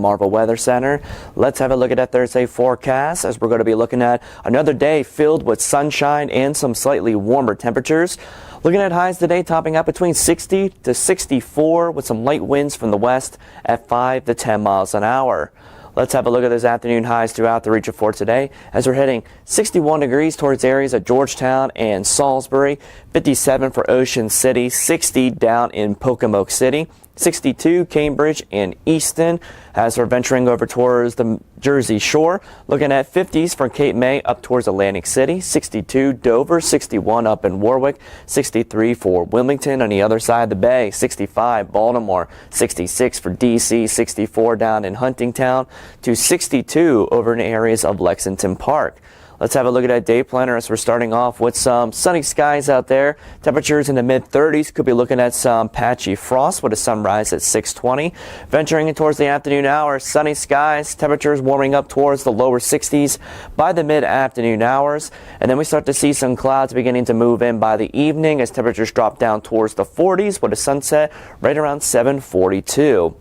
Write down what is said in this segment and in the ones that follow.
Delmarva Weather Center. Let's have a look at that Thursday forecast as we're going to be looking at another day filled with sunshine and some slightly warmer temperatures. Looking at highs today topping out between 60 to 64 with some light winds from the west at 5 to 10 miles an hour. Let's have a look at those afternoon highs throughout the region for today as we're hitting 61 degrees towards areas of Georgetown and Salisbury, 57 for Ocean City, 60 down in Pocomoke City, 62 Cambridge and Easton as we're venturing over towards the Jersey Shore. Looking at 50s for Cape May up towards Atlantic City, 62 Dover, 61 up in Warwick, 63 for Wilmington on the other side of the bay, 65 Baltimore, 66 for DC, 64 down in Huntingtown to 62 over in areas of Lexington Park. Let's have a look at that day planner as we're starting off with some sunny skies out there. Temperatures in the mid-30s. Could be looking at some patchy frost with a sunrise at 6:20. Venturing in towards the afternoon hours, sunny skies. Temperatures warming up towards the lower 60s by the mid-afternoon hours. And then we start to see some clouds beginning to move in by the evening as temperatures drop down towards the 40s with a sunset right around 7:42.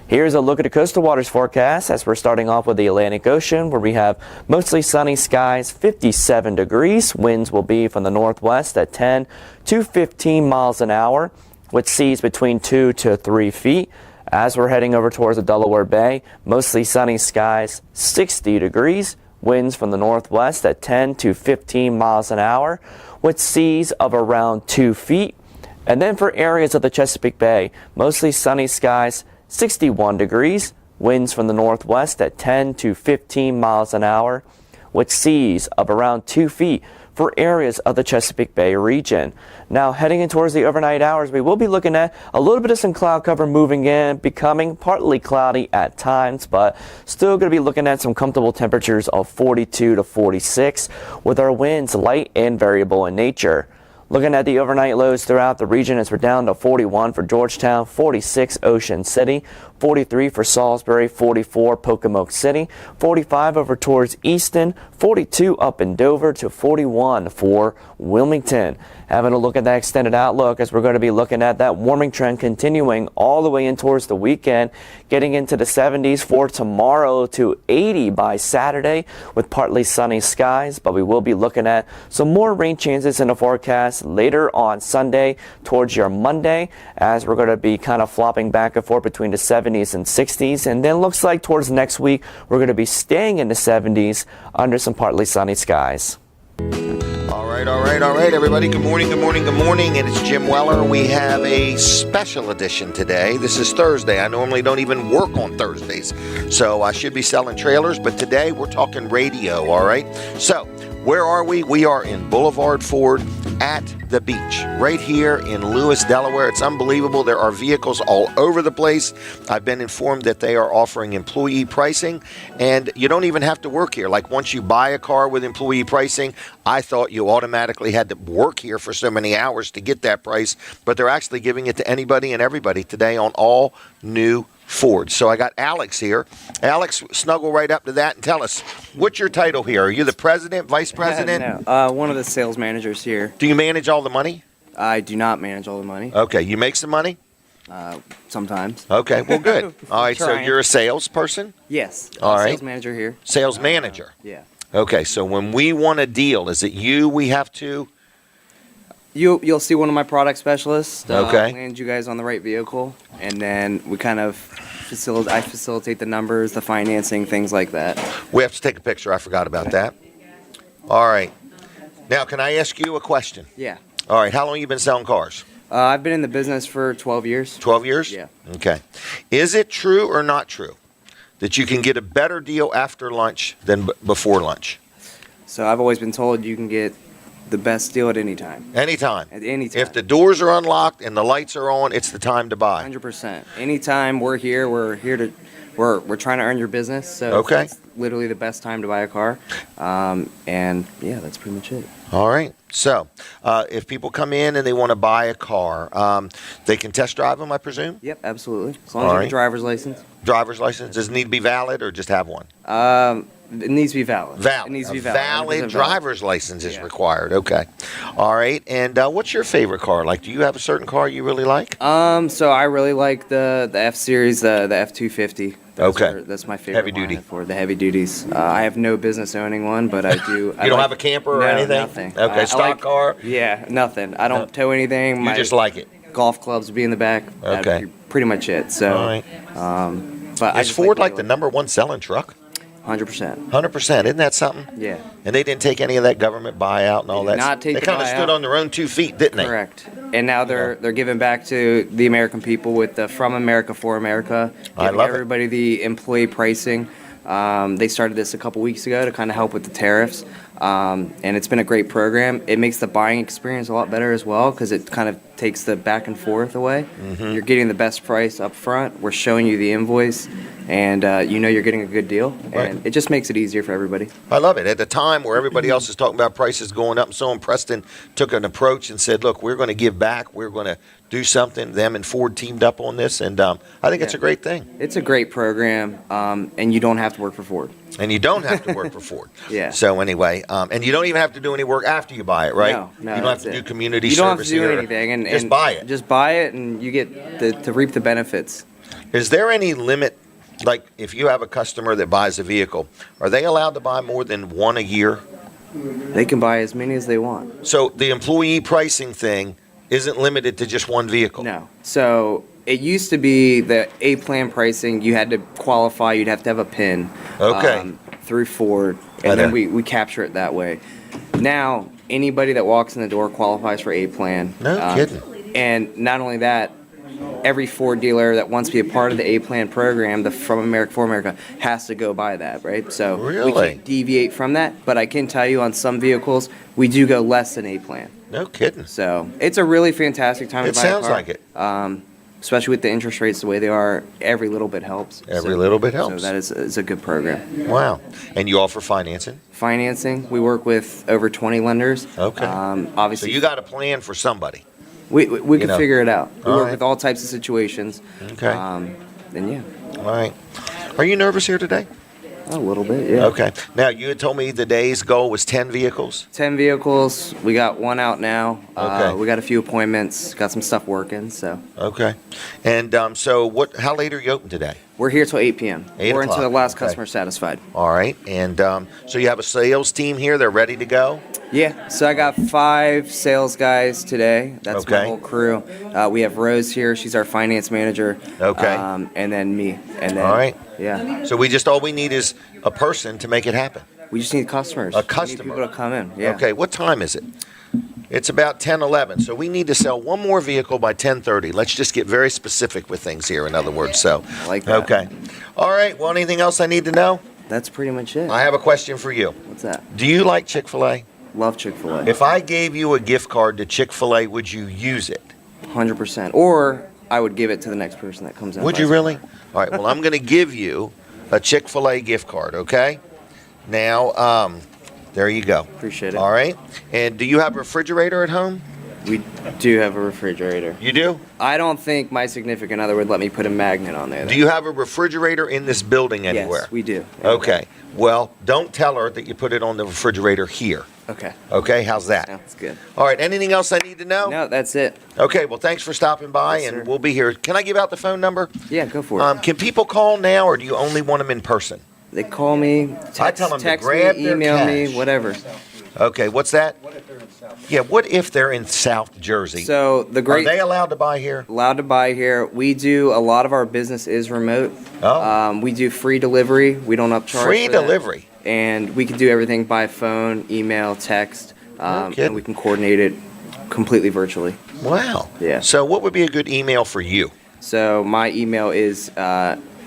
Here's a look at the coastal waters forecast as we're starting off with the Atlantic Ocean where we have mostly sunny skies, 57 degrees. Winds will be from the northwest at 10 to 15 miles an hour with seas between 2 to 3 feet. As we're heading over towards the Delaware Bay, mostly sunny skies, 60 degrees. Winds from the northwest at 10 to 15 miles an hour with seas of around 2 feet. And then for areas of the Chesapeake Bay, mostly sunny skies, 61 degrees, winds from the northwest at 10 to 15 miles an hour, with seas of around 2 feet for areas of the Chesapeake Bay region. Now heading in towards the overnight hours, we will be looking at a little bit of some cloud cover moving in, becoming partly cloudy at times, but still going to be looking at some comfortable temperatures of 42 to 46 with our winds light and variable in nature. Looking at the overnight lows throughout the region as we're down to 41 for Georgetown, 46 Ocean City, 43 for Salisbury, 44 Pocomoke City, 45 over towards Easton, 42 up in Dover to 41 for Wilmington. Having a look at that extended outlook as we're going to be looking at that warming trend continuing all the way in towards the weekend, getting into the 70s for tomorrow to 80 by Saturday with partly sunny skies, but we will be looking at some more rain chances in the forecast later on Sunday towards your Monday as we're going to be kind of flopping back and forth between the 70s and 60s, and then looks like towards next week we're going to be staying in the 70s under some partly sunny skies. All right, everybody. Good morning. And it's Jim Weller. We have a special edition today. This is Thursday. I normally don't even work on Thursdays, so I should be selling trailers, but today we're talking radio, all right? So, where are we? We are in Boulevard Ford at the beach, right here in Lewis, Delaware. It's unbelievable. There are vehicles all over the place. I've been informed that they are offering employee pricing, and you don't even have to work here. Like once you buy a car with employee pricing, I thought you automatically had to work here for so many hours to get that price, but they're actually giving it to anybody and everybody today on all new Ford. So I got Alex here. Alex, snuggle right up to that and tell us, what's your title here? Are you the president, vice president? No, one of the sales managers here. Do you manage all the money? I do not manage all the money. Okay, you make some money? Sometimes. Okay, well, good. All right, so Trying. you're a salesperson? Yes. All right. Sales manager here. Sales manager? Yeah. Okay, so when we want a deal, is it you we have to? You'll see one of my product specialists. Okay. Land you guys on the right vehicle, and then we kind of facilitate the numbers, the financing, things like that. We have to take a picture. I forgot about that. All right. Now, can I ask you a question? Yeah. All right. How long have you been selling cars? I've been in the business for 12 years. 12 years? Yeah. Okay. Is it true or not true that you can get a better deal after lunch than before lunch? So I've always been told you can get the best deal at any time. Anytime. At any time. If the doors are unlocked and the lights are on, it's the time to buy. 100%. Anytime we're here trying to earn your business. So Okay. it's literally the best time to buy a car. And yeah, that's pretty much it. All right. So, if people come in and they want to buy a car, they can test drive them, I presume? Yep, absolutely. As long as you have a driver's license. Driver's license? Does it need to be valid or just have one? It needs to be valid. Valid. It needs to be A valid. valid driver's license is required. Okay. All right. And what's your favorite car? Like, do you have a certain car you really like? So I really like the F Series, the F250. That's my favorite Heavy line duty. for the heavy duties. I have no business owning one, but I do. You don't have a camper or anything? Nothing. Okay, stock car? Yeah, nothing. I don't tow anything. You just like it? Golf clubs would be in the back. Okay. That'd be pretty much it. So, all right. But Is Ford like the number one selling truck? 100%. 100%. Isn't that something? Yeah. And they didn't take any of that government buyout and all They did that. not take They the kind of buyout. stood on their own 2 feet, didn't they? Correct. And now they're giving back to the American people with the From America for America, I giving love it. everybody the employee pricing. They started this a couple weeks ago to kind of help with the tariffs, and it's been a great program. It makes the buying experience a lot better as well because it kind of takes the back and forth away. You're getting the best price up front. We're showing you the invoice, and you're getting a good deal, Right. and it just makes it easier for everybody. I love it. At the time where everybody else is talking about prices going up and so on, Preston took an approach and said, look, we're going to give back. We're going to do something. Them and Ford teamed up on this, and I think it's a great thing. It's a great program, and you don't have to work for Ford. And you don't have to work for Ford. Yeah. So anyway, and you don't even have to do any work after you buy it, right? No, you don't have that's to it. do community You don't have to service do here. anything, and just buy it. Just buy it, and you get to reap the benefits. Is there any limit? Like, if you have a customer that buys a vehicle, are they allowed to buy more than one a year? They can buy as many as they want. So the employee pricing thing isn't limited to just one vehicle? No. So it used to be the A-plan pricing. You had to qualify. You'd have to have a PIN. Okay. Through Ford, Right and then there. we capture it that way. Now, anybody that walks in the door qualifies for A-plan. No kidding. And not only that, every Ford dealer that wants to be a part of the A-Plan program, the From America for America, has to go by that, right? So Really? we can't deviate from that, but I can tell you on some vehicles, we do go less than A-Plan. No kidding. So it's a really fantastic time It to buy a sounds car. like it. Especially with the interest rates the way they are, every little bit helps. Every little bit helps. So that is a good program. Wow. And you offer financing? Financing, we work with over 20 lenders. Okay. So Obviously, you got a plan for somebody. we can know. figure it out. We All work right. with all types of situations. Okay. And yeah. All right. Are you nervous here today? A little bit, yeah. Okay. Now, you had told me the day's goal was 10 vehicles. 10 vehicles. We got one out now. Okay. We got a few appointments. Got some stuff working. So Okay. And so how late are you open today? we're here till 8 p.m. 8 We're until the o'clock, last okay. customer satisfied. All right. And so you have a sales team here. They're ready to go? Yeah. So I got 5 sales guys today. That's my Okay. whole crew. We have Rose here. She's our finance manager. Okay. And then me. And then All right. Yeah. So all we need is a person to make it happen. We just need customers. A We need customer. people to come in. Yeah. Okay. What time is it? It's about 10:11. So we need to sell one more vehicle by 10:30. Let's just get very specific with things here, in other words. So, I like that. Okay. All right. Well, anything else I need to know? That's pretty much it. I have a question for you. What's that? Do you like Chick-fil-A? Love Chick-fil-A. If I gave you a gift card to Chick-fil-A, would you use it? 100%. Or I would give it to the next person that comes in. Would you really? All right. Well, I'm going to give you a Chick-fil-A gift card, okay? Now, there you go. Appreciate it. All right. And do you have a refrigerator at home? We do have a refrigerator. You do? I don't think my significant other would let me put a magnet on there. Do you have a refrigerator in this building anywhere? Yes, we do. Okay. Well, don't tell her that you put it on the refrigerator here. Okay. Okay? How's that? Sounds good. All right. Anything else I need to know? No, that's it. Okay. Well, thanks for stopping by, Yes, and sir. we'll be here. Can I give out the phone number? Yeah, go for it. Can people call now, or do you only want them in person? They call me, text, tell 'em to text grab me, their email cash. me, whatever. Okay. What's that? Yeah. What if they're in South Jersey? So the Are great they allowed to buy here? allowed to buy here. We do a lot of our business is remote. Oh. We do free delivery. We don't upcharge. Free for that. delivery. And we can do everything by phone, email, text, kidding. and we can coordinate it completely virtually. Wow. Yeah. So what would be a good email for you? So my email is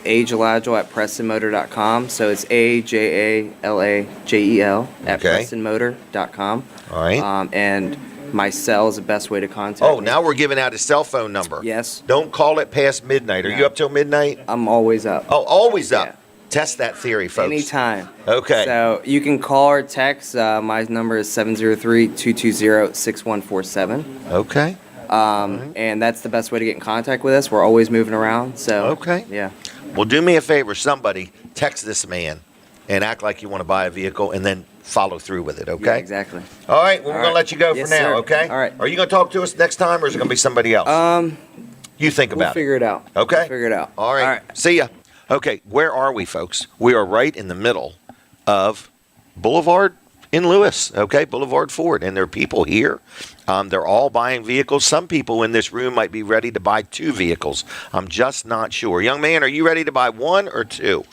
ajalagel@prestonmotor.com. So it's AJALAJEL at Okay. prestonmotor.com. All right. And my cell is the best way to contact Oh, me. now we're giving out his cell phone number. Yes. Don't call it past midnight. Are No. you up till midnight? I'm always up. Oh, always up. Yeah. Test that theory, folks. Anytime. Okay. So you can call or text. My number is 703-220-6147. Okay. And that's the best way to get in contact with us. We're always moving around. So Okay. Yeah. Well, do me a favor. Somebody text this man and act like you want to buy a vehicle and then follow through with it, okay? Yeah, exactly. All right. Well, we're All going to right. let you go Yes, for now, sir. okay? All right. Are you going to talk to us next time, or is it going to be somebody else? You think We'll about figure it out. Okay. We'll figure it out. All right. See ya. Okay, where are we, folks? We are right in the middle of Boulevard in Lewis, okay, Boulevard Ford, and there are people here. They're all buying vehicles. Some people in this room might be ready to buy 2 vehicles. I'm just not sure. Young man, are you ready to buy 1 or 2?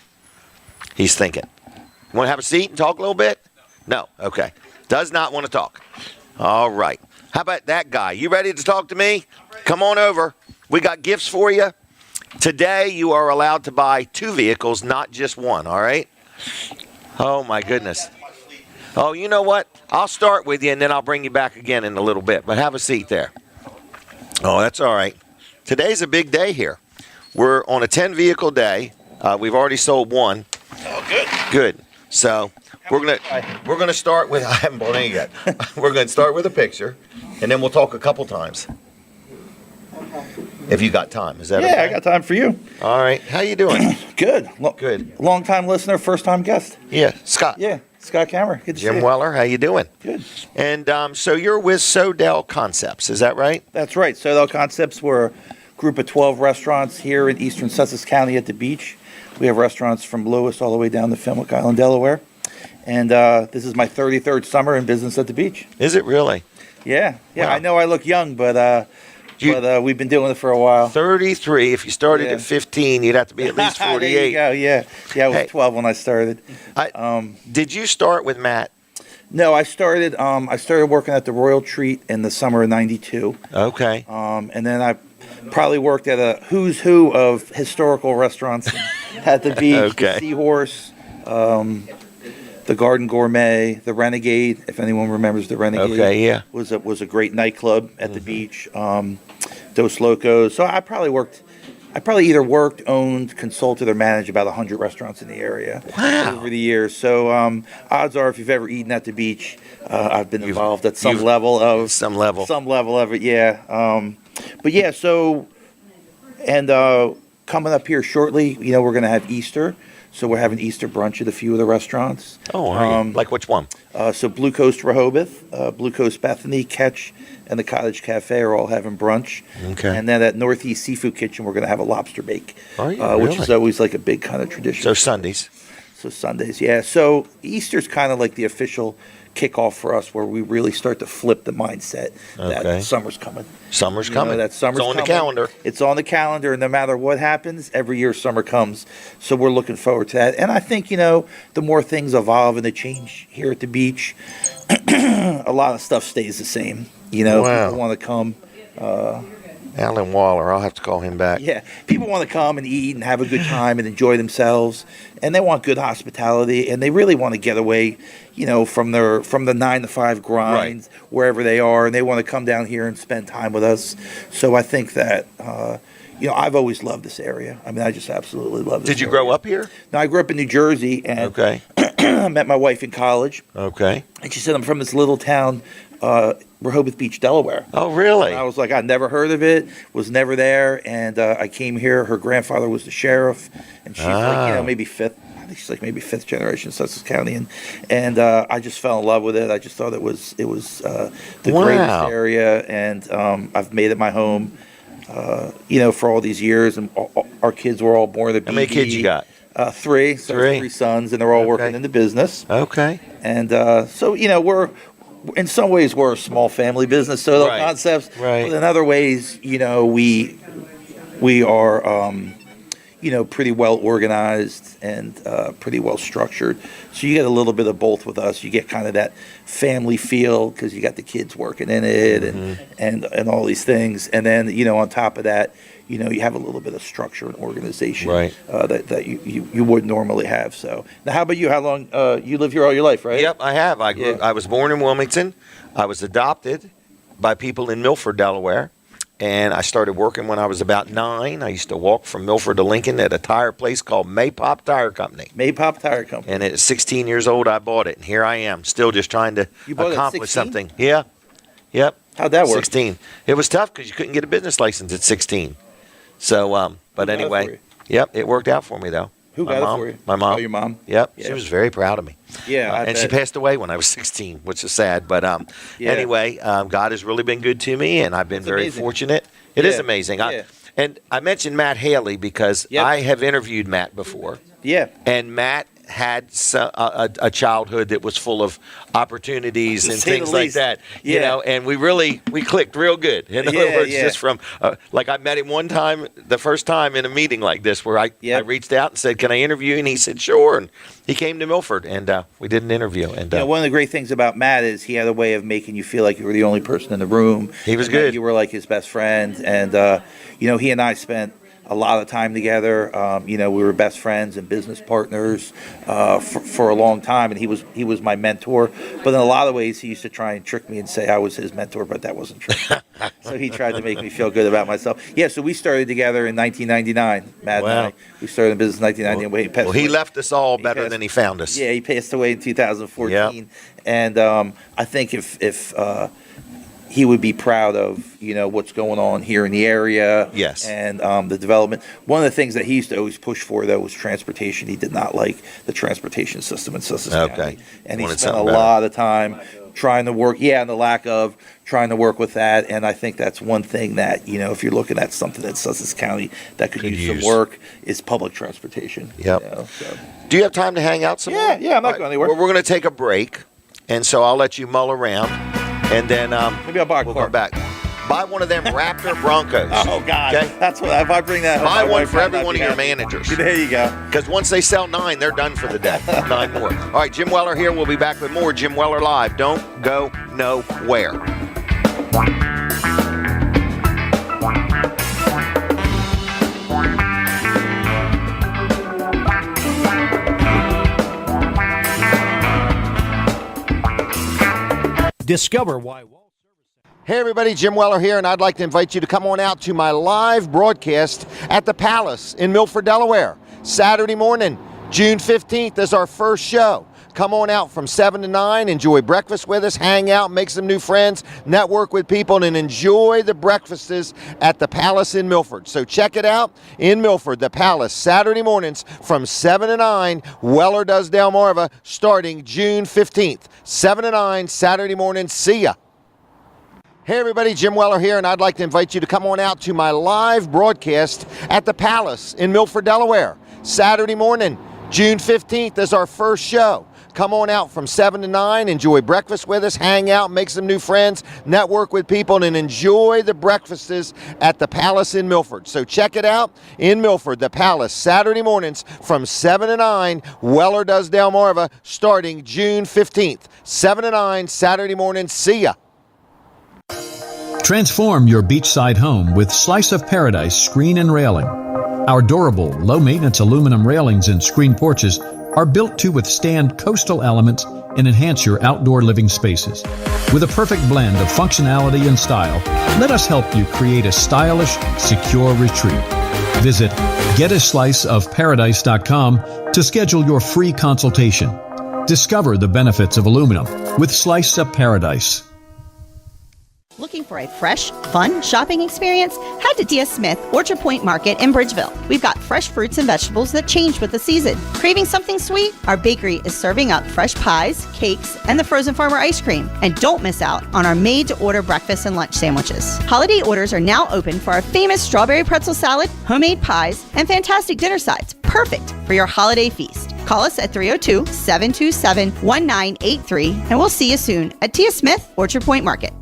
He's thinking. You want to have a seat and talk a little bit? No. Okay. Does not want to talk. All right. How about that guy? You ready to talk to me? Come on over. We got gifts for you. Today, you are allowed to buy 2 vehicles, not just 1, all right? Oh, my goodness. Oh, you know what? I'll start with you, and then I'll bring you back again in a little bit. But have a seat there. Oh, that's all right. Today's a big day here. We're on a 10-vehicle day. We've already sold 1. Oh, good. Good. So we're gonna start with. I haven't bought any yet. We're gonna start with a picture, and then we'll talk a couple times. If you got time, is that okay? Yeah, I got time for you. All right. How you doing? Good. Good. Long-time listener, first-time guest. Yeah, Scott. Yeah, Scott Kammer. Good to see Jim you. Weller, how you doing? Good. And so you're with Sodell Concepts, is that right? That's right. Sodell Concepts, we're a group of 12 restaurants here in eastern Sussex County at the beach. We have restaurants from Lewis all the way down to Fenwick Island, Delaware. And this is my 33rd summer in business at the beach. Is it really? Yeah. Wow. I know I look young, but we've been doing it for a while. 33. If you started Yeah. at 15, you'd have to be at least 48. There you go. Yeah, I was Hey. 12 when I started. Did you start with Matt? No, I started working at the Royal Treat in the summer of '92. Okay. And then I probably worked at a who's who of historical restaurants at the beach. Okay. The Seahorse, the Garden Gourmet, the Renegade. If anyone remembers the Renegade, Okay, yeah. was a great nightclub at the beach. Dos Locos. So I probably either worked, owned, consulted, or managed about 100 restaurants in the area over the years. So odds are, if you've ever eaten at the beach, I've been involved at some level of it. Yeah. But yeah. So coming up here shortly, we're going to have Easter. So we're having Easter brunch at a few of the restaurants. Oh, are you? Like which one? So Blue Coast Rehoboth, Blue Coast Bethany, Catch, and the Cottage Cafe are all having brunch. Okay. And then at Northeast Seafood Kitchen, we're going to have a lobster bake, Are you? which Really? is always like a big kind of tradition. So Sundays. So Sundays, yeah. So Easter's kind of like the official kickoff for us, where we really start to flip the mindset Okay. that summer's coming. Summer's You know, coming. that summer's it's on coming. the calendar. It's on the calendar, and no matter what happens, every year summer comes. So we're looking forward to that. And I think, the more things evolve and they change here at the beach, a lot of stuff stays the same. Wow. People want to come. Alan Waller. I'll have to call him back. Yeah, people want to come and eat and have a good time and enjoy themselves, and they want good hospitality, and they really want to get away, from the 9 to 5 grind wherever they are, and they want to come down here and spend time with us. So I think that I've always loved this area. I mean, I just absolutely love it. Did you grow up here? No, I grew up in New Jersey, and Okay. I met my wife in college, Okay. and she said I'm from this little town, Rehoboth Beach, Delaware. Oh, really? And I was like, I'd never heard of it, was never there, and I came here. Her grandfather was the sheriff, and she's like, maybe fifth. I think she's like maybe 5th generation Sussex County, and I just fell in love with it. I just thought it was the greatest area, and I've made it my home. For all these years, and our kids were all born at BB. How many kids you got? 3. So 3 sons, and they're all working in the business. Okay. And so, we're in some ways we're a small family business, so Right. concepts. Right. But in other ways, we are pretty well organized and pretty well structured. So you get a little bit of both with us. You get kind of that family feel because you got the kids working in it and all these things. And then on top of that, you have a little bit of structure and organization that you wouldn't normally have. So now, how about you? How long you live here all your life, right? Yep, I have. I was born in Wilmington. I was adopted by people in Milford, Delaware. And I started working when I was about 9. I used to walk from Milford to Lincoln at a tire place called Maypop Tire Company. Maypop Tire Company. And at 16 years old, I bought it. And here I am, still just trying to You bought it at accomplish 16? something. Yeah. Yep. How'd that work? 16. It was tough because you couldn't get a business license at 16. So, but got it for anyway. you? Yep, it worked out for me, though. Who My got mom. it for you? My mom. Oh, your mom? Yep. Yeah. She was very proud of me. Yeah, I and she bet. passed away when I was 16, which is sad. But Yeah. anyway, God has really been good to me, and I've been very amazing. fortunate. It is Yeah. amazing. Yeah. And I mentioned Matt Haley because Yep. I have interviewed Matt before. Yeah. And Matt had a childhood that was full of opportunities To and say the things like least. that. You Yeah. know, and we clicked real good. In other Yeah, words, yeah. just from like I met him one time, the first time in a meeting like this, where I reached out and said, "Can I interview you?" And he said, "Sure." And he came to Milford, and we did an interview. And One of the great things about Matt is he had a way of making you feel like you were the only person in the room. He was and that good. You were like his best friend, and he and I spent a lot of time together. We were best friends and business partners for a long time, and he was my mentor. But in a lot of ways, he used to try and trick me and say I was his mentor, but that wasn't true. So he tried to make me feel good about myself. Yeah, so we started together in 1999. Matt and I. We started in business in 1999. Well, he left us all better than he found us. Yeah, he passed away in 2014, Yep. and I think if he would be proud of what's going on here in the area. Yes. And the development. One of the things that he used to always push for though was transportation. He did not like the transportation system in Sussex County, and he Wanted spent a something better. lot of time trying to work. Yeah, and the lack of trying to work with that. And I think that's one thing that if you're looking at something in Sussex County that could use some work is public transportation. Yep. So. Do you have time to hang out some more? Yeah, I'm not going anywhere. Well, we're going to take a break, and so I'll let you mull around, and then Maybe I'll buy a we'll car. come back. Buy one of them Raptor Broncos. Oh God, Okay? that's what if I bring that home. Buy my one wife for might every not one be of your happy. managers. There you go. Because once they sell 9, they're done for the day. 9 more. All right, Jim Weller here. We'll be back with more Jim Weller Live. Don't go nowhere. Discover why. Hey everybody, Jim Weller here, and I'd like to invite you to come on out to my live broadcast at the Palace in Milford, Delaware. Saturday morning, June 15th is our first show. Come on out from 7 to 9, enjoy breakfast with us, hang out, make some new friends, network with people, and enjoy the breakfasts at the Palace in Milford. So check it out in Milford, the Palace, Saturday mornings from 7 to 9. Weller does Delmarva starting June 15th. 7 to 9, Saturday morning. See ya. Hey everybody, Jim Weller here, and I'd like to invite you to come on out to my live broadcast at the Palace in Milford, Delaware. Saturday morning, June 15th is our first show. Come on out from 7 to 9, enjoy breakfast with us, hang out, make some new friends, network with people, and enjoy the breakfasts at the Palace in Milford. So check it out in Milford, the Palace, Saturday mornings from 7 to 9. Weller does Delmarva starting June 15th. 7 to 9, Saturday morning. See ya. Transform your beachside home with Slice of Paradise screen and railing. Our durable, low-maintenance aluminum railings and screen porches are built to withstand coastal elements and enhance your outdoor living spaces. With a perfect blend of functionality and style, let us help you create a stylish, secure retreat. Visit getasliceofparadise.com to schedule your free consultation. Discover the benefits of aluminum with Slice of Paradise. Looking for a fresh, fun shopping experience? Head to D.S. Smith Orchard Point Market in Bridgeville. We've got fresh fruits and vegetables that change with the season. Craving something sweet? Our bakery is serving up fresh pies, cakes, and the frozen farmer ice cream. And don't miss out on our made-to-order breakfast and lunch sandwiches. Holiday orders are now open for our famous strawberry pretzel salad, homemade pies, and fantastic dinner sides. Perfect for your holiday feast. Call us at 302-727-1983, and we'll see you soon at D.S. Smith Orchard Point Market.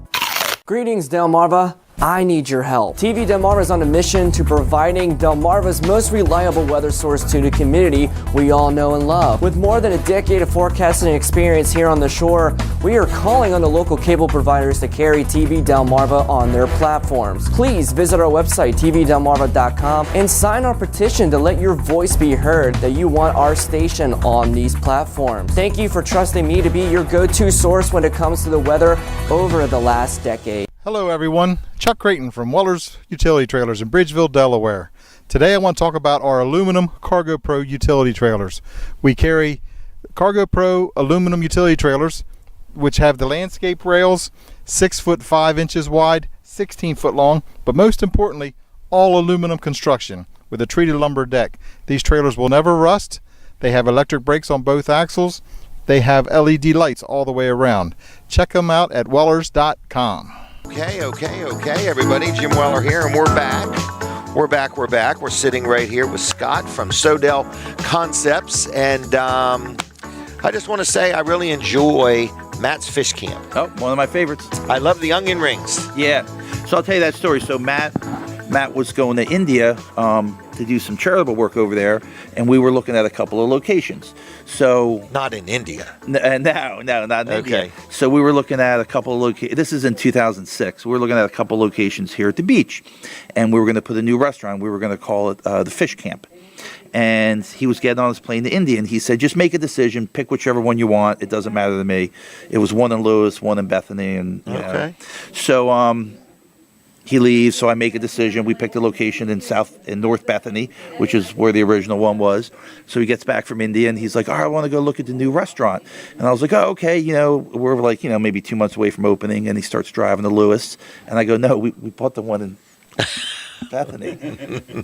Greetings, Delmarva. I need your help. TV Delmarva is on a mission to providing Delmarva's most reliable weather source to the community we all know and love. With more than a decade of forecasting experience here on the shore, we are calling on the local cable providers to carry TV Delmarva on their platforms. Please visit our website, tvdelmarva.com, and sign our petition to let your voice be heard that you want our station on these platforms. Thank you for trusting me to be your go-to source when it comes to the weather over the last decade. Hello everyone, Chuck Creighton from Weller's Utility Trailers in Bridgeville, Delaware. Today I want to talk about our aluminum Cargo Pro utility trailers. We carry Cargo Pro aluminum utility trailers which have the landscape rails 6 foot 5 inches wide, 16 foot long, but most importantly all aluminum construction with a treated lumber deck. These trailers will never rust. They have electric brakes on both axles. They have LED lights all the way around. Check them out at wellers.com. Okay, everybody. Jim Weller here, and we're back We're back. We're sitting right here with Scott from Sodell Concepts. And I just want to say I really enjoy Matt's Fish Camp. Oh, one of my favorites. I love the onion rings. Yeah. So I'll tell you that story. So Matt was going to India to do some charitable work over there, and we were looking at a couple of locations. So Not in India. no, not in India. Okay. So we were looking at a couple of locations. This is in 2006. We were looking at a couple of locations here at the beach, and we were going to put a new restaurant. We were going to call it the Fish Camp. And he was getting on his plane to India, and he said, just make a decision, pick whichever one you want. It doesn't matter to me. It was one in Lewis, one in Bethany, and you know. So he leaves, so I make a decision. We picked a location in North Bethany, which is where the original one was. So he gets back from India, and he's like, all right, I want to go look at the new restaurant. And I was like, oh, okay, we're like, maybe 2 months away from opening. And he starts driving to Lewis. And I go, no, we bought the one in Bethany.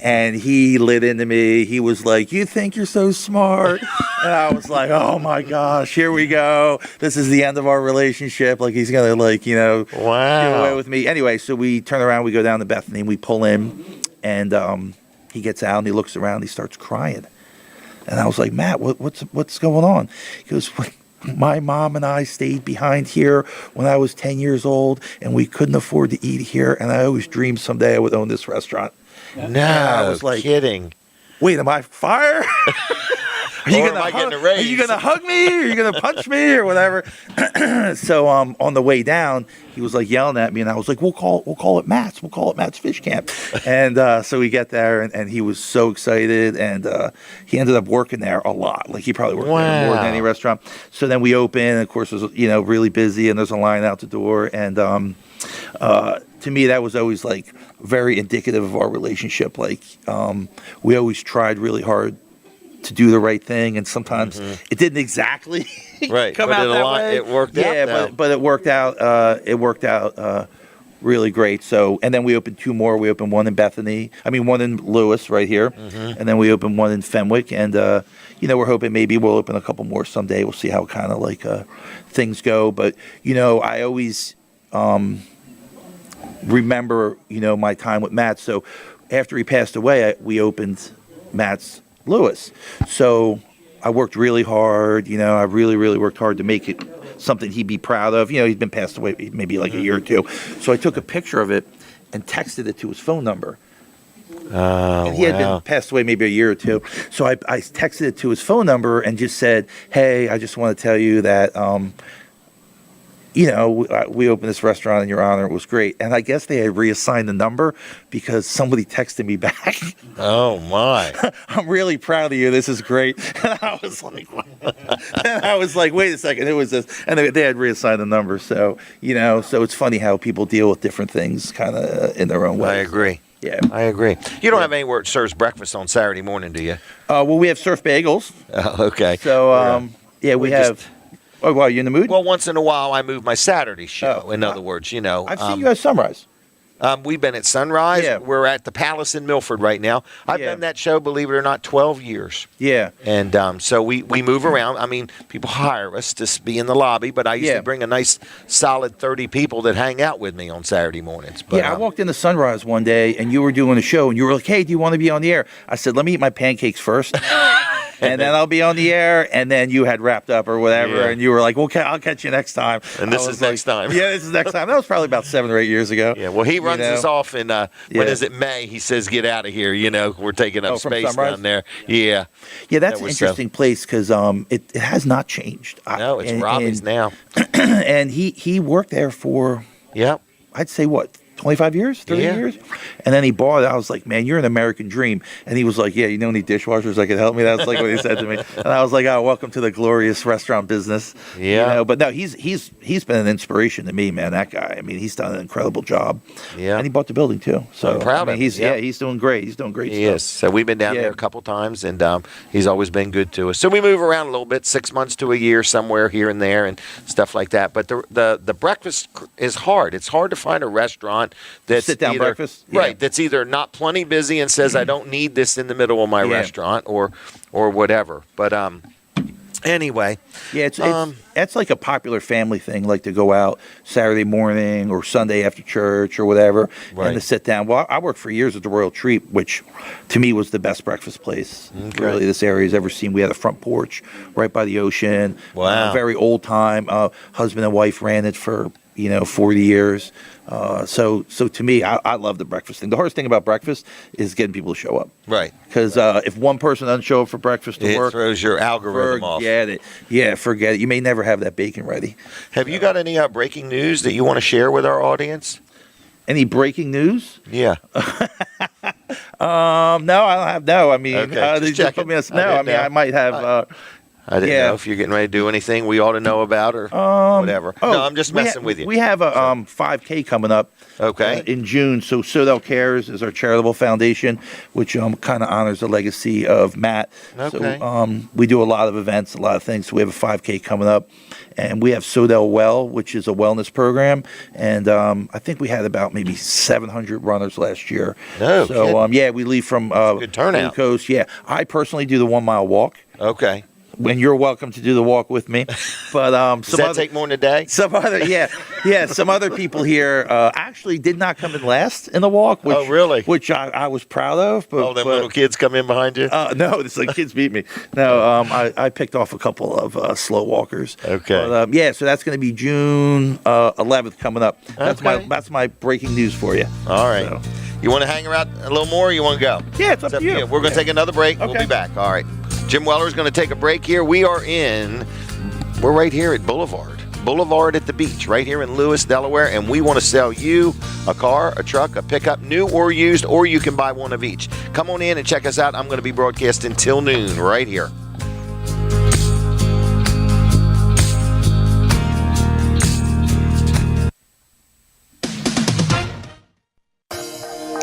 And he lit into me. He was like, you think you're so smart? And I was like, oh my gosh, here we go. This is the end of our relationship. Like, he's going to get away with me. Anyway, so we turn around, we go down to Bethany, and we pull in, and he gets out and he looks around, and he starts crying. And I was like, Matt, what's going on? He goes, my mom and I stayed behind here when I was 10 years old, and we couldn't afford to eat here. And I always dreamed someday I would own this restaurant. No, I was like, kidding. Wait, am I fired? Are you Or am I getting a raise? Are you going to hug me? Are you going to punch me or whatever? So on the way down, he was like yelling at me, and I was like, we'll call it Matt's. We'll call it Matt's Fish Camp. And so we get there, and he was so excited, and he ended up working there a lot. Like, he probably worked there more than any restaurant. So then we open, and of course, it was really busy, and there's a line out the door. And to me, that was always like very indicative of our relationship. Like, we always tried really hard to do the right thing, and sometimes it didn't exactly come out that way. It worked out. Yeah, but it worked out. It worked out really great. So, and then we opened 2 more. We opened one in Bethany. I mean, one in Lewis, right here, and then we opened one in Fenwick. And we're hoping maybe we'll open a couple more someday. We'll see how kind of like things go. But I always remember my time with Matt. So after he passed away, we opened Matt's Lewis. So I worked really hard. I really, really worked hard to make it something he'd be proud of. He'd been passed away maybe like a year or 2. So I took a picture of it and texted it to his phone number. And he had been passed away maybe a year or 2. So I texted it to his phone number and just said, hey, I just want to tell you that we opened this restaurant in your honor. It was great. And I guess they had reassigned the number because somebody texted me back. Oh, my. I'm really proud of you. This is great. And I was like, what? And I was like, wait a second. It was this. And they had reassigned the number. So, so it's funny how people deal with different things kind of in their own way. I agree. Yeah. I agree. You don't have anywhere that serves breakfast on Saturday morning, do you? Well, we have surf bagels. Oh, okay. So, we have... Oh, wow, you in the mood? Well, once in a while, I move my Saturday show. In other words, I've seen you at Sunrise. We've been at Sunrise. Yeah. We're at the Palace in Milford right now. I've done that show, believe it or not, 12 years. Yeah. And so we move around. I mean, people hire us to be in the lobby, but I used to bring a nice, solid 30 people that hang out with me on Saturday mornings. But, I walked into Sunrise one day, and you were doing a show, and you were like, hey, do you want to be on the air? I said, let me eat my pancakes first. And then I'll be on the air, and then you had wrapped up or whatever, and you were like, okay, I'll catch you next time. And this is next time. Yeah, this is next time. That was probably about 7 or 8 years ago. Yeah, well, he runs us off in, when is it, May? He says, get out of here, we're taking up space down there. Yeah. Yeah, that's an interesting place because it has not changed. No, it's Robbie's now. And he worked there for, I'd say, 25 years, 30 years? And then he bought it. I was like, man, you're an American dream. And he was like, yeah, you know any dishwashers that could help me? That's like what he said to me. And I was like, oh, welcome to the glorious restaurant business. Yeah. But no, he's been an inspiration to me, man, that guy. I mean, he's done an incredible job. Yeah. And he bought the building, too. So I'm proud of him. He's doing great. He's doing great stuff. Yes. So we've been down there a couple times, and he's always been good to us. So we move around a little bit, 6 months to a year, somewhere here and there, and stuff like that. But the breakfast is hard. It's hard to find a restaurant that's sit-down breakfast, right? That's either not plenty busy and says I don't need this in the middle of my restaurant, or whatever. But Anyway, Yeah, it's like a popular family thing, like to go out Saturday morning or Sunday after church or whatever, Right. and to sit down. Well, I worked for years at the Royal Treat, which to me was the best breakfast place really this area's ever seen. We had a front porch right by the ocean. Wow. Very old time. Husband and wife ran it for 40 years. So to me, I love the breakfast thing. The hardest thing about breakfast is getting people to show up. right. Because if one person doesn't show up for breakfast to It work, throws your algorithm off. forget it. Yeah, forget it. You may never have that bacon ready. Have you got any breaking news that you want to share with our audience? Any breaking news? Yeah. No, I don't have. No, I mean, Okay, they just just put checking. me on. I No, I didn't mean, know. I might have. I didn't Yeah. know if you're getting ready to do anything we ought to know about or whatever. No, I'm just messing with you. We have a 5K coming up. Okay. In June. So Sodell Cares is our charitable foundation, which kind of honors the legacy of Matt. Okay. So we do a lot of events, a lot of things. So we have a 5K coming up, and we have Sodell Well, which is a wellness program, and I think we had about maybe 700 runners last year. No So kidding. yeah, we leave from good turnout. Blue Coast. Yeah, I personally do the 1 mile walk. Okay. When you're welcome to do the walk with me, but Does that take more than a day? some other people here actually did not come in last in the walk. Which, Oh, really? Which I was proud of. But, All them little kids come in behind you? no, it's like kids beat me. No, I picked off a couple of slow walkers. Okay. But, so that's going to be June 11th coming up. Okay. That's my breaking news for you. All right. So. You want to hang around a little more or you want to go? Yeah, it's up to you. We're going to take another break. We'll Okay. be back. All right. Jim Weller's going to take a break here. We're right here at Boulevard at the beach, right here in Lewis, Delaware, and we want to sell you a car, a truck, a pickup, new or used, or you can buy one of each. Come on in and check us out. I'm going to be broadcasting till noon right here.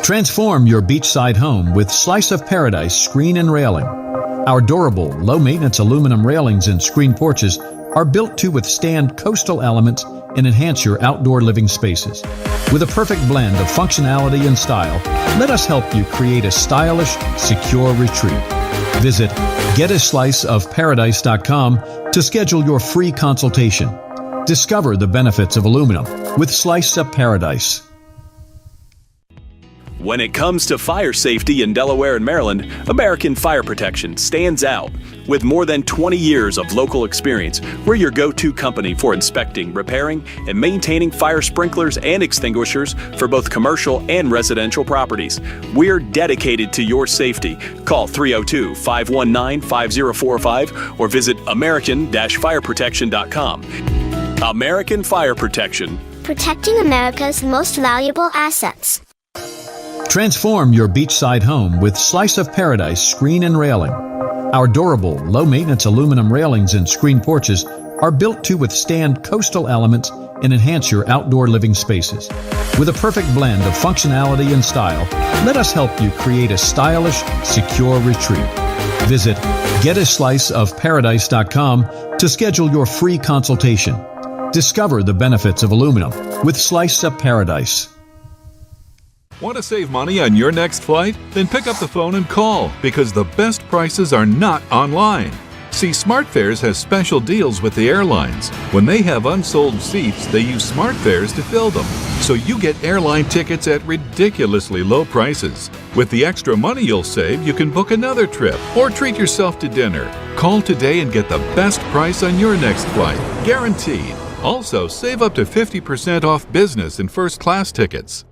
Transform your beachside home with Slice of Paradise screen and railing. Our durable, low-maintenance aluminum railings and screen porches are built to withstand coastal elements and enhance your outdoor living spaces. With a perfect blend of functionality and style, let us help you create a stylish, secure retreat. Visit getasliceofparadise.com to schedule your free consultation. Discover the benefits of aluminum with Slice of Paradise. When it comes to fire safety in Delaware and Maryland, American Fire Protection stands out. With more than 20 years of local experience, we're your go-to company for inspecting, repairing, and maintaining fire sprinklers and extinguishers for both commercial and residential properties. We're dedicated to your safety. Call 302-519-5045 or visit american-fireprotection.com. American Fire Protection. Protecting America's most valuable assets. Transform your beachside home with Slice of Paradise screen and railing. Our durable, low-maintenance aluminum railings and screen porches are built to withstand coastal elements and enhance your outdoor living spaces. With a perfect blend of functionality and style, let us help you create a stylish, secure retreat. Visit getasliceofparadise.com to schedule your free consultation. Discover the benefits of aluminum with Slice of Paradise. Want to save money on your next flight? Then pick up the phone and call, because the best prices are not online. See, SmartFares has special deals with the airlines. When they have unsold seats, they use SmartFares to fill them. So you get airline tickets at ridiculously low prices. With the extra money you'll save, you can book another trip or treat yourself to dinner. Call today and get the best price on your next flight, guaranteed. Also, save up to 50% off business and first class tickets.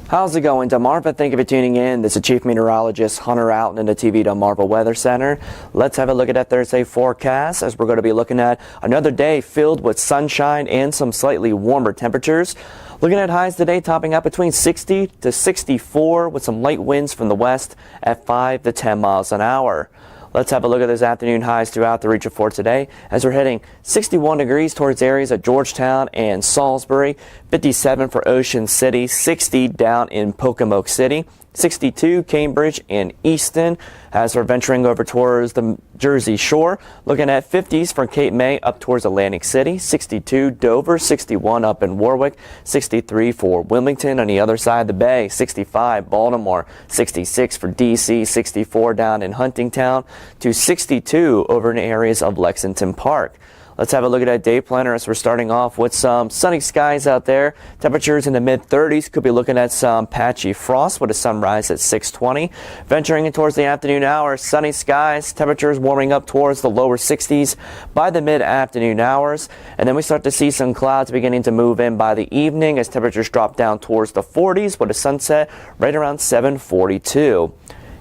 How's it going, Delmarva? Thank you for tuning in. This is Chief Meteorologist Hunter Alton in the TV Delmarva Weather Center. Let's have a look at that Thursday forecast, as we're going to be looking at another day filled with sunshine and some slightly warmer temperatures. Looking at highs today topping out between 60 to 64 with some light winds from the west at 5 to 10 miles an hour. Let's have a look at those afternoon highs throughout the region for today, as we're hitting 61 degrees towards areas of Georgetown and Salisbury, 57 for Ocean City, 60 down in Pocomoke City, 62 Cambridge and Easton. As we're venturing over towards the Jersey Shore. Looking at 50s for Cape May up towards Atlantic City, 62 Dover, 61 up in Warwick, 63 for Wilmington on the other side of the bay, 65 Baltimore, 66 for DC, 64 down in Huntingtown, to 62 over in areas of Lexington Park. Let's have a look at that day planner as we're starting off with some sunny skies out there. Temperatures in the mid-30s. Could be looking at some patchy frost with a sunrise at 6:20. Venturing in towards the afternoon hours, sunny skies. Temperatures warming up towards the lower 60s by the mid-afternoon hours. And then we start to see some clouds beginning to move in by the evening as temperatures drop down towards the 40s with a sunset right around 7:42.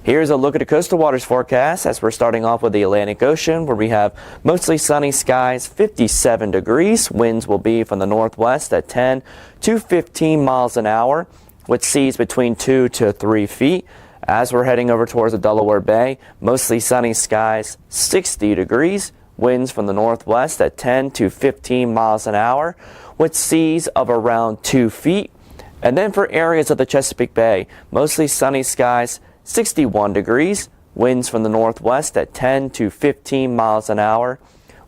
Here's a look at the coastal waters forecast as we're starting off with the Atlantic Ocean, where we have mostly sunny skies, 57 degrees. Winds will be from the northwest at 10 to 15 miles an hour, with seas between 2 to 3 feet. As we're heading over towards the Delaware Bay, mostly sunny skies, 60 degrees. Winds from the northwest at 10 to 15 miles an hour, with seas of around 2 feet. And then for areas of the Chesapeake Bay, mostly sunny skies, 61 degrees, winds from the northwest at 10 to 15 miles an hour,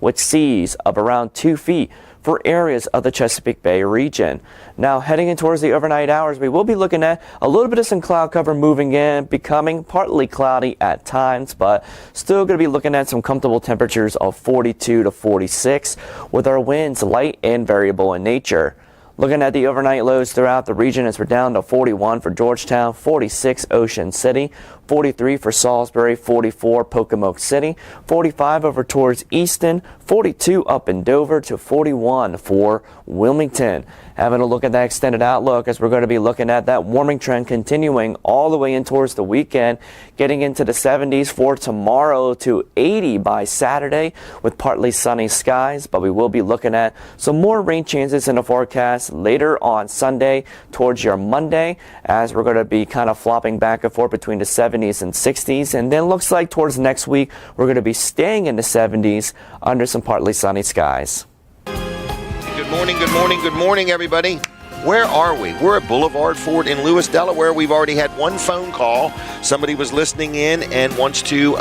with seas of around 2 feet for areas of the Chesapeake Bay region. Now, heading in towards the overnight hours, we will be looking at a little bit of some cloud cover moving in, becoming partly cloudy at times, but still going to be looking at some comfortable temperatures of 42 to 46, with our winds light and variable in nature. Looking at the overnight lows throughout the region as we're down to 41 for Georgetown, 46 Ocean City, 43 for Salisbury, 44 Pocomoke City, 45 over towards Easton, 42 up in Dover, to 41 for Wilmington. Having a look at that extended outlook as we're going to be looking at that warming trend continuing all the way in towards the weekend, getting into the 70s for tomorrow to 80 by Saturday with partly sunny skies, but we will be looking at some more rain chances in the forecast later on Sunday towards your Monday, as we're going to be kind of flopping back and forth between the 70s and 60s, and then looks like towards next week we're going to be staying in the 70s under some partly sunny skies. Good morning, good morning, good morning, everybody. Where are we? We're at Boulevard Ford in Lewis, Delaware. We've already had one phone call. Somebody was listening in and wants to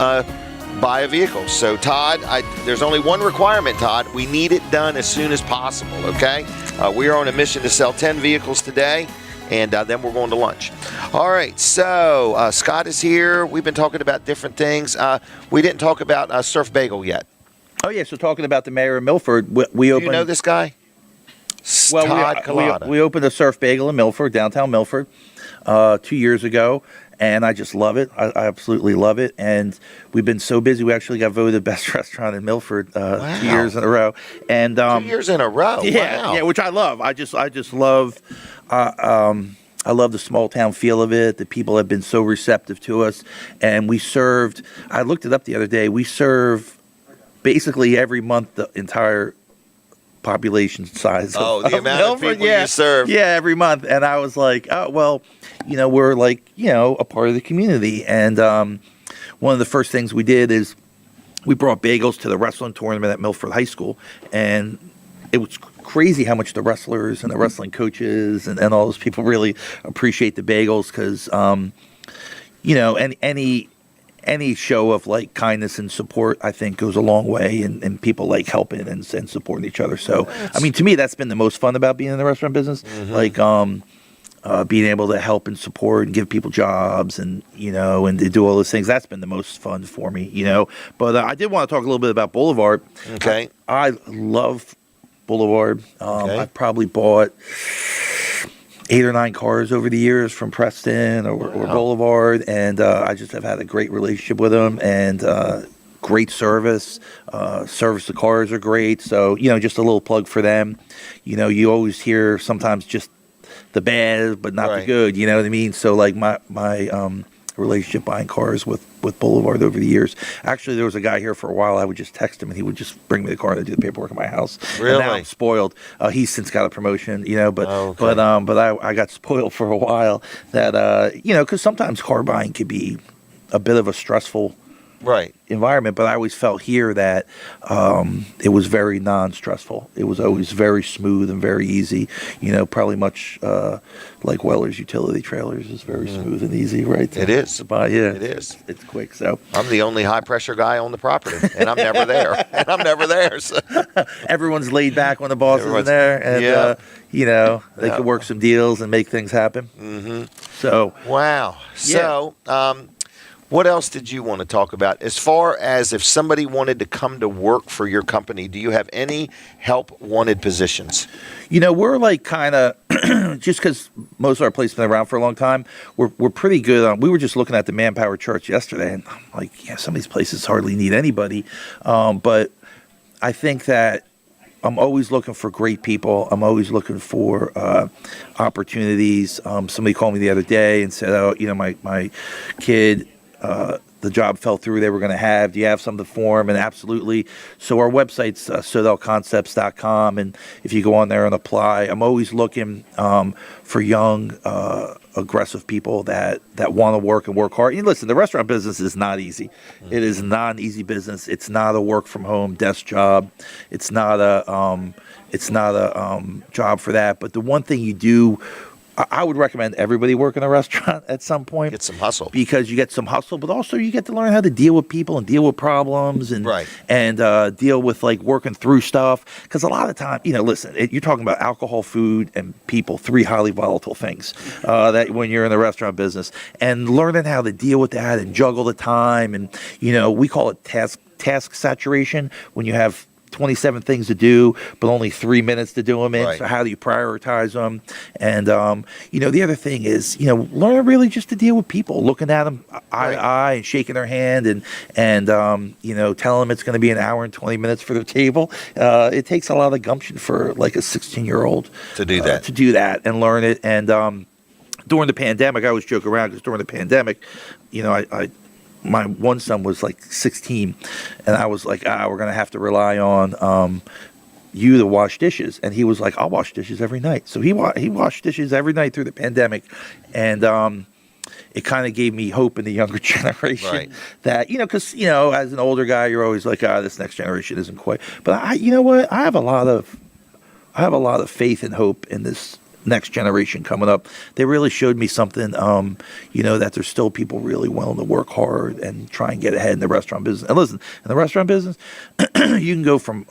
buy a vehicle. So, Todd, there's only one requirement, Todd. We need it done as soon as possible, okay? We are on a mission to sell 10 vehicles today, and then we're going to lunch. All right, so Scott is here. We've been talking about different things. We didn't talk about Surf Bagel yet. Oh, yeah, so talking about the mayor of Milford, we opened... Do you know this guy? Well, we opened a Surf Bagel in Milford, downtown Milford, 2 years ago, and I just love it. I absolutely love it, and we've been so busy. We actually got voted best restaurant in Milford 2 years in a row. And 2 years in a row. Yeah, wow. yeah, which I love. I just love. I love the small town feel of it. The people have been so receptive to us, and we served. I looked it up the other day. We serve basically every month the entire population size of amount Milford, of people you serve. Yeah, every month. And I was like, oh, well, we're like, a part of the community. And one of the first things we did is we brought bagels to the wrestling tournament at Milford High School. And it was crazy how much the wrestlers and the wrestling coaches and all those people really appreciate the bagels because, any show of like kindness and support, I think, goes a long way, and people like helping and supporting each other. So, I mean, to me, that's been the most fun about being in the restaurant business, like being able to help and support and give people jobs, and and to do all those things. That's been the most fun for me, But I did want to talk a little bit about Boulevard. Okay, I love Boulevard. Okay. I probably bought 8 or 9 cars over the years from Preston or Boulevard, and I just have had a great relationship with them, and great service. Service the cars are great, so just a little plug for them. You always hear sometimes just the bad, but not the good. You know what I mean? So like my relationship buying cars with Boulevard over the years. Actually, there was a guy here for a while. I would just text him, and he would just bring me the car to do the paperwork at my house. Really? And now I'm spoiled. He's since got a promotion, but I got spoiled for a while. That because sometimes car buying could be a bit of a stressful environment, but I always felt here that it was very non-stressful. It was always very smooth and very easy. Probably much like Weller's Utility Trailers is very smooth and easy, right? It is. But yeah, it is. It's quick. So I'm the only high-pressure guy on the property, and I'm never there. So. Everyone's laid back when the boss isn't there, and they can work some deals and make things happen. Mm-hmm. So wow. So what else did you want to talk about? As far as if somebody wanted to come to work for your company, do you have any help wanted positions? We're like kind of, just because most of our place has been around for a long time, we're pretty good on, we were just looking at the manpower charts yesterday, and I'm like, some of these places hardly need anybody. But I think that I'm always looking for great people. I'm always looking for opportunities. Somebody called me the other day and said, my kid, the job fell through they were going to have. Do you have something for them? And absolutely. So our website's sodelconcepts.com. And if you go on there and apply, I'm always looking for young, aggressive people that want to work and work hard. And listen, the restaurant business is not easy. Mm-hmm. It is not an easy business. It's not a work from home desk job. It's not a job for that. But the one thing you do, I would recommend everybody work in a restaurant at some point. Get some hustle. Because you get some hustle, but also you get to learn how to deal with people and deal with problems and deal with like working through stuff. Because a lot of time, listen, you're talking about alcohol, food, and people, 3 highly volatile things that when you're in the restaurant business. And learning how to deal with that and juggle the time. And, we call it task saturation when you have 27 things to do, but only 3 minutes to do them in. Right. So how do you prioritize them? And, the other thing is, learn really just to deal with people, looking at them eye to eye and shaking their hand and telling them it's going to be an hour and 20 minutes for their table. It takes a lot of gumption for like a 16-year-old to do that. To do that and learn it. And during the pandemic, I always joke around because during the pandemic, my one son was like 16, and I was like, we're going to have to rely on you to wash dishes. And he was like, I'll wash dishes every night. So he washed dishes every night through the pandemic. And it kind of gave me hope in the younger generation that, because, as an older guy, you're always like, this next generation isn't quite. But I have a lot of faith and hope in this next generation coming up. They really showed me something, that there's still people really willing to work hard and try and get ahead in the restaurant business. And listen, in the restaurant business, you can go from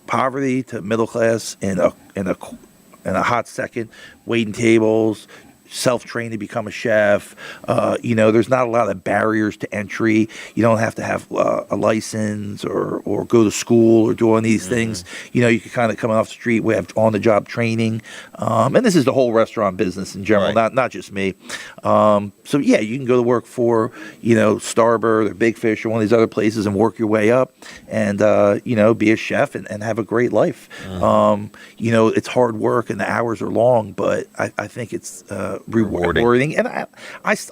poverty to middle class in a hot second, waiting tables, self-trained to become a chef. There's not a lot of barriers to entry. You don't have to have a license or go to school or do any of these things. You can kind of come off the street. We have on-the-job training. And this is the whole restaurant business in general, not just me. So, you can go to work for, Starboard or Big Fish or one of these other places and work your way up and, be a chef and have a great life. It's hard work and the hours are long, but I think it's rewarding. And I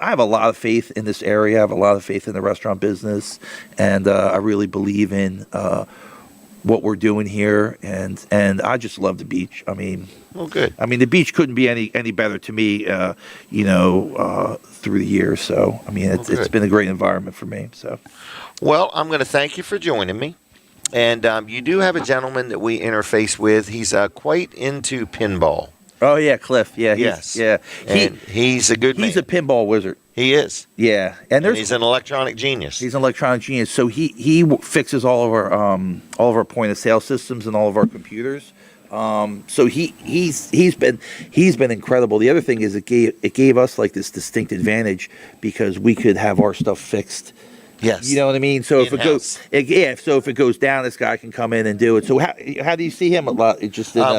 have a lot of faith in this area. I have a lot of faith in the restaurant business, and I really believe in what we're doing here. And I just love the beach. I mean, good. I mean, the beach couldn't be any better to me. Through the years. So I mean, it's been a great environment for me. So, well, I'm going to thank you for joining me. And you do have a gentleman that we interface with. He's quite into pinball. Oh, yeah, Cliff. Yeah. He's a good man. He's a pinball wizard. He is. Yeah. And he's an electronic genius. He's an electronic genius. So he fixes all of our point of sale systems and all of our computers. So he's been incredible. The other thing is it gave us like this distinct advantage because we could have our stuff fixed. Yes. You know what I mean? So if it goes down, this guy can come in and do it. So how do you see him a lot?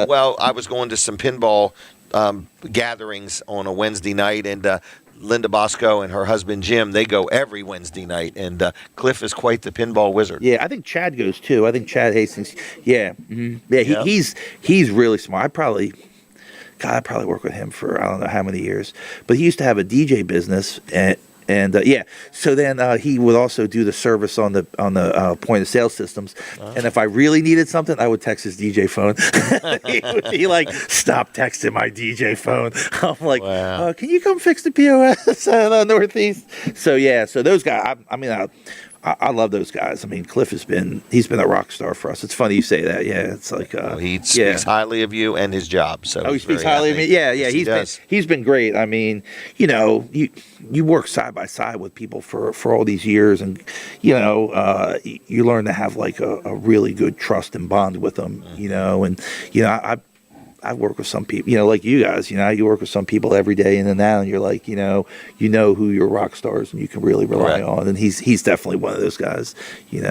Well, I was going to some pinball gatherings on a Wednesday night, and Linda Bosco and her husband Jim, they go every Wednesday night, and Cliff is quite the pinball wizard. Yeah, I think Chad goes too. I think Chad Hastings. Yeah, yeah. He's really smart. I probably work with him for I don't know how many years, but he used to have a DJ business And so then he would also do the service on the point of sale systems. And if I really needed something, I would text his DJ phone. He would be like, "Stop texting my DJ phone." I'm like, Wow. "Can you come fix the POS in the Northeast?" So so those guys. I love those guys. I mean, Cliff he's been a rock star for us. It's funny you say that. Yeah, it's like he speaks highly of you and his job. So he speaks highly of me. Yeah, Yes, he's been great. I mean, you work side by side with people for all these years, and you learn to have like a really good trust and bond with them. I work with some people, like you guys, you work with some people every day in and out, and you're like, you know who your rock stars and you can really rely on. And he's definitely one of those guys,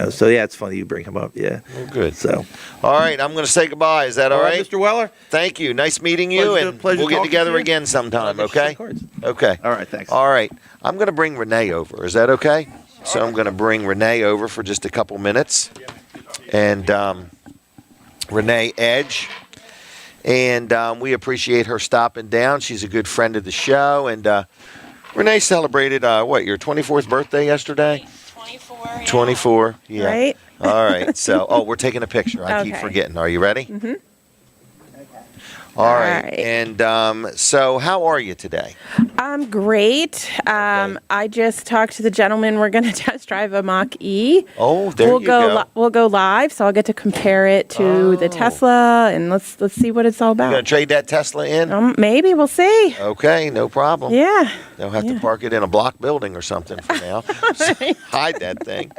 So, it's funny you bring him up. Yeah. Well, good. So. All right. I'm going to say goodbye. Is that all right? Mr. Weller? Thank you. Nice meeting you. Pleasure we'll get together to you. again sometime, okay? Okay. All right. Thanks. All right. I'm going to bring Renee over. Is that okay? So I'm going to bring Renee over for just a couple minutes. And Renee Edge. And we appreciate her stopping down. She's a good friend of the show. And Renee celebrated, your 24th birthday yesterday? 24. 24, yeah. Right? All right. So, we're taking a picture. I keep forgetting. Are you ready? Mm-hmm. All right. And so how are you today? I'm great. I just talked to the gentleman. We're going to test drive a Mach-E. Oh, there you go. We'll go live, so I'll get to compare it to the Tesla, and let's see what it's all about. You going to trade that Tesla in? Maybe. We'll see. Okay, no problem. Yeah. They'll have to park it in a block building or something for now. Hide that thing.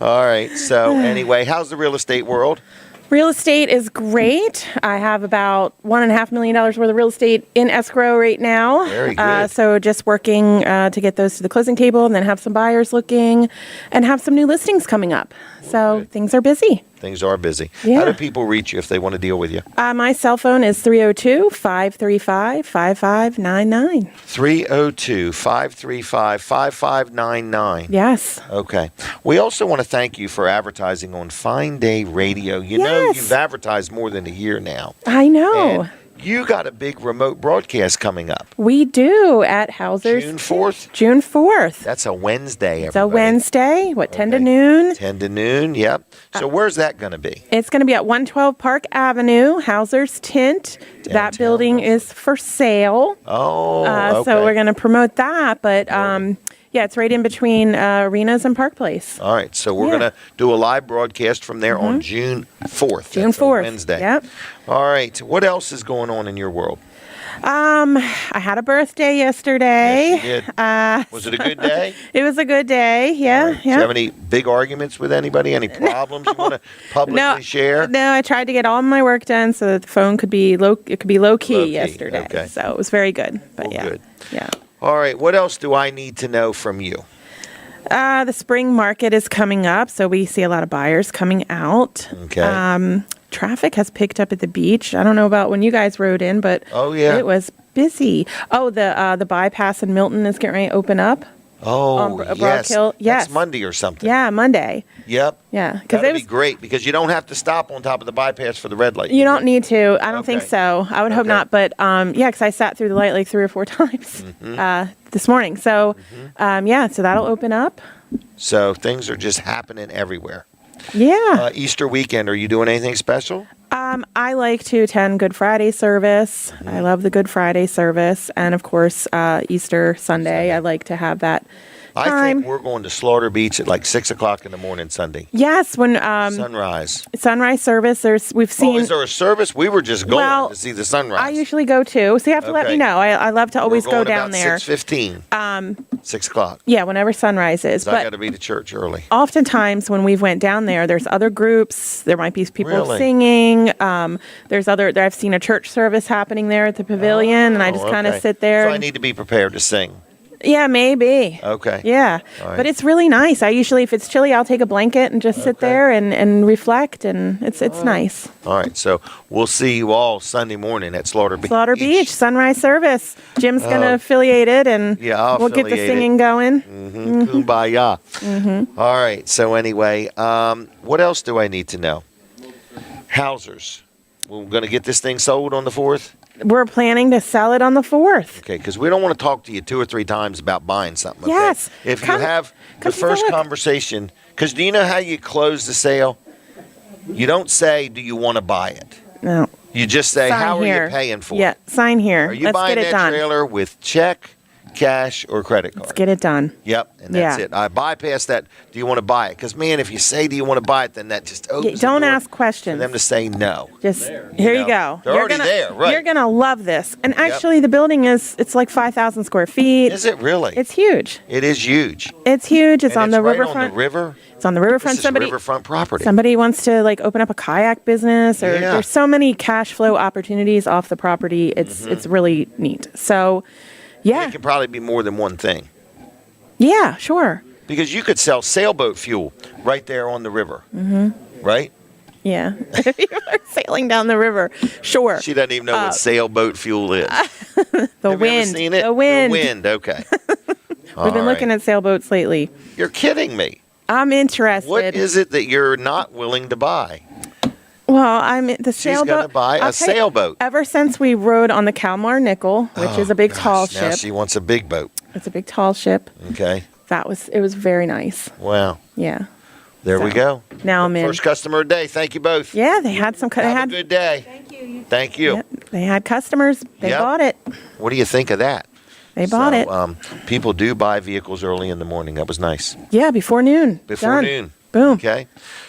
All right. So anyway, how's the real estate world? Real estate is great. I have about $1.5 million worth of real estate in escrow right now. Very good. So just working to get those to the closing table, and then have some buyers looking, and have some new listings coming up. So things are busy. Things are busy. Yeah. How do people reach you if they want to deal with you? My cell phone is 302-535-5599. 302-535-5599. Yes. Okay. We also want to thank you for advertising on Fine Day Radio. You know you've advertised more than a year now. I know. And you got a big remote broadcast coming up. We do at Hauser's. June 4th? June 4th. That's a Wednesday, It's a everybody. Wednesday, 10 to noon? 10 to noon, yep. So where's that going to be? It's going to be at 112 Park Avenue, Hauser's Tint. That building is for sale. Oh, okay. So we're going to promote that, but it's right in between Arenas and Park Place. All right, so we're going to do a live broadcast from there on June 4th. June That's 4th. Wednesday. Yep. All right, what else is going on in your world? I had a birthday yesterday. Yes, you did. Was it a good day? It was a good day. Yeah. Right. Do you have any big arguments with anybody? Any problems you want to publicly share? No, I tried to get all my work done so that the phone could be low key yesterday. Okay. So it was very good. But Good. Yeah. All right, what else do I need to know from you? The spring market is coming up, so we see a lot of buyers coming out. Okay. Traffic has picked up at the beach. I don't know about when you guys rode in, but it was busy. Oh, the bypass in Milton is getting ready to open up. Oh, Broad Hill. Yes. That's Monday or something. Yeah, Monday. Yep. Yeah, that'd be great because you don't have to stop on top of the bypass for the red light. You don't need to. I don't think so. I would hope not. But because I sat through the light like 3 or 4 times this morning. So so that'll open up. So things are just happening everywhere. Yeah. Easter weekend, are you doing anything special? I like to attend Good Friday service. I love the Good Friday service. And, of course, Easter Sunday. I like to have that time. I think we're going to Slaughter Beach at like 6 o'clock in the morning Sunday. Yes, when sunrise service. We've seen. Oh, is there a service? We were just going to see the sunrise. I usually go too, so you have to let me know. I love to always go down there. 6:15. 6 o'clock. Yeah, whenever sunrise is. But I got to be to church early. Oftentimes, when we've went down there, there's other groups. There might be people singing. There's I've seen a church service happening there at the pavilion, and I just kind of sit there. So I need to be prepared to sing. Yeah, maybe. Okay. Yeah. Right. But it's really nice. I usually, if it's chilly, I'll take a blanket and just sit there and reflect, and it's nice. All right. So we'll see you all Sunday morning at Slaughter Beach. Slaughter Beach, sunrise service. Jim's going to affiliate it, and we'll get the singing going. Kumbaya. All right. So anyway, what else do I need to know? Hausers. We're going to get this thing sold on the 4th? We're planning to sell it on the 4th. Okay, because we don't want to talk to you 2 or 3 times about buying something. Okay? Yes. If you have the first conversation, because do you know how you close the sale? You don't say, do you want to buy it? No. You just say, Sign how here. are you paying for Yeah, it? sign here. Are you Let's buying get it that done. trailer with check, cash, or credit card? Let's get it done. Yep, and that's Yeah. it. I bypass that. Do you want to buy it? Because, man, if you say, do you want to buy it, then that just opens the Don't door ask for questions. them to say no. Just here you go. They're already there, right. You're gonna love this. And actually, the building it's like 5,000 square feet. Is it really? It's huge. It is huge. It's huge. It's And on the right riverfront. on the river. It's on the riverfront. This is riverfront property. Somebody wants to like open up a kayak business, or Yeah. there's so many cash flow opportunities off the property. It's really neat. So, yeah, It can probably be more than one thing. yeah, sure, Because you could sell sailboat fuel right there on the river. Right? yeah. If you are sailing down the river, sure. She doesn't even know what sailboat fuel is. The Have you wind, ever seen it? the wind. The wind, okay. We've been looking at sailboats lately. You're kidding me. I'm interested. What is it that you're not willing to buy? Well, I'm the She's sailboat. going to buy I'll a tell you, sailboat. Ever since we rode on the Kalmar Nickel, which is a big tall Now ship. she wants a big boat. It's a big tall ship. Okay. It was very nice. Wow. Yeah. There we So, go. Now I'm in. First customer of the day. Thank you both. Yeah, they had some. They Have had. a good day. Thank you. Yep, they had customers. They Yep. bought it. What do you think of that? They bought it. People do buy vehicles early in the morning. That was nice. Yeah, before noon. Before Done. noon. Boom. Okay.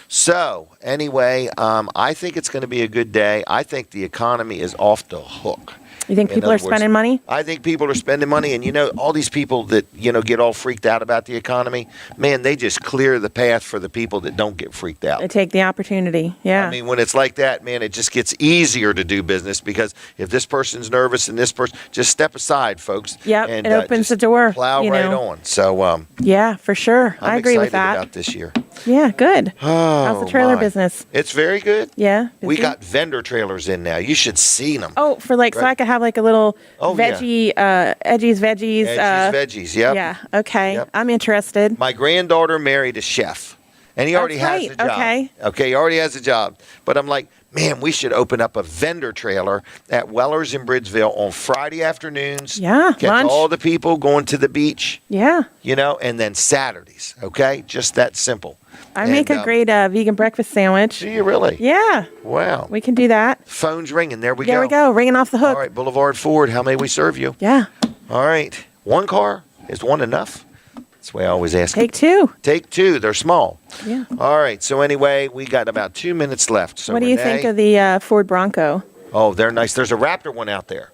So, anyway, I think it's going to be a good day. I think the economy is off the hook. You think In people are other words, spending money? I think people are spending money. And, all these people that, get all freaked out about the economy, man, they just clear the path for the people that don't get freaked out. They take the opportunity. Yeah. I mean, when it's like that, man, it just gets easier to do business because if this person's nervous and this person, just step aside, folks. Yep, and, it opens just the door, Plow right on. So, yeah, for sure. I'm I agree with excited that. about this year. Yeah, good. Oh, How's the trailer my. business? It's very good. Yeah. We busy? got vendor trailers in now. You should see them. Oh, for like, so Right. I could have like a little Oh, yeah. veggie, Edgy's veggies. Veggies, yep. Yeah. Okay. Yep. I'm interested. My granddaughter married a chef, and he already has right. a job. Okay. He already has a job. But I'm like, man, we should open up a vendor trailer at Weller's in Bridgeville on Friday afternoons. Yeah, Catch lunch. all the people going to the beach, Yeah. and then Saturdays, okay? Just that simple. I make a great vegan breakfast sandwich. Do you really? Yeah. Wow. We can do that. Phone's ringing. There we go. There we go. Ringing off the hook. All right, Boulevard Ford, how may we serve you? Yeah. All right. One car? Is one enough? That's the way I always ask. Take two. Take two. They're small. Yeah. All right. So anyway, we got about 2 minutes left. So What do you Renee- think of the Ford Bronco? Oh, they're nice. There's a Raptor one out there.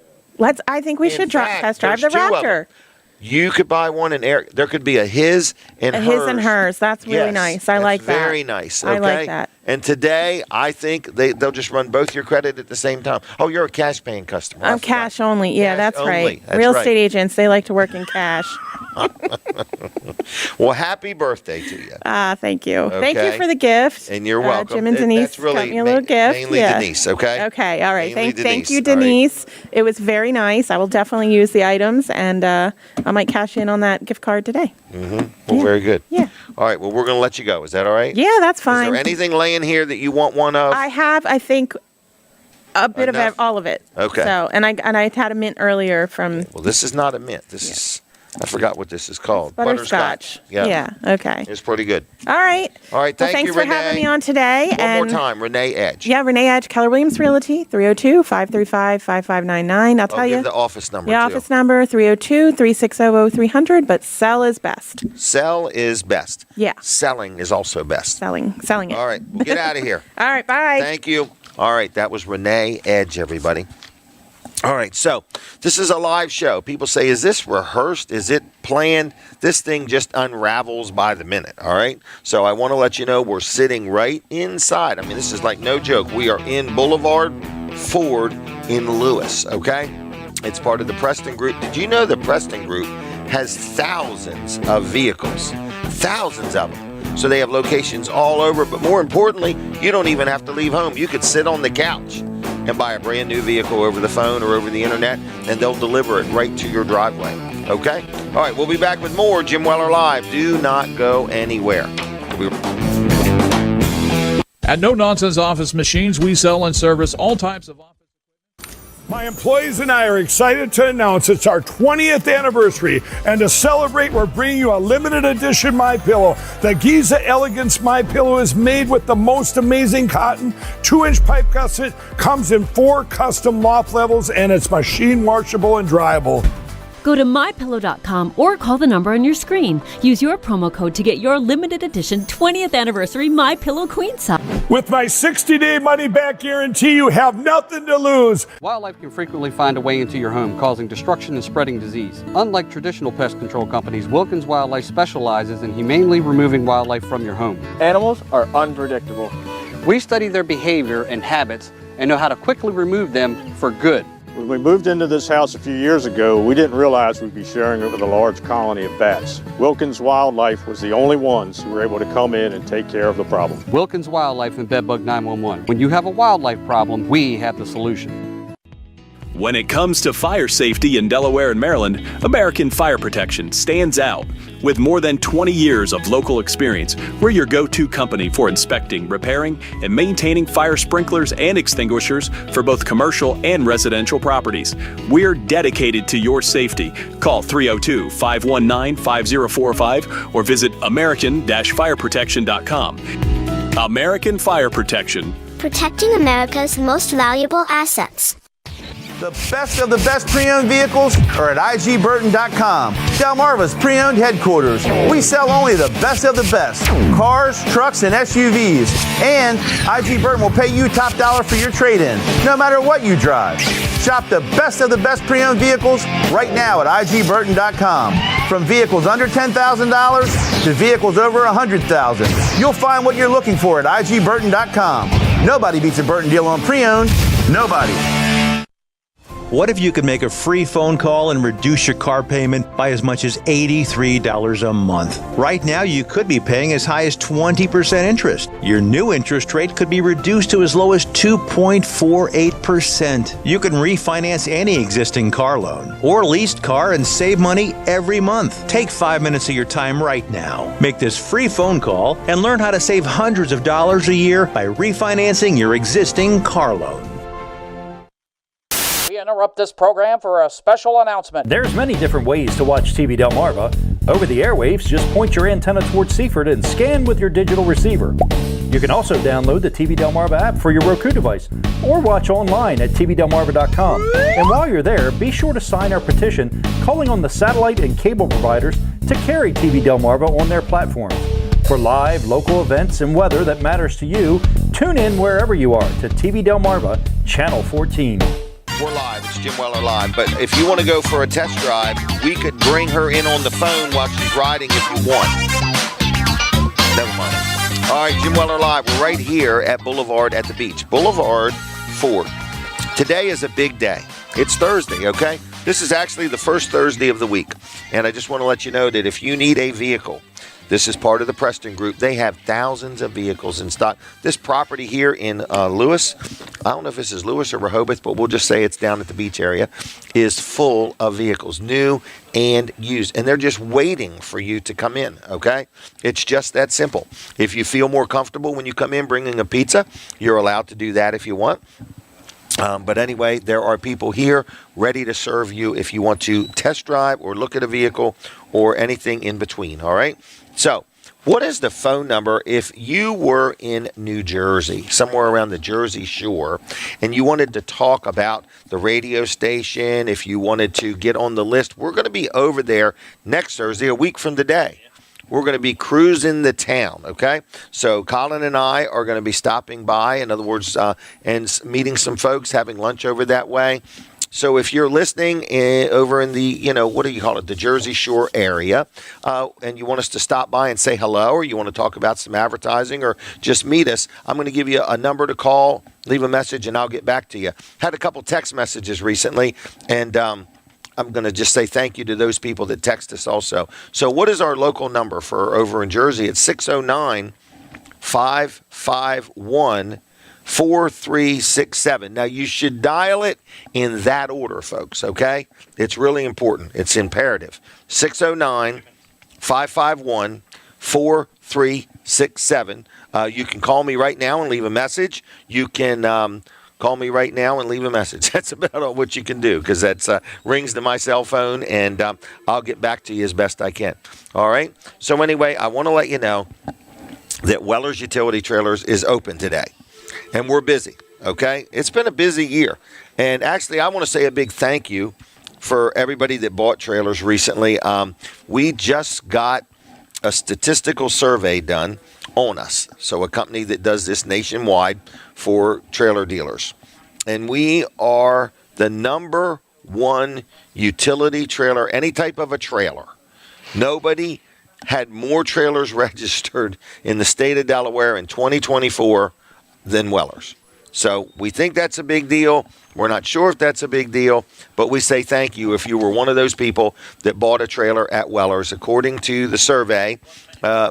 I think we should fact, test drive the there's two of Raptor. them. You could buy one, and Eric. There could be a his and A hers. his and hers. That's really Yes, nice. I that's like that. Very nice. Okay? I like that. And today, I think they'll just run both your credit at the same time. Oh, you're a cash paying customer. I I'm forgot. cash only. Yeah, Cash that's only. right. That's Real right. estate agents, they like to work in cash. Well, happy birthday to you. Thank you. Thank you Okay. for the gift. And you're welcome. Jim and That- Denise that's really got me a little gift. mainly Yeah. Denise, okay? Okay. All right. Mainly Thank you, Denise, all right. Denise. It was very nice. I will definitely use the items, and I might cash in on that gift card today. Well, Yeah. very good. Yeah. All right. Well, we're going to let you go. Is that all right? Yeah, that's Is fine. there anything laying here that you want one of? I have, I think, a bit Enough? of all of it. Okay. So, and I had a mint earlier from Well, this is not a mint. This is, I forgot what this is called. butterscotch. Yeah. Okay. It's pretty good. All right. All right. Well, Thank thanks you, for Renee. having me on today. One and more time. Renee Edge. Yeah, Renee Edge, Keller Williams Realty, 302-535-5599. I'll tell you. Give the office number, The too. office number, 302-360-0300, but sell is best. Sell is best. Yeah. Selling is also best. Selling it. All right. Well, get out of here. All right, bye. Thank you. All right, that was Renee Edge, everybody. All right, so this is a live show. People say, is this rehearsed? Is it planned? This thing just unravels by the minute, all right? So I want to let you know we're sitting right inside. I mean, this is like no joke. We are in Boulevard Ford in Lewis, okay? It's part of the Preston Group. Did you know the Preston Group has thousands of vehicles? Thousands of them. So they have locations all over, but more importantly, you don't even have to leave home. You could sit on the couch and buy a brand new vehicle over the phone or over the internet, and they'll deliver it right to your driveway. Okay? All right, we'll be back with more Jim Weller Live. Do not go anywhere. At No Nonsense Office Machines, we sell and service all types of office. My employees and I are excited to announce it's our 20th anniversary, and to celebrate, we're bringing you a limited edition MyPillow. The Giza Elegance MyPillow is made with the most amazing cotton, 2-inch pipe gusset, comes in 4 custom loft levels, and it's machine washable and dryable. Go to mypillow.com or call the number on your screen. Use your promo code to get your limited edition 20th anniversary MyPillow Queen Size. With my 60-day money-back guarantee, you have nothing to lose. Wildlife can frequently find a way into your home, causing destruction and spreading disease. Unlike traditional pest control companies, Wilkins Wildlife specializes in humanely removing wildlife from your home. Animals are unpredictable. We study their behavior and habits and know how to quickly remove them for good. When we moved into this house a few years ago, we didn't realize we'd be sharing it with a large colony of bats. Wilkins Wildlife was the only ones who were able to come in and take care of the problem. Wilkins Wildlife and Bedbug 911. When you have a wildlife problem, we have the solution. When it comes to fire safety in Delaware and Maryland, American Fire Protection stands out. With more than 20 years of local experience, we're your go-to company for inspecting, repairing, and maintaining fire sprinklers and extinguishers for both commercial and residential properties. We're dedicated to your safety. Call 302-519-5045 or visit american-fireprotection.com. American Fire Protection. Protecting America's most valuable assets. The best of the best pre-owned vehicles are at IGBurton.com, Delmarva's pre-owned headquarters. We sell only the best of the best, cars, trucks, and SUVs. And IG Burton will pay you top dollar for your trade-in, no matter what you drive. Shop the best of the best pre-owned vehicles right now at IGBurton.com. From vehicles under $10,000 to vehicles over $100,000. You'll find what you're looking for at IGBurton.com. Nobody beats a Burton deal on pre-owned. Nobody. What if you could make a free phone call and reduce your car payment by as much as $83 a month? Right now, you could be paying as high as 20% interest. Your new interest rate could be reduced to as low as 2.48%. You can refinance any existing car loan or leased car and save money every month. Take 5 minutes of your time right now. Make this free phone call and learn how to save hundreds of dollars a year by refinancing your existing car loan. We interrupt this program for a special announcement. There's many different ways to watch TV Delmarva. Over the airwaves, just point your antenna towards Seaford and scan with your digital receiver. You can also download the TV Delmarva app for your Roku device or watch online at tvdelmarva.com. And while you're there, be sure to sign our petition calling on the satellite and cable providers to carry TV Delmarva on their platforms. For live, local events and weather that matters to you, tune in wherever you are to TV Delmarva, Channel 14. We're live. It's Jim Weller Live. But if you want to go for a test drive, we could bring her in on the phone while she's riding if you want. Never mind. All right, Jim Weller Live. We're right here at Boulevard at the beach. Boulevard Ford. Today is a big day. It's Thursday, okay? This is actually the first Thursday of the week. And I just want to let you know that if you need a vehicle, this is part of the Preston Group. They have thousands of vehicles in stock. This property here in Lewis, I don't know if this is Lewis or Rehoboth, but we'll just say it's down at the beach area, is full of vehicles, new and used. And they're just waiting for you to come in, okay? It's just that simple. If you feel more comfortable when you come in bringing a pizza, you're allowed to do that if you want. But anyway, there are people here ready to serve you if you want to test drive or look at a vehicle or anything in between, all right? So, what is the phone number if you were in New Jersey, somewhere around the Jersey Shore, and you wanted to talk about the radio station, if you wanted to get on the list? We're going to be over there next Thursday, a week from today. We're going to be cruising the town, okay? So Colin and I are going to be stopping by, in other words, and meeting some folks, having lunch over that way. So if you're listening over in the, what do you call it, the Jersey Shore area, and you want us to stop by and say hello, or you want to talk about some advertising or just meet us, I'm going to give you a number to call, leave a message, and I'll get back to you. Had a couple text messages recently, and I'm going to just say thank you to those people that text us also. So what is our local number for over in Jersey? It's 609-551-4367. Now, you should dial it in that order, folks, okay? It's really important. It's imperative. 609-551-4367. You can call me right now and leave a message. You can call me right now and leave a message. That's about all what you can do, because that rings to my cell phone, and I'll get back to you as best I can. All right? So anyway, I want to let you know that Weller's Utility Trailers is open today, and we're busy, okay? It's been a busy year. And actually, I want to say a big thank you for everybody that bought trailers recently. We just got a statistical survey done on us. So a company that does this nationwide for trailer dealers. And we are the number one utility trailer, any type of a trailer. Nobody had more trailers registered in the state of Delaware in 2024 than Weller's. So we think that's a big deal. We're not sure if that's a big deal, but we say thank you if you were one of those people that bought a trailer at Weller's. According to the survey,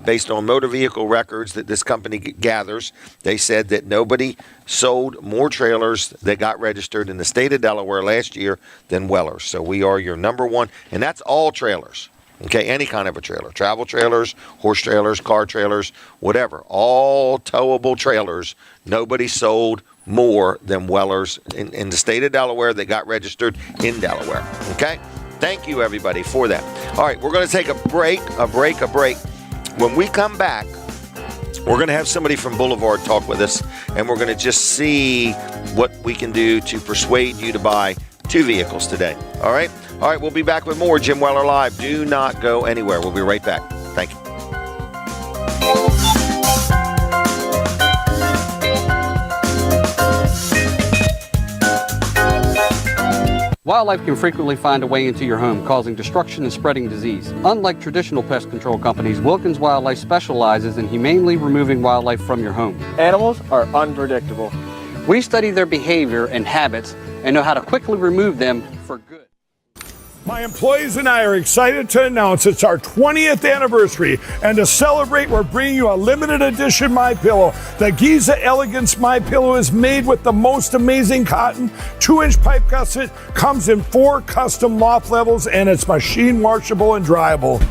based on motor vehicle records that this company gathers, they said that nobody sold more trailers that got registered in the state of Delaware last year than Weller's. So we are your number one, and that's all trailers. Okay, any kind of a trailer, travel trailers, horse trailers, car trailers, whatever, all towable trailers. Nobody sold more than Weller's in the state of Delaware that got registered in Delaware. Okay, thank you everybody for that. All right, we're going to take a break. When we come back, we're going to have somebody from Boulevard talk with us, and we're going to just see what we can do to persuade you to buy 2 vehicles today. All right, we'll be back with more Jim Weller Live. Do not go anywhere. We'll be right back. Thank you. Wildlife can frequently find a way into your home, causing destruction and spreading disease. Unlike traditional pest control companies, Wilkins Wildlife specializes in humanely removing wildlife from your home. Animals are unpredictable. We study their behavior and habits and know how to quickly remove them for good. My employees and I are excited to announce it's our 20th anniversary, and to celebrate, we're bringing you a limited edition MyPillow. The Giza Elegance MyPillow is made with the most amazing cotton, 2-inch pipe gusset, comes in 4 custom loft levels, and it's machine washable and dryable.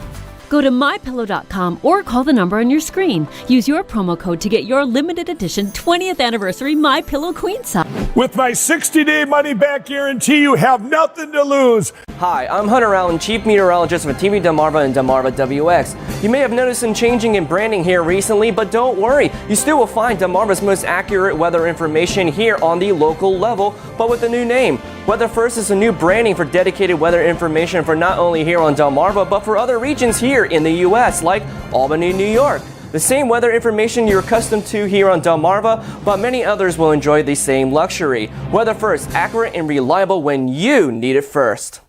Go to mypillow.com or call the number on your screen. Use your promo code to get your limited edition 20th anniversary MyPillow Queen Size. With my 60-day money-back guarantee, you have nothing to lose. Hi, I'm Hunter Allen, Chief Meteorologist with TV Delmarva and Delmarva WX. You may have noticed some changing in branding here recently, but don't worry. You still will find Delmarva's most accurate weather information here on the local level, but with a new name. Weather First is a new branding for dedicated weather information for not only here on Delmarva, but for other regions here in the U.S., like Albany, New York. The same weather information you're accustomed to here on Delmarva, but many others will enjoy the same luxury. Weather First, accurate and reliable when you need it first.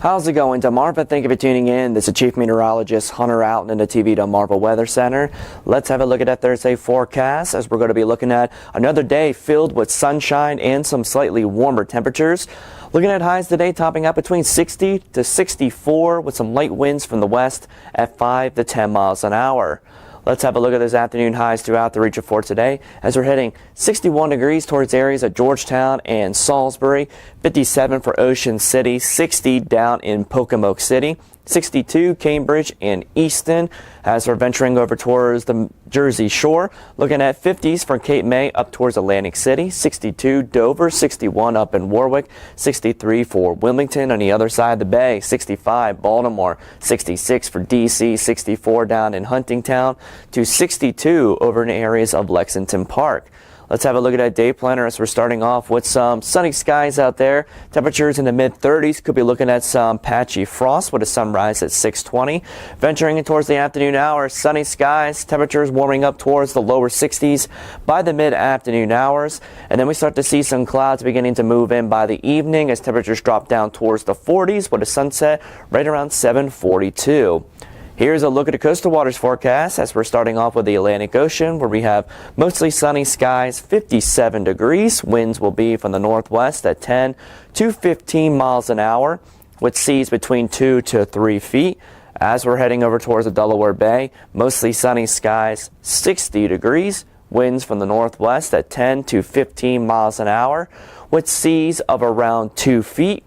How's it going, Delmarva? Thank you for tuning in. This is Chief Meteorologist Hunter Allen in the TV Delmarva Weather Center. Let's have a look at that Thursday forecast, as we're going to be looking at another day filled with sunshine and some slightly warmer temperatures. Looking at highs today topping out between 60 to 64 with some light winds from the west at 5 to 10 miles an hour. Let's have a look at those afternoon highs throughout the region for today, as we're hitting 61 degrees towards areas of Georgetown and Salisbury, 57 for Ocean City, 60 down in Pocomoke City, 62 Cambridge and Easton, as we're venturing over towards the Jersey Shore. Looking at 50s for Cape May up towards Atlantic City, 62 Dover, 61 up in Warwick, 63 for Wilmington on the other side of the bay, 65 Baltimore, 66 for DC, 64 down in Huntingtown, to 62 over in areas of Lexington Park. Let's have a look at that day planner as we're starting off with some sunny skies out there. Temperatures in the mid-30s. Could be looking at some patchy frost with a sunrise at 6:20. Venturing in towards the afternoon hours, sunny skies. Temperatures warming up towards the lower 60s by the mid-afternoon hours. And then we start to see some clouds beginning to move in by the evening as temperatures drop down towards the 40s with a sunset right around 7:42. Here's a look at the coastal waters forecast as we're starting off with the Atlantic Ocean, where we have mostly sunny skies, 57 degrees. Winds will be from the northwest at 10 to 15 miles an hour, with seas between 2 to 3 feet. As we're heading over towards the Delaware Bay, mostly sunny skies, 60 degrees. Winds from the northwest at 10 to 15 miles an hour, with seas of around 2 feet.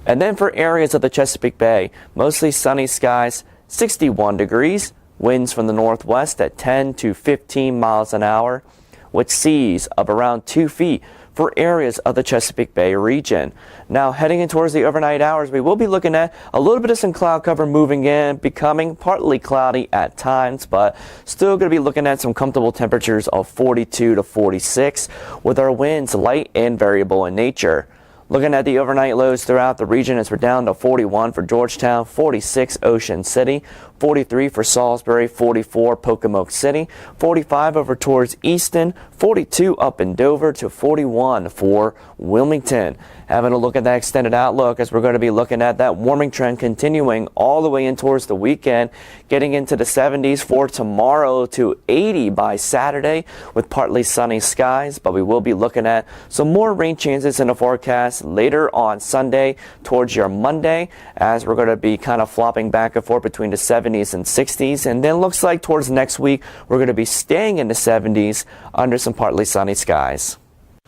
And then for areas of the Chesapeake Bay, mostly sunny skies, 61 degrees, Winds from the northwest at 10 to 15 miles an hour, with seas of around 2 feet for areas of the Chesapeake Bay region. Now, heading in towards the overnight hours, we will be looking at a little bit of some cloud cover moving in, becoming partly cloudy at times, but still going to be looking at some comfortable temperatures of 42 to 46, with our winds light and variable in nature. Looking at the overnight lows throughout the region, as we're down to 41 for Georgetown, 46 Ocean City, 43 for Salisbury, 44 Pocomoke City, 45 over towards Easton, 42 up in Dover to 41 for Wilmington. Having a look at that extended outlook, as we're going to be looking at that warming trend continuing all the way in towards the weekend, getting into the 70s for tomorrow to 80 by Saturday with partly sunny skies, but we will be looking at some more rain chances in the forecast later on Sunday towards your Monday, as we're going to be kind of flopping back and forth between the 70s and 60s, and then looks like towards next week we're going to be staying in the 70s under some partly sunny skies.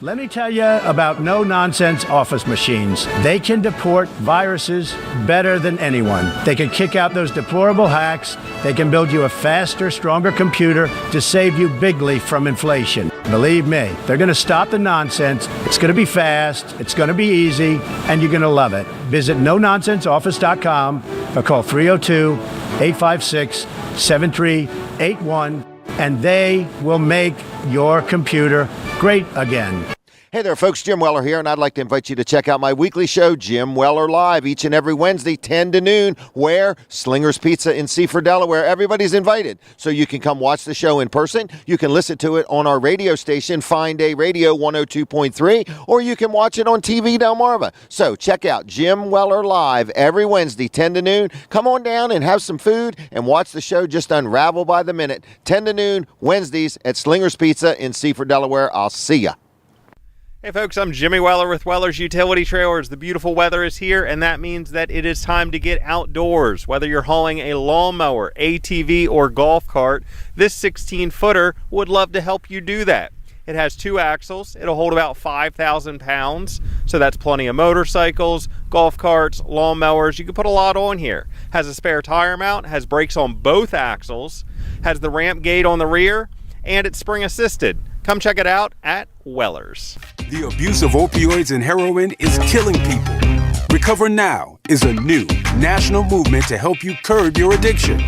Let me tell you about no-nonsense office machines. They can deport viruses better than anyone. They can kick out those deplorable hacks. They can build you a faster, stronger computer to save you bigly from inflation. Believe me, they're going to stop the nonsense. It's going to be fast, it's going to be easy, and you're going to love it. Visit nononsenseoffice.com or call 302-856-7381, and they will make your computer great again. Hey there, folks. Jim Weller here, and I'd like to invite you to check out my weekly show, Jim Weller Live, each and every Wednesday, 10 to noon, where Slinger's Pizza in Seaford, Delaware. Everybody's invited, so you can come watch the show in person. You can listen to it on our radio station, Fine Day Radio 102.3, or you can watch it on TV Delmarva. So check out Jim Weller Live every Wednesday, 10 to noon. Come on down and have some food and watch the show just unravel by the minute. 10 to noon, Wednesdays at Slinger's Pizza in Seaford, Delaware. I'll see ya. Hey folks, I'm Jimmy Weller with Weller's Utility Trailers. The beautiful weather is here, and that means that it is time to get outdoors. Whether you're hauling a lawnmower, ATV, or golf cart, this 16-footer would love to help you do that. It has 2 axles. It'll hold about 5,000 pounds, so that's plenty of motorcycles, golf carts, lawnmowers. You can put a lot on here. Has a spare tire mount, has brakes on both axles, has the ramp gate on the rear, and it's spring assisted. Come check it out at Weller's. The abuse of opioids and heroin is killing people. Recover Now is a new national movement to help you curb your addiction.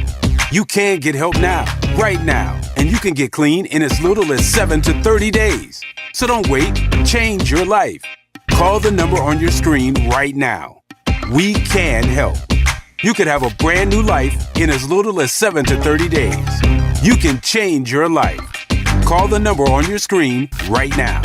You can get help now, right now, and you can get clean in as little as 7 to 30 days. So don't wait, change your life. Call the number on your screen right now. We can help. You could have a brand new life in as little as 7 to 30 days. You can change your life. Call the number on your screen right now.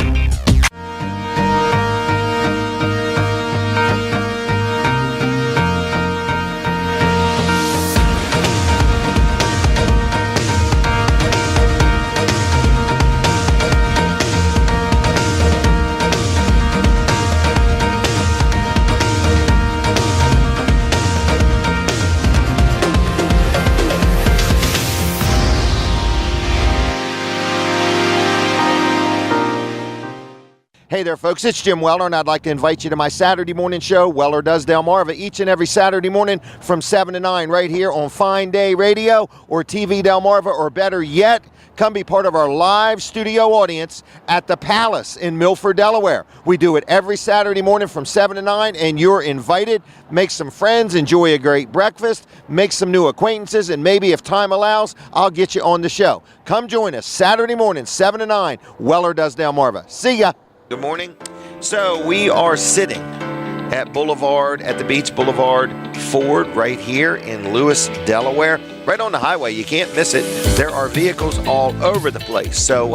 Hey there, folks. It's Jim Weller, and I'd like to invite you to my Saturday morning show, Weller Does Delmarva, each and every Saturday morning from 7 to 9 right here on Fine Day Radio or TV Delmarva, or better yet, come be part of our live studio audience at the Palace in Milford, Delaware. We do it every Saturday morning from 7 to 9, and you're invited. Make some friends, enjoy a great breakfast, make some new acquaintances, and maybe if time allows, I'll get you on the show. Come join us Saturday morning, 7 to 9, Weller Does Delmarva. See ya. Good morning. So we are sitting at the Beach Boulevard Ford right here in Lewis, Delaware, right on the highway. You can't miss it. There are vehicles all over the place. So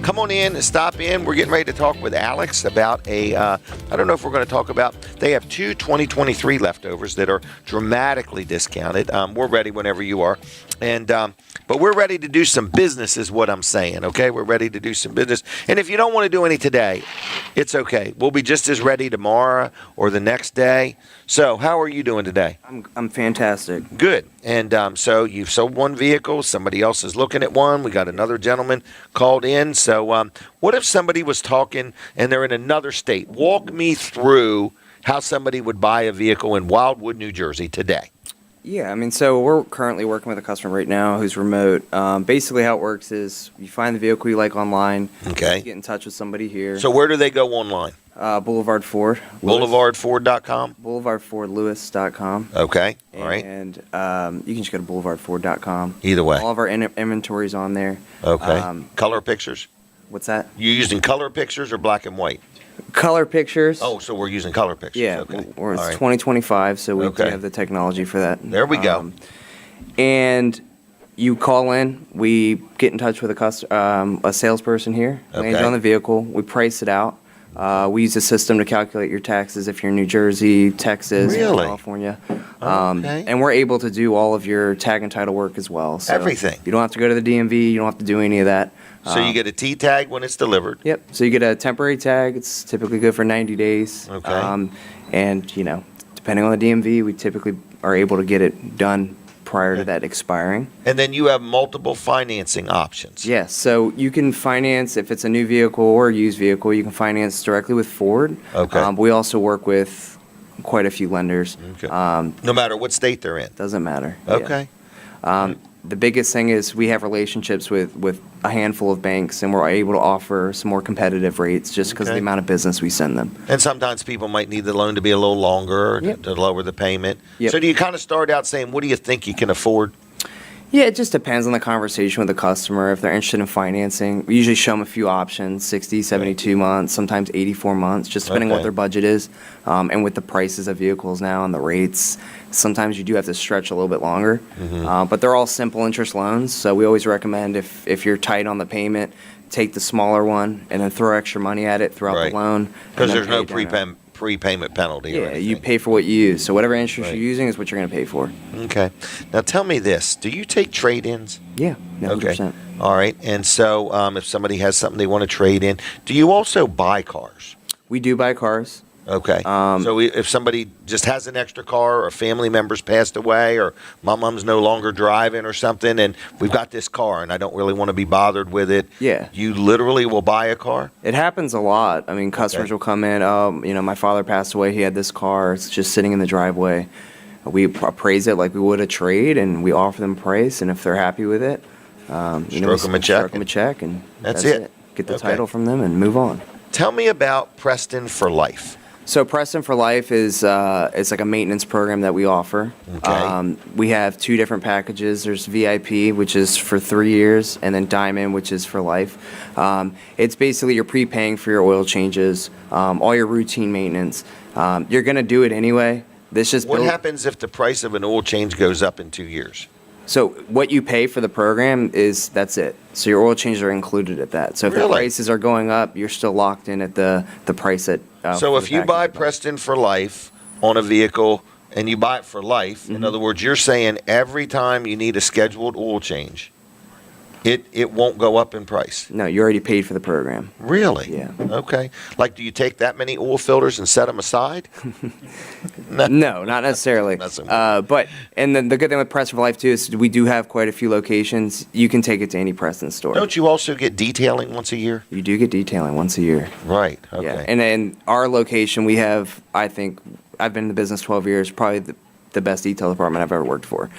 come on in, stop in. We're getting ready to talk with Alex about I don't know if we're going to talk about, they have 2 2023 leftovers that are dramatically discounted. We're ready whenever you are. But we're ready to do some business is what I'm saying, okay? We're ready to do some business. And if you don't want to do any today, it's okay. We'll be just as ready tomorrow or the next day. So how are you doing today? I'm fantastic. Good. And so you've sold one vehicle. Somebody else is looking at one. We got another gentleman called in. So what if somebody was talking and they're in another state? Walk me through how somebody would buy a vehicle in Wildwood, New Jersey today. Yeah, I mean, so we're currently working with a customer right now who's remote. Basically, how it works is you find the vehicle you like online. Okay. Get in touch with somebody here. So where do they go online? Boulevard Ford. BoulevardFord.com? BoulevardFordLewis.com. Okay. All right. And you can just go to BoulevardFord.com. Either way. All of our inventory's on there. Okay. Color pictures? What's that? You using color pictures or black and white? Color pictures. Oh, so we're using color pictures. Yeah, Okay. it's All right. 2025, so we do Okay. have the technology for that. There we go. And you call in, we get in touch with a salesperson here, lands Okay. on the vehicle, we price it out. We use a system to calculate your taxes if you're in New Jersey, Texas, Really? California. Okay. And we're able to do all of your tag and title work as well. So Everything. You don't have to go to the DMV, you don't have to do any of that. So you get a T tag when it's delivered. Yep. So you get a temporary tag. It's typically good for 90 days. Okay. And, you know, depending on the DMV, we typically are able to get it done prior to that expiring. And then you have multiple financing options. Yes. So you can finance, if it's a new vehicle or a used vehicle, you can finance directly with Ford. Okay. But we also work with quite a few lenders. Okay. No matter what state they're in. Doesn't matter. Okay. The biggest thing is we have relationships with a handful of banks, and we're able to offer some more competitive rates just because of Okay. the amount of business we send them. And sometimes people might need the loan to be a little longer Yep. to lower the payment. Yep. So do you kind of start out saying, what do you think you can afford? Yeah, it just depends on the conversation with the customer. If they're interested in financing, we usually show them a few options, 60, 72 months, sometimes 84 months, just depending on what Okay. their budget is. And with the prices of vehicles now and the rates, sometimes you do have to stretch a little bit longer. But they're all simple interest loans, so we always recommend if you're tight on the payment, take the smaller one and then throw extra money at it throughout Right. the loan. Because and then there's no pay it down. prepayment penalty or Yeah, anything. you pay for what you use. So whatever interest Right. you're using is what you're going to pay for. Okay. Now tell me this. Do you take trade-ins? Yeah, 100%. Okay. All right. And so if somebody has something they want to trade in, do you also buy cars? We do buy cars. Okay. If somebody just has an extra car or a family member's passed away or my mom's no longer driving or something and we've got this car and I don't really want to be bothered with it. Yeah. You literally will buy a car? It happens a lot. I mean, customers will come in, my father passed away, he had this car, it's just sitting in the driveway. We appraise it like we would a trade, and we offer them a price, and if they're happy with it, Stroke 'em a check. Stroke them a check, and That's it. Get the Okay. title from them and move on. Tell me about Preston for Life. So Preston for Life is it's like a maintenance program that we offer. Okay. We have two different packages. There's VIP, which is for 3 years, and then Diamond, which is for life. It's basically you're prepaying for your oil changes, all your routine maintenance. You're going to do it anyway. This just What happens if the price of an oil change goes up in 2 years? So what you pay for the program that's it. So your oil changes are included at that. So if the Really? prices are going up, you're still locked in at the price that. So if you buy Preston for Life on a vehicle and you buy it for life, in other words, you're saying every time you need a scheduled oil change, it won't go up in price. No, you already paid for the program. Really? Yeah. Okay. Like, do you take that many oil filters and set them aside? No, not necessarily. And then the good thing with Preston for Life too is we do have quite a few locations. You can take it to any Preston store. Don't you also get detailing once a year? You do get detailing once a year. Right. Okay. Yeah. And then our location, we have, I think, I've been in the business 12 years, probably the best detail department I've ever worked for.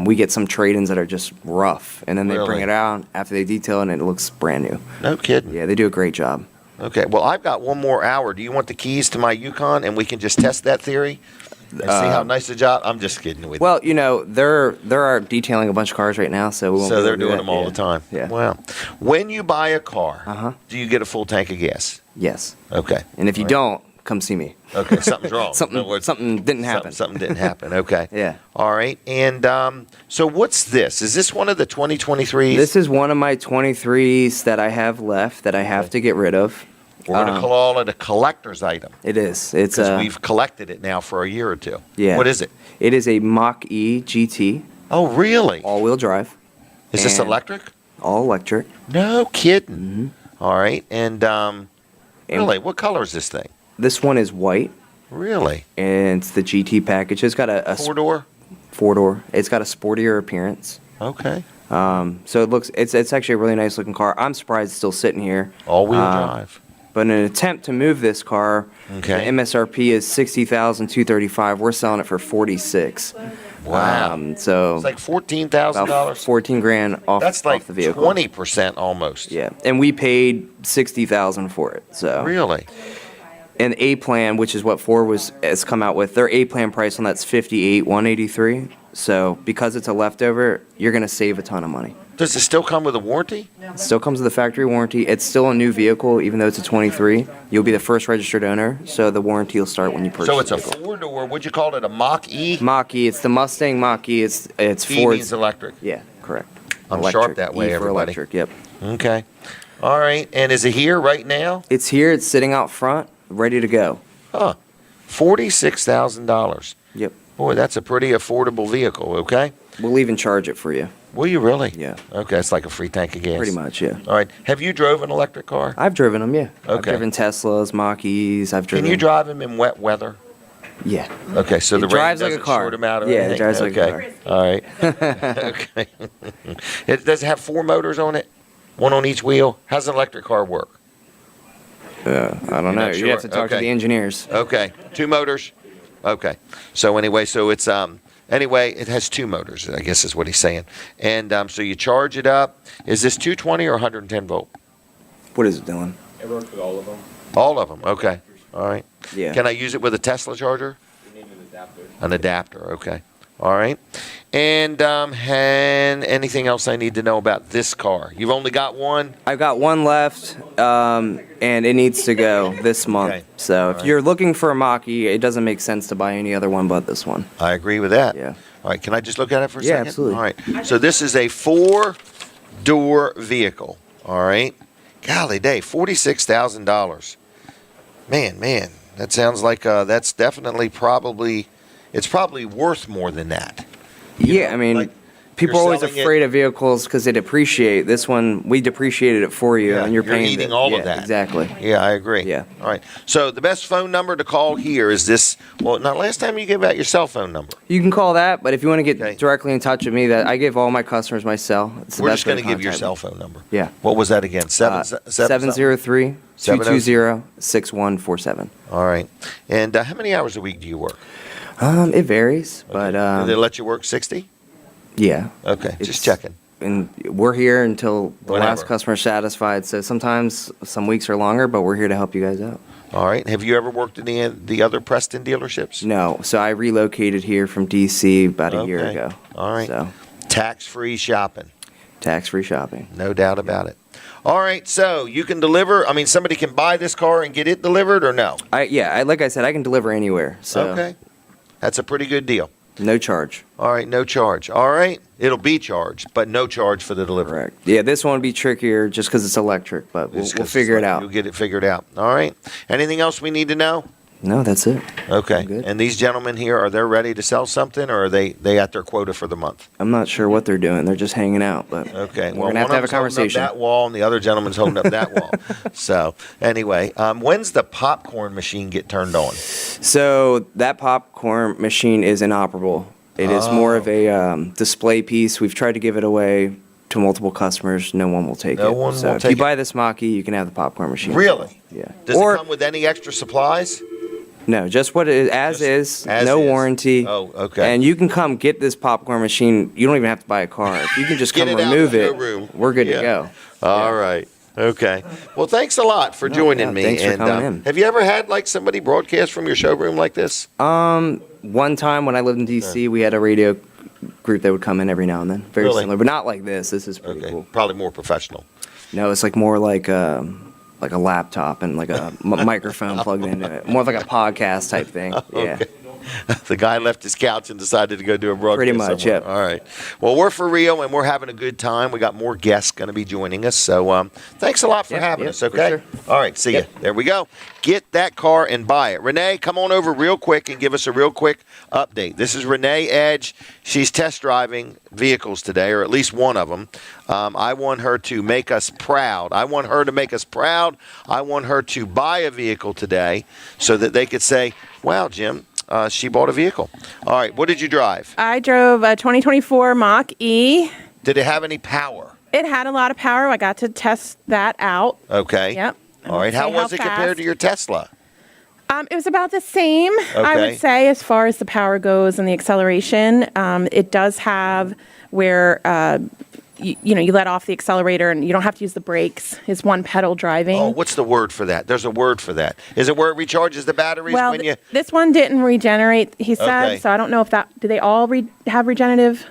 We get some trade-ins that are just rough, and then they bring Really? it out after they detail it, and it looks brand new. No kidding. Yeah, they do a great job. Okay. Well, I've got one more hour. Do you want the keys to my Yukon and we can just test that theory and see how nice a job? I'm just kidding with you. Well, they're detailing a bunch of cars right now, so we won't So be they're able to do doing that. them all Yeah. the time. Yeah. Wow. When you buy a car, do you get a full tank of gas? Yes. Okay. And if you All right. don't, come see me. Okay, something's wrong. Something didn't happen. Something didn't happen. Okay. Yeah. All right. And so what's this? Is this one of the 2023s? This is one of my 23s that I have left that I have to get rid of. We're going to call it a collector's item. It is. It's because we've collected it now for a year or two. Yeah. What is it? It is a Mach-E GT. Oh, really? All-wheel drive. Is this And electric? All electric. No kidding. All right. And really, what color is this thing? This one is white. Really? And it's the GT package. It's got a four-door? Four-door. It's got a sportier appearance. Okay. So it's actually a really nice looking car. I'm surprised it's still sitting here. All-wheel drive. But in an attempt to move this car, Okay. the MSRP is $60,235. We're selling it for $46,000. Wow. So it's like $14,000. 14 grand off. That's like off the vehicle. 20% almost. Yeah, and we paid 60,000 for it. So really. And A plan, which is what Ford has come out with, their A plan price on that's $58,183. So because it's a leftover, you're going to save a ton of money. Does it still come with a warranty? It still comes with a factory warranty. It's still a new vehicle, even though it's a 23. You'll be the first registered owner, so the warranty will start when you purchase. So it's the a vehicle. Ford, or would you call it a Mach-E? Mach-E. It's the Mustang Mach-E. It's E Ford's. means electric. Yeah, correct. I'm Electric. sharp that way, E for everybody. electric. Yep. Okay. All right. And is it here right now? It's here. It's sitting out front, ready to go. Huh. $46,000. Yep. Boy, that's a pretty affordable vehicle. Okay. We'll even charge it for you. Will you really? Yeah. Okay, it's like a free tank of gas. Pretty much, yeah. All right. Have you drove an electric car? I've driven them, yeah. I've Okay. driven Teslas, Mach-E's. I've driven. Can you drive them in wet weather? Yeah. Okay, so It the rain drives like a doesn't car. short them out or Yeah, it anything? drives like a Okay. All right. Okay. Does it have 4 motors on it? One on each wheel? How's an electric car work? I don't know. not You have to sure? talk to Okay. the engineers. Okay. 2 motors? Okay. So anyway, it has 2 motors, I guess is what he's saying. And so you charge it up. Is this 220 or 110 volt? What is it, Dylan? It works with all of them. All of them. Okay. All right. Yeah. Can I use it with a Tesla charger? You need an adapter. An adapter. Okay. All right. And anything else I need to know about this car? You've only got one? I've got one left, and it needs to go this month. Okay. So if you're looking for a Mach-E, it doesn't make sense to buy any other one but this one. I agree with that. Yeah. All right. Can I just look at it for a Yeah, second? absolutely. All right. So this is a 4-door vehicle. All right. Golly day, $46,000. Man, that sounds like that's definitely it's probably worth more than that. Yeah, I mean, people you're are always selling it- afraid of vehicles because they depreciate. This one, we depreciated it for you, and you're paying eating it. all Yeah, of that. Exactly. Yeah, I agree. Yeah. All right. So the best phone number to call here is this. Well, now last time you gave out your cell phone number. You can call that, but if you want to get directly in touch with me, that I give all my customers my cell. It's the We're best just going way to give your contact cell me. phone number. Yeah. What was that again? 703-220-6147. All right. And how many hours a week do you work? It varies, but Do they let you work 60? yeah. Okay. Just checking. And we're here until the Whenever. last customer's satisfied. So sometimes some weeks are longer, but we're here to help you guys out. All right. Have you ever worked in the other Preston dealerships? No. So I relocated here from D.C. about a year Okay. ago. All right. So Tax-free shopping. tax-free shopping. No doubt about it. All right, so you can deliver. I mean, somebody can buy this car and get it delivered, or no? Like I said, I can deliver anywhere. So Okay, that's a pretty good deal. no charge. All right, no charge. All right, it'll be charged, but no charge for the delivery. Correct. Yeah, this one would be trickier just because it's electric, but we'll figure it out. You'll get it figured out. All right. Anything else we need to know? No, that's it. Okay. And these gentlemen here, are they ready to sell something, or are they at their quota for the month? I'm not sure what they're doing. They're just hanging out, but Okay. we're gonna have to have a conversation. That wall, and the other gentleman's holding up that wall. So anyway, when's the popcorn machine get turned on? So that popcorn machine is inoperable. It is more of a display piece. We've tried to give it away to multiple customers. No one will take No it. one so will if take you it. buy this Mach-E, you can have the popcorn machine. Really? Yeah. Does it come with any extra supplies? No, just what it is, as no is. warranty. Oh, okay. And you can come get this popcorn machine. You don't even have to buy a car. If you can just Get come it out remove of your it, room. we're good Yeah. to go. All right. Okay. Well, thanks a lot for joining yeah, me. thanks for and coming in. have you ever had like somebody broadcast from your showroom like this? One time when I lived in D.C., we had a radio group that would come in every now and then. Very Really? similar, but not like this. This is pretty cool. Probably more professional. No, it's like more like a laptop and like a microphone plugged into it. More of like a podcast type thing. Yeah. The guy left his couch and decided to go do a broadcast. Pretty much, somewhere. yep. All right. Well, we're for real, and we're having a good time. We got more guests going to be joining us. So thanks a lot for having us, okay? sure. All right, see you. There we go. Get that car and buy it. Renee, come on over real quick and give us a real quick update. This is Renee Edge. She's test driving vehicles today, or at least one of them. I want her to make us proud. I want her to buy a vehicle today so that they could say, wow, Jim, she bought a vehicle. All right, what did you drive? I drove a 2024 Mach-E. Did it have any power? It had a lot of power. I got to test that out. Okay. Yep. All right, how See was it compared fast. to your Tesla? It was about the same, I Okay. would say, as far as the power goes and the acceleration. It does have where you let off the accelerator and you don't have to use the brakes. It's one pedal driving. Oh, what's the word for that? There's a word for that. Is it where it recharges the batteries Well, when you? this one didn't regenerate, he said. Okay. So I don't know if that. Do they all have regenerative?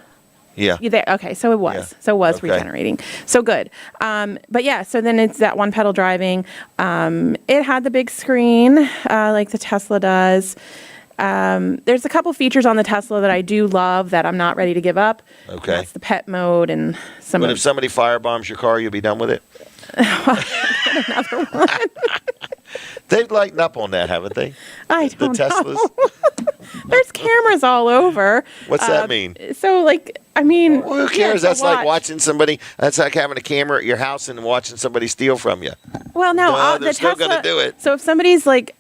Yeah. Okay, so it was. Yeah. So it was Okay. regenerating. So good. But yeah, so then it's that one pedal driving. It had the big screen like the Tesla does. There's a couple features on the Tesla that I do love that I'm not ready to give up. Okay. That's the pet mode and some But of if somebody firebombs your car, you'll be done with it. another one. They've lightened up on that, haven't they? I The don't Teslas. know. There's cameras all over. What's that mean? So like, I mean, Well, who yeah, cares? to That's like watch. watching somebody. That's like having a camera at your house and watching somebody steal from you. Well, no, No, the they're still Tesla, gonna do it. So if somebody's like,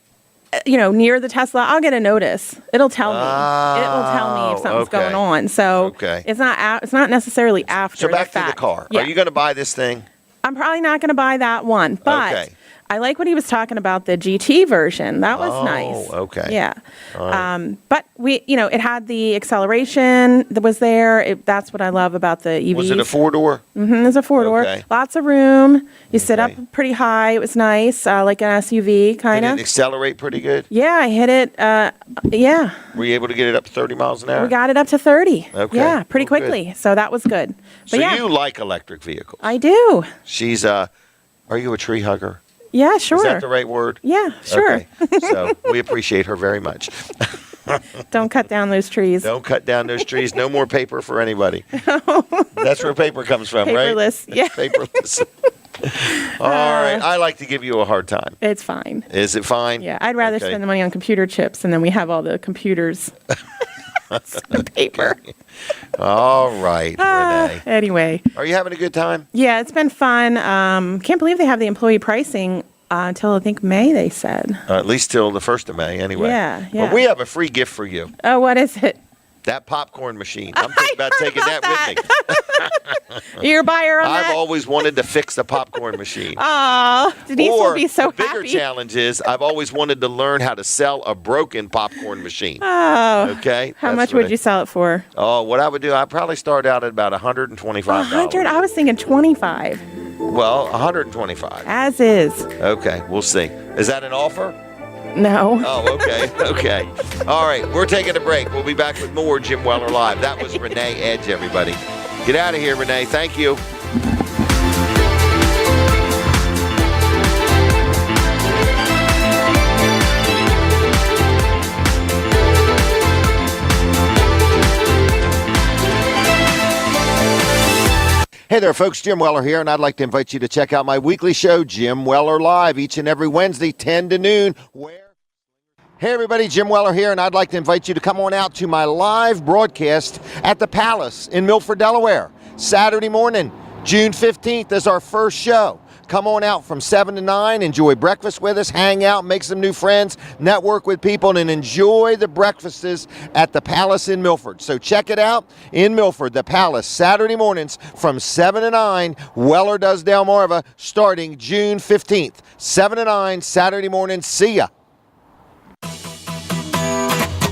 near the Tesla, I'll get a notice. It'll tell me. It'll tell me if something's okay. going on. So Okay. it's not necessarily after. So back the to the fact. car. Yeah. Are you going to buy this thing? I'm probably not going to buy that one, but Okay. I like what he was talking about, the GT version. That was Oh, nice. okay. Yeah. All right. But it had the acceleration that was there. That's what I love about the EVs. Was it a 4-door? Mm-hmm, it's a 4-door. Okay. Lots of room. You sit up pretty high. It was nice, like an SUV kind Did of. it accelerate pretty good? Yeah, I hit it. Yeah, Were you able to get it up to 30 miles an hour? we got it up to 30. Okay. Yeah, pretty Well, good. quickly. So that was good. But So yeah, you like electric vehicles? I do. She's are you a tree hugger? Yeah, sure. Is that the right word? Yeah, sure. Okay. So we appreciate her very much. Don't cut down those trees. Don't cut down those trees. No more paper for anybody. That's where paper comes from, Paperless, right? yeah. Paperless. All right. I like to give you a hard time. It's fine. Is it fine? Yeah, I'd rather Okay. spend the money on computer chips, and then we have all the computers. The paper. All right, Renee. Anyway. Are you having a good time? Yeah, it's been fun. Can't believe they have the employee pricing until I think May, they said. At least till the 1st of May, anyway. Yeah. But we have a free gift for you. Oh, what is it? That popcorn machine. I'm thinking about taking that with me. You're a buyer on I've that? always wanted to fix a popcorn machine. Aw, Denise or will be so the bigger happy. challenge is I've always wanted to learn how to sell a broken popcorn machine. Oh. Okay. How That's much what would you sell it for? Oh, what I would do, I'd probably start out at about $125. 100? I was thinking 25. Well, 125. As is. Okay, we'll see. Is that an offer? No. Oh, okay. Okay. All right, we're taking a break. We'll be back with more Jim Weller Live. That was Renee Edge, everybody. Get out of here, Renee. Thank you. Hey there, folks. Jim Weller here, and I'd like to invite you to check out my weekly show, Jim Weller Live, each and every Wednesday, 10 to noon. Hey, everybody. Jim Weller here, and I'd like to invite you to come on out to my live broadcast at the Palace in Milford, Delaware. Saturday morning, June 15th is our first show. Come on out from 7 to 9, enjoy breakfast with us, hang out, make some new friends, network with people, and enjoy the breakfasts at the Palace in Milford. So check it out in Milford, the Palace, Saturday mornings from 7 to 9. Weller Does Delmarva, starting June 15th. 7 to 9, Saturday morning. See ya.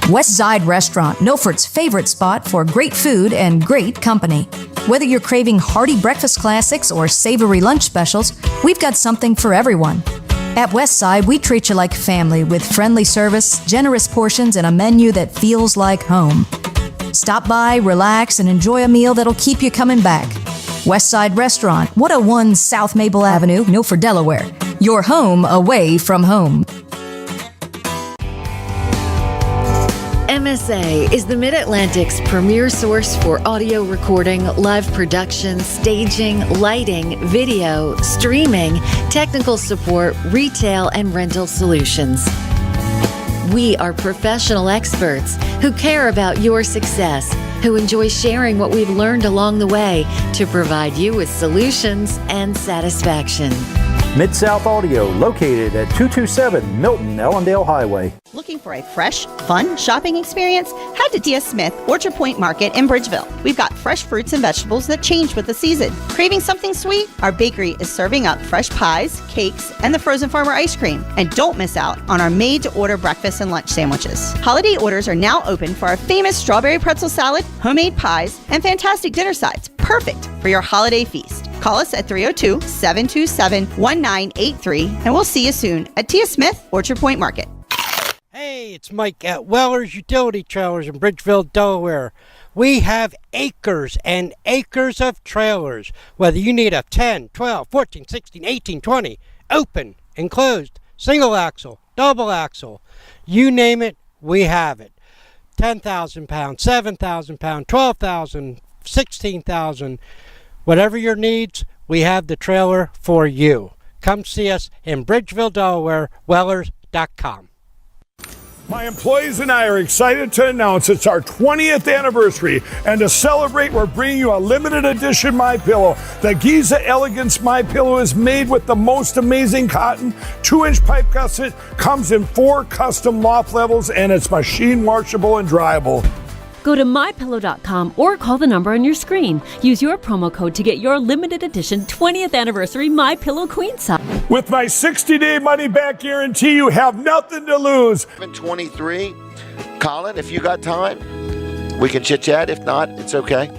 Westside Restaurant, Milford's favorite spot for great food and great company. Whether you're craving hearty breakfast classics or savory lunch specials, we've got something for everyone. At Westside, we treat you like family with friendly service, generous portions, and a menu that feels like home. Stop by, relax, and enjoy a meal that'll keep you coming back. Westside Restaurant, 101 South Maple Avenue, Milford, Delaware. Your home away from home. MSA is the Mid-Atlantic's premier source for audio recording, live production, staging, lighting, video, streaming, technical support, retail, and rental solutions. We are professional experts who care about your success, who enjoy sharing what we've learned along the way to provide you with solutions and satisfaction. Mid-South Audio, located at 227 Milton Ellendale Highway. Looking for a fresh, fun shopping experience? Head to T.S. Smith Orchard Point Market in Bridgeville. We've got fresh fruits and vegetables that change with the season. Craving something sweet? Our bakery is serving up fresh pies, cakes, and the frozen farmer ice cream. And don't miss out on our made-to-order breakfast and lunch sandwiches. Holiday orders are now open for our famous strawberry pretzel salad, homemade pies, and fantastic dinner sides. Perfect for your holiday feast. Call us at 302-727-1983, and we'll see you soon at T.S. Smith Orchard Point Market. Hey, it's Mike at Weller's Utility Trailers in Bridgeville, Delaware. We have acres and acres of trailers. Whether you need a 10, 12, 14, 16, 18, 20, open, enclosed, single axle, double axle, you name it, we have it. 10,000 pounds, 7,000 pounds, 12,000, 16,000, whatever your needs, we have the trailer for you. Come see us in Bridgeville, Delaware, Wellers.com. My employees and I are excited to announce it's our 20th anniversary, and to celebrate, we're bringing you a limited edition MyPillow. The Giza Elegance MyPillow is made with the most amazing cotton, 2-inch pipe gusset, comes in 4 custom loft levels, and it's machine washable and dryable. Go to mypillow.com or call the number on your screen. Use your promo code to get your limited edition 20th anniversary MyPillow queen size. With my 60-day money-back guarantee, you have nothing to lose. 23. Colin, if you got time, we can chit-chat. If not, it's okay.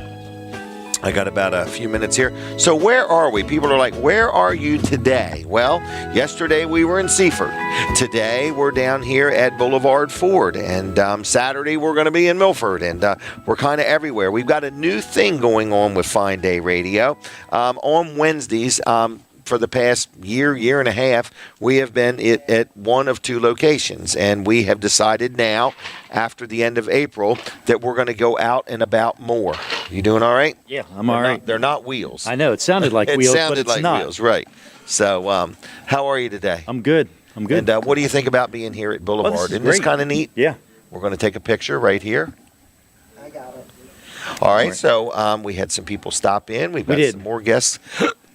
I got about a few minutes here. So where are we? People are like, where are you today? Well, yesterday we were in Seaford. Today we're down here at Boulevard Ford. And Saturday we're going to be in Milford. And we're kind of everywhere. We've got a new thing going on with Fine Day Radio. On Wednesdays, for the past year and a half, we have been at one of 2 locations. And we have decided now, after the end of April, that we're going to go out and about more. You doing all right? Yeah, I'm all right. They're not wheels. I know, it sounded like wheels, but it's not. Wheels, right. So, how are you today? I'm good. And what do you think about being here at Boulevard? Isn't this kind of neat? Yeah. We're going to take a picture right here. I got it. All right, so we had some people stop in. We've got some more guests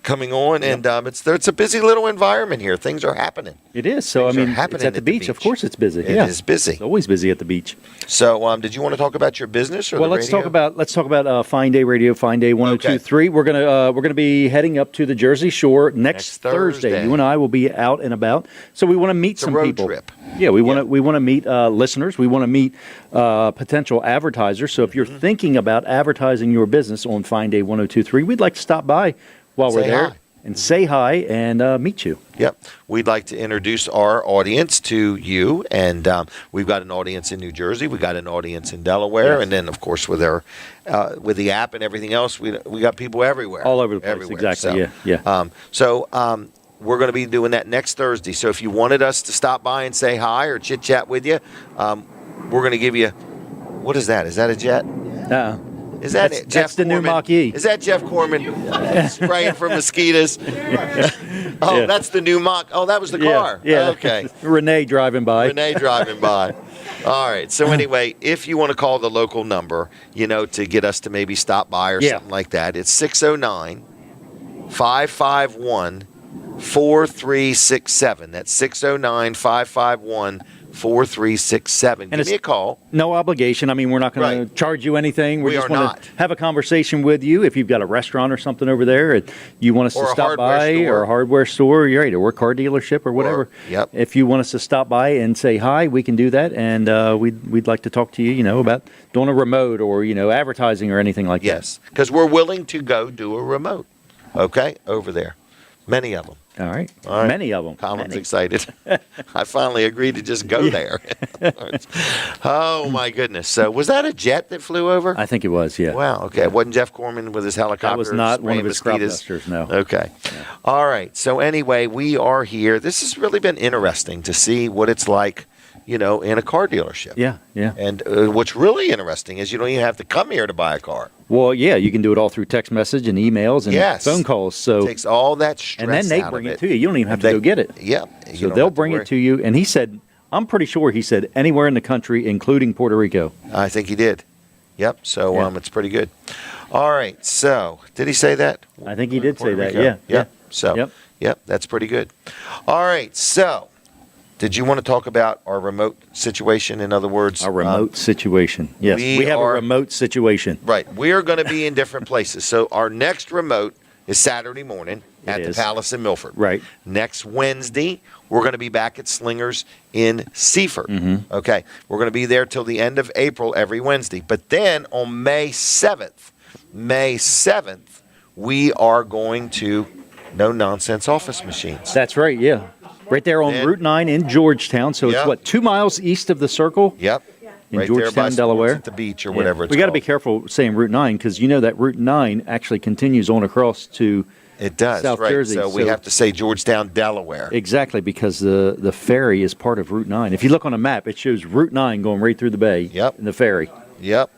coming on, and it's a busy little environment here. Things are happening. It is. So, I mean, it's at the beach. Of course it's busy. It is busy. It's always busy at the beach. So, did you want to talk about your business or well, the let's radio? talk about Fine Day Radio, Fine Day 102.3. We're gonna be heading up to the Jersey Shore next Thursday. You and I will be out and about. So we want to meet some people. Trip. Yeah, we want to meet listeners. We want to meet potential advertisers. So if you're thinking about advertising your business on Fine Day 102.3, we'd like to stop by while we're there. And say hi and meet you. Yep. We'd like to introduce our audience to you. And we've got an audience in New Jersey. We've got an audience in Delaware. Yes. And then, of course, with our with the app and everything else, we got people everywhere. All over the place. Exactly. So, we're going to be doing that next Thursday. So if you wanted us to stop by and say hi or chit-chat with you, we're going to give you, what is that? Is that a jet? Is that that's, Jeff that's the Corman? new Mach-E. Is that Jeff Corman spraying for mosquitoes? That's the new Mach. Oh, that was the car. Yeah. Okay. Renee driving by. All right. So anyway, if you want to call the local number, to get us to maybe stop by or something like that, it's 609-551-4367. That's 609-551-4367. Give me a call. No obligation. I mean, we're not going to charge you anything. We just want to have a conversation with you. If you've got a restaurant or something over there, and you want us to stop by, or a hardware store, or a car dealership, or whatever. If you want us to stop by and say hi, we can do that, and we'd like to talk to you, about doing a remote or advertising or anything like that. Yes, because we're willing to go do a remote. Okay, over there, many of them. All right. Many of them. Colin's excited. I finally agreed to just go there. Oh, my goodness. So was that a jet that flew over? I think it was, yeah. Wow, okay. Wasn't Jeff Corman with his helicopter? That was not one of his crop mosquitoes? dusters, no. Okay. Yeah. All right. So anyway, we are here. This has really been interesting to see what it's like, in a car dealership. Yeah. And what's really interesting is you don't even have to come here to buy a car. Well, yeah, you can do it all through text message and emails and phone calls. So it takes all that stress and then they bring it to you. You don't even have to go get it. Yeah. So they'll bring it to you. And he said, I'm pretty sure he said anywhere in the country, including Puerto Rico. I think he did. Yep. So it's pretty good. All right. So did he say that? I think he did say that. Rico. Yeah. So Yep, that's pretty good. All right, so did you want to talk about our remote situation? In other words, A remote situation. Yes, we have a remote situation. Right. We are going to be in different places. So our next remote is Saturday morning at the Palace in Milford. Right. Next Wednesday, we're going to be back at Slingers in Seaford. Mm-hmm. Okay. We're going to be there till the end of April every Wednesday. But then on May 7th, we are going to No Nonsense Office Machines. That's right, yeah. Right there on Route 9 in Georgetown. So it's, 2 miles east of the circle? Yep. In Right there by Georgetown, Sports Delaware. at the beach or whatever it's We got to called. be careful saying Route 9 because you know that Route 9 actually continues on across to It does, South right. Jersey. So we have to say Georgetown, Delaware. Exactly, because the ferry is part of Route 9. If you look on a map, it shows Route 9 going right through the bay. Yep. And the ferry. Yep.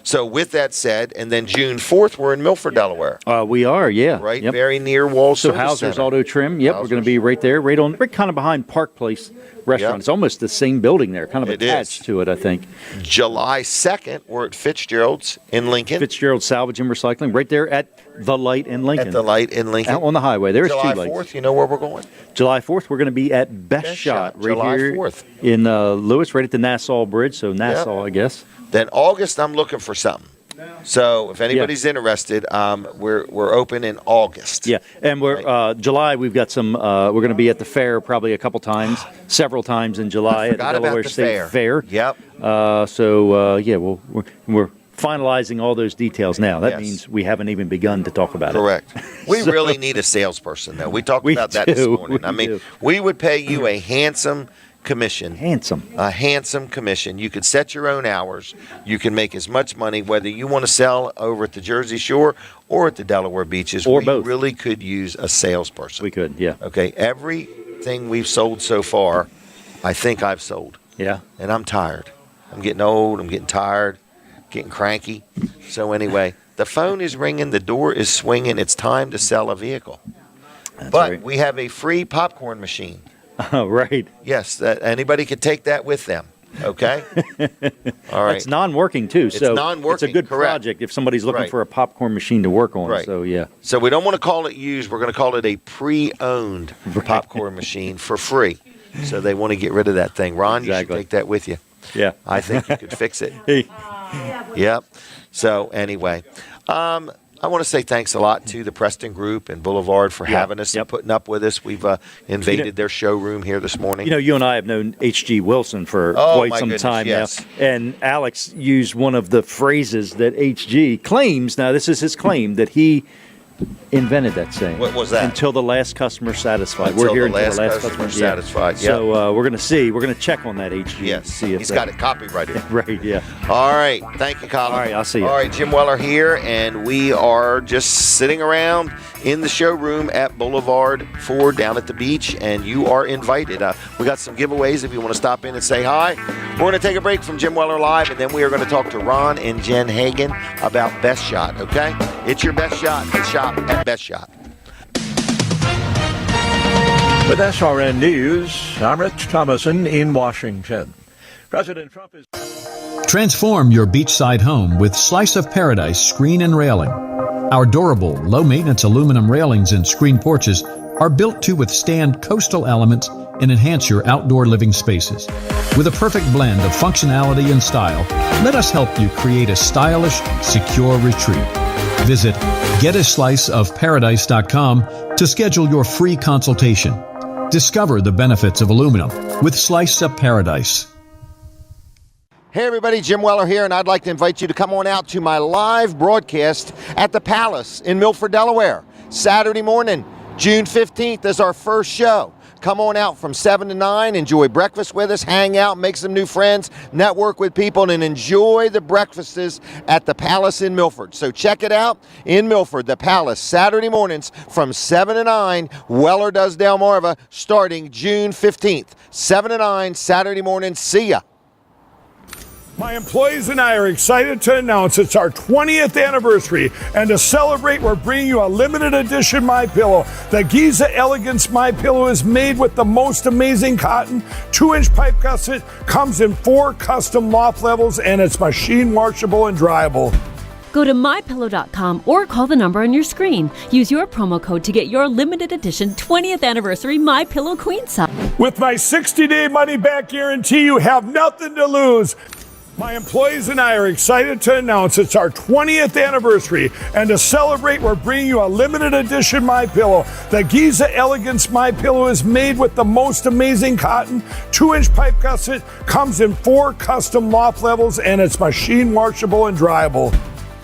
So with that said, and then June 4th, we're in Milford, Delaware. We are, yeah. Right, Yep. very near Walls So Service Hauser's Center. Auto Trim. Yep, we're going to be right there, right kind of behind Park Place Restaurant. Yep. It's almost the same building there, kind of It attached is. to it, I think. July 2nd, we're at Fitzgerald's in Lincoln. Fitzgerald Salvage and Recycling, right there at the light in Lincoln. At the light in Lincoln. Out on the highway. There's July two lights. 4th, you know where we're going? July 4th, we're going to be at Best Shot, right July here 4th. in Lewis, right at the Nassau Bridge. So Nassau, I guess. Then August, I'm looking for something. So if anybody's interested, we're open in August. Yeah, and we're July. We've got some. We're going to be at the fair probably a couple times, several times in July at the Forgot about Delaware the State Fair. Yep. We're finalizing all those details now. That Yes. means we haven't even begun to talk about Correct. it. We So- really need a salesperson, though. We talked We about that this do, morning. I we mean, do. we would pay you a handsome commission. A handsome commission. You could set your own hours. You can make as much money whether you want to sell over at the Jersey Shore or at the Delaware beaches. Or we both. really could use a salesperson. We could, yeah. Okay, everything we've sold so far, I think I've sold. Yeah. And I'm tired. I'm getting old. I'm getting tired. Getting cranky. So anyway, the phone is ringing. The door is swinging. It's time to sell a vehicle. But right. we have a free popcorn machine. Oh, right. Yes, that anybody could take that with them. Okay. All right. It's non-working too, It's so non-working, it's a good correct. project if somebody's looking Right. for a popcorn machine to work on. Right. So yeah. So we don't want to call it used. We're going to call it a pre-owned popcorn machine for free. So they want to get rid of that thing. Ron, you should take that with you. Yeah. I think you could fix it. Hey. Yep. So anyway, I want to say thanks a lot to the Preston Group and Boulevard for having us and putting up with us. We've invaded their showroom here this morning. You know, you and I have known H.G. Wilson for quite my some goodness, time yes. now. And Alex used one of the phrases that H.G. claims, now this is his claim, that he invented that saying. What was that? Until the last customer satisfied. Until We're here the until the last last customer customer satisfied, So we're going to see. We're going to check on that, H.G. Yes. See if He's that- got it copyrighted. Right, yeah. All right. Thank you, Colin. All right, I'll see you. All right, Jim Weller here, and we are just sitting around in the showroom at Boulevard 4 down at the beach, and you are invited. We got some giveaways if you want to stop in and say hi. We're going to take a break from Jim Weller Live, and then we are going to talk to Ron and Jen Hagan about Best Shot, okay? It's your best shot to shop at Best Shot. With SRN News, I'm Rich Thomason in Washington. President Trump is... Transform your beachside home with Slice of Paradise screen and railing. Our durable, low-maintenance aluminum railings and screen porches are built to withstand coastal elements and enhance your outdoor living spaces. With a perfect blend of functionality and style, let us help you create a stylish, secure retreat. Visit getasliceofparadise.com to schedule your free consultation. Discover the benefits of aluminum with Slice of Paradise. Hey everybody, Jim Weller here, and I'd like to invite you to come on out to my live broadcast at the Palace in Milford, Delaware. Saturday morning, June 15th is our first show. Come on out from 7 to 9, enjoy breakfast with us, hang out, make some new friends, network with people, and enjoy the breakfasts at the Palace in Milford. So check it out in Milford, the Palace, Saturday mornings from 7 to 9. Weller does Delmarva starting June 15th. 7 to 9, Saturday morning. See ya. My employees and I are excited to announce it's our 20th anniversary, and to celebrate, we're bringing you a limited edition MyPillow. The Giza Elegance MyPillow is made with the most amazing cotton, 2-inch pipe gusset, comes in 4 custom loft levels, and it's machine washable and dryable. Go to mypillow.com or call the number on your screen. Use your promo code to get your limited edition 20th anniversary MyPillow queen size. With my 60-day money-back guarantee, you have nothing to lose. My employees and I are excited to announce it's our 20th anniversary, and to celebrate, we're bringing you a limited edition MyPillow. The Giza Elegance MyPillow is made with the most amazing cotton, 2-inch pipe gusset, comes in 4 custom loft levels, and it's machine washable and dryable.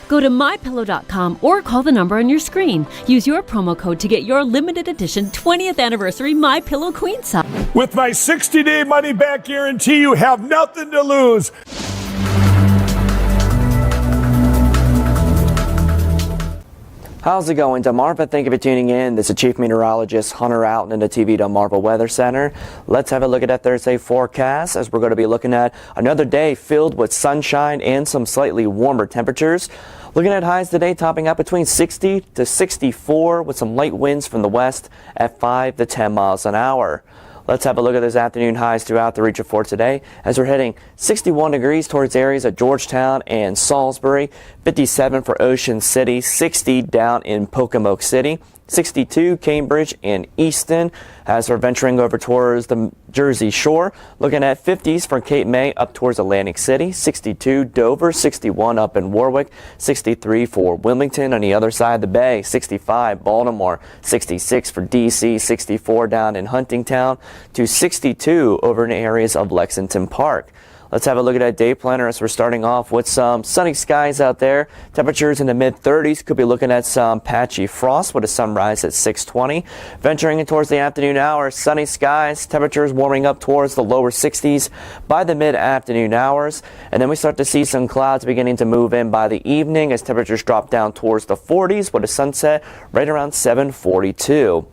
Go to mypillow.com or call the number on your screen. Use your promo code to get your limited edition 20th anniversary MyPillow queen size. With my 60-day money-back guarantee, you have nothing to lose. How's it going, Delmarva? Thank you for tuning in. This is Chief Meteorologist Hunter Alton in the TV Delmarva Weather Center. Let's have a look at that Thursday forecast, as we're going to be looking at another day filled with sunshine and some slightly warmer temperatures. Looking at highs today topping out between 60 to 64 with some light winds from the west at 5 to 10 miles an hour. Let's have a look at those afternoon highs throughout the region for today, as we're hitting 61 degrees towards areas of Georgetown and Salisbury, 57 for Ocean City, 60 down in Pocomoke City, 62 Cambridge and Easton, as we're venturing over towards the Jersey Shore. Looking at 50s for Cape May up towards Atlantic City, 62 Dover, 61 up in Warwick, 63 for Wilmington on the other side of the bay, 65 Baltimore, 66 for DC, 64 down in Huntingtown, to 62 over in areas of Lexington Park. Let's have a look at that day planner as we're starting off with some sunny skies out there. Temperatures in the mid-30s. Could be looking at some patchy frost with a sunrise at 6:20. Venturing in towards the afternoon hours, sunny skies. Temperatures warming up towards the lower 60s by the mid-afternoon hours. And then we start to see some clouds beginning to move in by the evening as temperatures drop down towards the 40s with a sunset right around 7:42.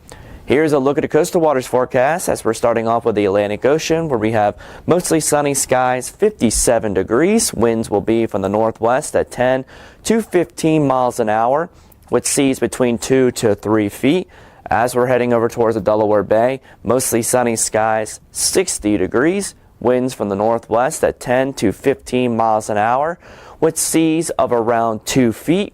Here's a look at the coastal waters forecast as we're starting off with the Atlantic Ocean, where we have mostly sunny skies, 57 degrees. Winds will be from the northwest at 10 to 15 miles an hour, with seas between 2 to 3 feet. As we're heading over towards the Delaware Bay, mostly sunny skies, 60 degrees. Winds from the northwest at 10 to 15 miles an hour, with seas of around 2 feet.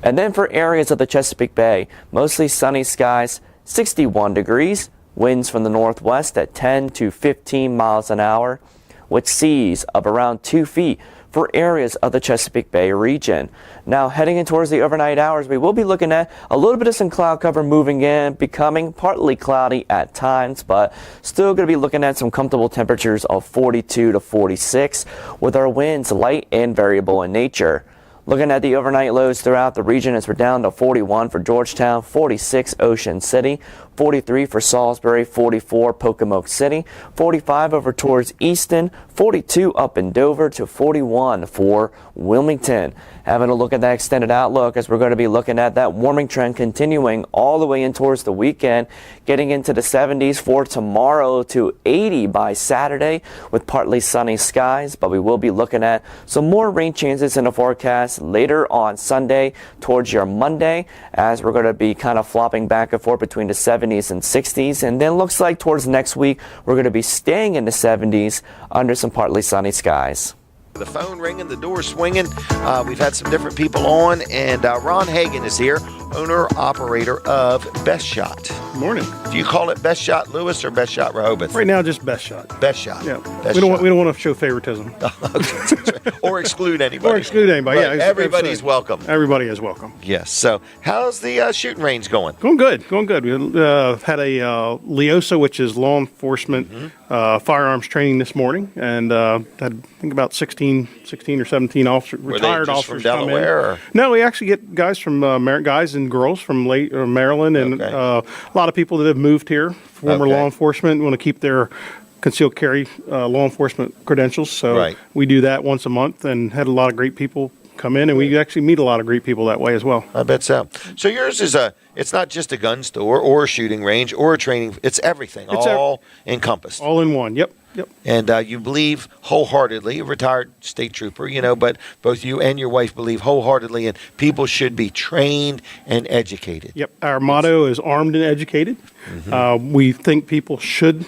And then for areas of the Chesapeake Bay, mostly sunny skies, 61 degrees, winds from the northwest at 10 to 15 miles an hour, with seas of around 2 feet for areas of the Chesapeake Bay region. Now, heading in towards the overnight hours, we will be looking at a little bit of some cloud cover moving in, becoming partly cloudy at times, but still going to be looking at some comfortable temperatures of 42 to 46, with our winds light and variable in nature. Looking at the overnight lows throughout the region, as we're down to 41 for Georgetown, 46 Ocean City, 43 for Salisbury, 44 Pocomoke City, 45 over towards Easton, 42 up in Dover, to 41 for Wilmington. Having a look at that extended outlook, as we're going to be looking at that warming trend continuing all the way in towards the weekend, getting into the 70s for tomorrow to 80 by Saturday with partly sunny skies, but we will be looking at some more rain chances in the forecast later on Sunday towards your Monday, as we're going to be kind of flopping back and forth between the 70s and 60s, and then looks like towards next week we're going to be staying in the 70s under some partly sunny skies. The phone ringing, the door swinging. We've had some different people on, and Ron Hagan is here, owner-operator of Best Shot. Morning. Do you call it Best Shot Lewis or Best Shot Rehoboth? Right now, just Best Shot. Best Shot. Yeah. Best we don't Shot. want to show favoritism. Or exclude anybody. Or exclude anybody. But Yeah. everybody's absolutely. welcome. Everybody is welcome. Yes. So, how's the shooting range going? Going good. Going good. We had a LEOSA, which is law enforcement firearms training this morning, and had I think about 16 or 17 retired officers from come Delaware, in. or? No, we actually get guys from guys and girls from Maryland, and a lot of people that have moved here, former law enforcement, want to keep their concealed carry law enforcement credentials. So we do that once a month, and had a lot of great people come in, and we actually meet a lot of great people that way as well. I bet so. So yours is it's not just a gun store or a shooting range or a training, it's everything, all encompassed. All in one, yep. And you believe wholeheartedly, a retired state trooper, but both you and your wife believe wholeheartedly in people should be trained and educated. Yep. Our motto is armed and educated. We think people should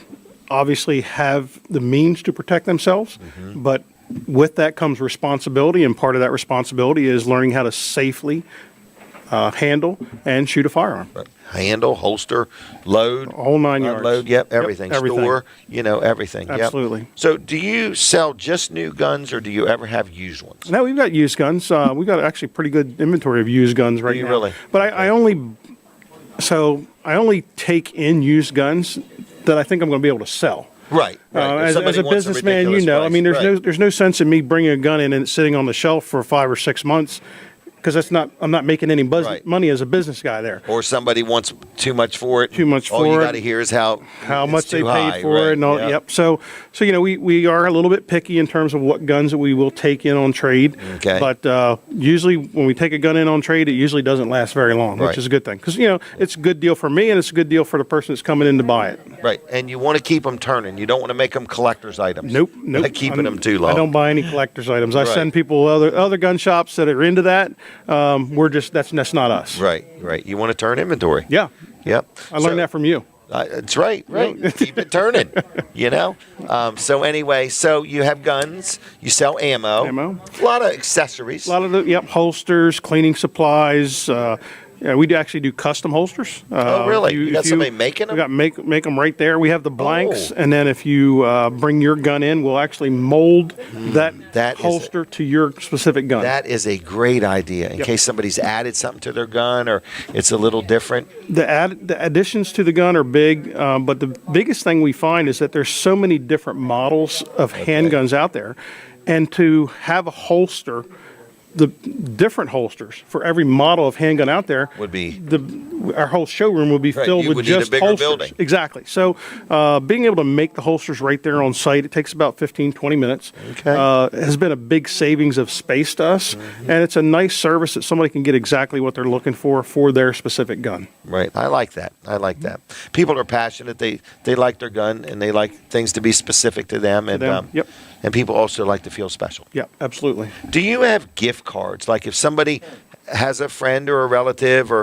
obviously have the means to protect themselves, but with that comes responsibility, and part of that responsibility is learning how to safely handle and shoot a firearm. Handle, holster, load, whole 9 yards. Unload, everything. everything. Store, everything. Yep. Absolutely. So, do you sell just new guns, or do you ever have used ones? No, we've got used guns. We've got actually pretty good inventory of used guns right now. Really? But I only take in used guns that I think I'm going to be able to sell. Right. As a businessman, there's no sense in me bringing a gun in and it's sitting on the shelf for 5 or 6 months, because I'm not making any money as a business guy there. Or somebody wants too much for it. All you got to hear is how much they paid for right? it. And all, Yep. So we are a little bit picky in terms of what guns that we will take in on trade. Okay. But usually when we take a gun in on trade, it usually doesn't last very long, which is a good thing. Because, it's a good deal for me and it's a good deal for the person that's coming in to buy it. Right. And you want to keep them turning. You don't want to make them collector's items. Nope. Like keeping them too long. I don't buy any collector's items. I Right. send people other gun shops that are into that. That's not us. Right. You want to turn inventory. Yeah. Yep. I learned that from you. That's right. Keep it turning, So anyway, you have guns, you sell ammo. A lot of accessories. A lot of holsters, cleaning supplies. We actually do custom holsters. Oh, really? You got somebody making them? We got make them right there. We have the blanks, and then if you bring your gun in, we'll actually mold that holster to your specific gun. That is a great idea in case somebody's added something to their gun or it's a little different. The additions to the gun are big, but the biggest thing we find is that there's so many different models of handguns out there, and to have a holster, the different holsters for every model of handgun out there would be our whole showroom would be filled with just holsters. Building. Exactly. So being able to make the holsters right there on site, it takes about 15-20 minutes. Has been a big savings of space to us, and it's a nice service that somebody can get exactly what they're looking for their specific gun. Right. I like that. People are passionate. They like their gun and they like things to be specific to them. And people also like to feel special. Yeah, absolutely. Do you have gift cards? Like if somebody has a friend or a relative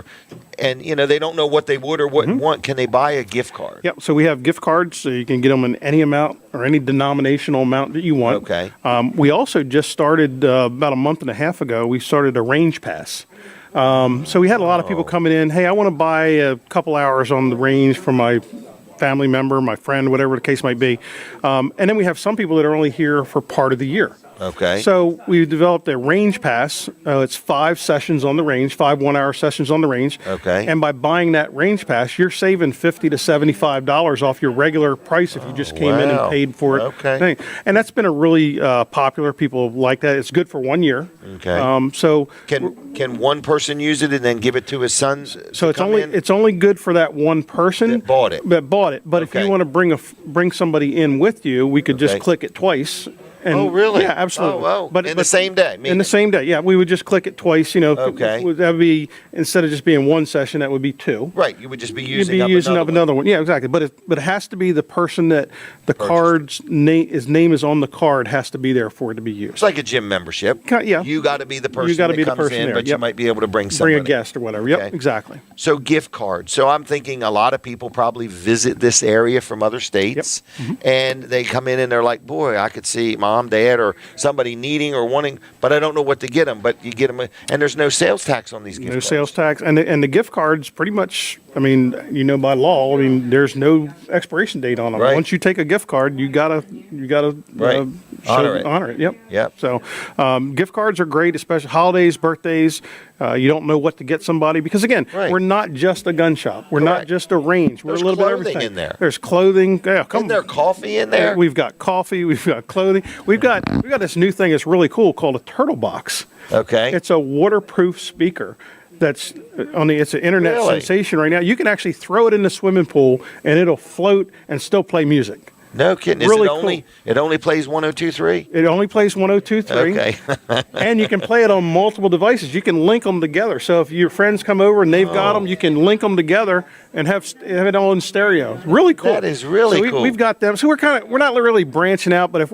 and they don't know what they would or wouldn't want, can they buy a gift card? Yep. So we have gift cards, so you can get them in any amount or any denominational amount that you want. Okay. We also just started about a month and a half ago, we started a range pass. So we had a lot of people coming in, hey, I want to buy a couple hours on the range for my family member, my friend, whatever the case might be. And then we have some people that are only here for part of the year. Okay. So we developed a range pass. It's 5 sessions on the range, 5 1-hour sessions on the range. Okay. And by buying that range pass, you're saving $50 to $75 off your regular price if you just came in and paid for it. Okay. And that's been a really popular. People like that. It's good for 1 year. Okay. So can one person use it and then give it to his son? So it's only good for that one person that bought it. But if you want to bring somebody in with you, we could just click it twice. And, really? Yeah, absolutely. Oh, But in the same day? In the same day, yeah. We would just click it twice, Okay. That would be, instead of just being 1 session, that would be 2. Right. You would just be using another one. Yeah, exactly. But it has to be the person that the card's name is on the card has to be there for it to be used. It's like a gym membership. Yeah. You got to be the person that comes in, but you might be able to bring somebody. Bring a guest or whatever. Yep, exactly. So gift cards. So I'm thinking a lot of people probably visit this area from other states, and they come in and they're like, boy, I could see mom, dad, or somebody needing or wanting, but I don't know what to get them. But you get them, and there's no sales tax on these gift cards. No sales tax, and the gift cards pretty much. I mean, by law, there's no expiration date on them. Right. Once you take a gift card, you gotta honor it. Yep. So gift cards are great, especially holidays, birthdays. You don't know what to get somebody because again, we're not just a gun shop. We're not just a range. We're There's a little bit of clothing everything in there. There's clothing. Yeah, Isn't there coffee in there? We've got coffee. We've got clothing. We've got this new thing that's really cool called a turtle box. Okay. It's a waterproof speaker. It's an internet sensation right now. You can actually throw it in the swimming pool and it'll float and still play music. No kidding. Really It only plays 102.3? It only plays 102.3. Okay. And you can play it on multiple devices. You can link them together. So if your friends come over and they've got them, you can link them together and have it all in stereo. Really cool. That is really cool. We've got them. So we're not really branching out, but if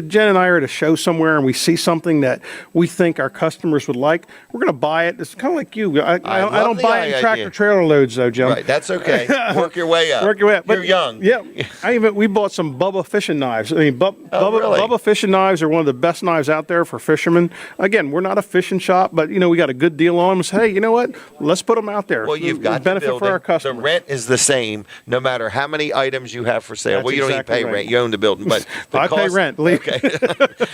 Jen and I are at a show somewhere and we see something that we think our customers would like, we're going to buy it. It's kind of like you. I don't buy it in tractor trailer loads though, Jim. Right. That's okay. Work your way up. Work your way up. You're young. Yeah. We bought bought some Bubba fishing knives. I mean, really? Bubba fishing knives are one of the best knives out there for fishermen. Again, we're not a fishing shop, but we got a good deal on them. So, hey, you know what? Let's put them out there. Well, you've got the benefit for building. our customers. The rent is the same no matter how many items you have for sale. That's well, you don't exactly even pay right. rent. You own the building, but the I cost, pay rent. Okay,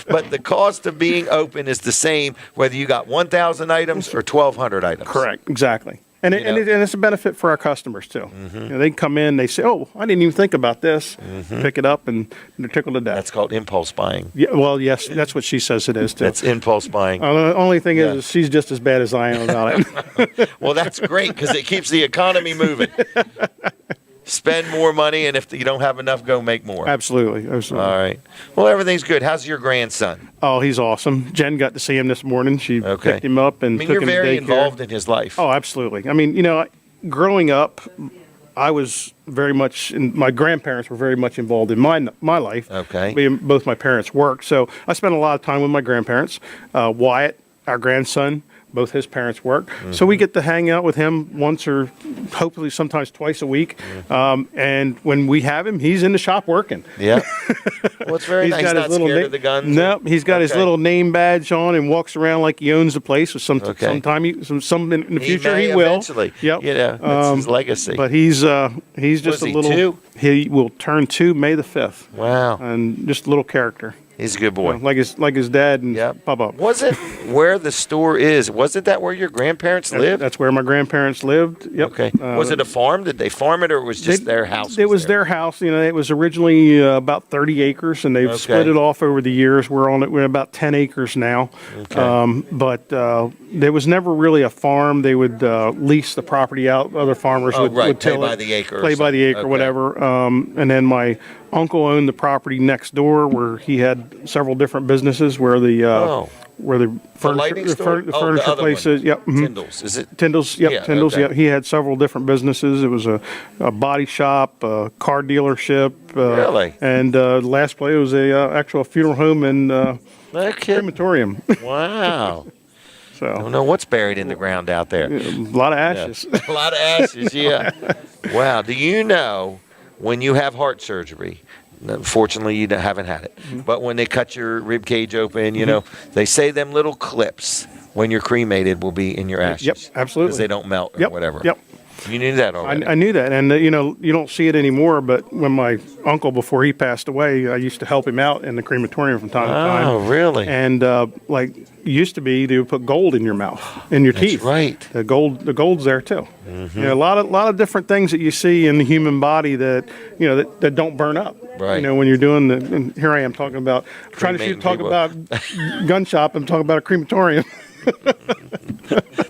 but the cost of being open is the same whether you got 1,000 items or 1,200 items. Correct. Exactly. And it's a benefit for our customers too. They come in, they say, "Oh, I didn't even think about this." Pick it up, and they're tickled to death. That's called impulse buying. Yeah, well, yes, that's what she says it is too. That's impulse buying. The only thing is she's just as bad as I am about it. Well, that's great because it keeps the economy moving. Spend more money, and if you don't have enough, go make more. Absolutely. All right. Well, everything's good. How's your grandson? Oh, he's awesome. Jen got to see him this morning. She picked him up and took you're him to very daycare. involved in his life. Oh, absolutely. I mean, growing up, I was very much, my grandparents were very much involved in my life. Okay. Both my parents worked, so I spent a lot of time with my grandparents. Wyatt, our grandson, both his parents work. So we get to hang out with him once or hopefully sometimes twice a week. And when we have him, he's in the shop working. Yeah. Well, it's very He's nice. got Not his little scared of the guns. Nope, he's got his little name badge on and walks around like he owns the place. Some in the future may he will. Eventually. Yep. That's his legacy. But he's just Was a he little. 2? He will turn 2 May the 5th. Wow. And just a little character. He's a good boy. Like his dad and Papa. Was it where the store is? Wasn't that where your grandparents lived? That's where my grandparents lived. Yep. Okay. Was it a farm? Did they farm it, or was just their house? It was their house. It was originally about 30 acres, and they've split it off over the years. We're about 10 acres now. Okay. But there was never really a farm. They would lease the property out. Other farmers would play till by it, the acre. play by the acre, whatever. And then my uncle owned the property next door, where he had several different businesses where the furniture places. Yep. Tyndall's, is it? Tyndall's. Yep. Yeah, Tyndall's. okay. Yep. He had several different businesses. It was a body shop, a car dealership. Really? And last place was actual funeral home and crematorium. Wow. So I don't know what's buried in the ground out there. A lot of ashes. Yeah. A lot of ashes. Yeah. Wow. Do you know when you have heart surgery? Unfortunately, you haven't had it. But when they cut your rib cage open, they say them little clips when you're cremated will be in your ashes. Yep, absolutely. Because they don't melt or whatever. Yep. You knew that already. I knew that, and you don't see it anymore. But when my uncle, before he passed away, I used to help him out in the crematorium from time to time. Oh, really? And used to be, they would put gold in your mouth, in your teeth. That's right. The gold's there too. A lot of different things that you see in the human body that that don't burn up. Right. When you're doing and here I am talking about trying to talk people. about gun shop. I'm talking about a crematorium.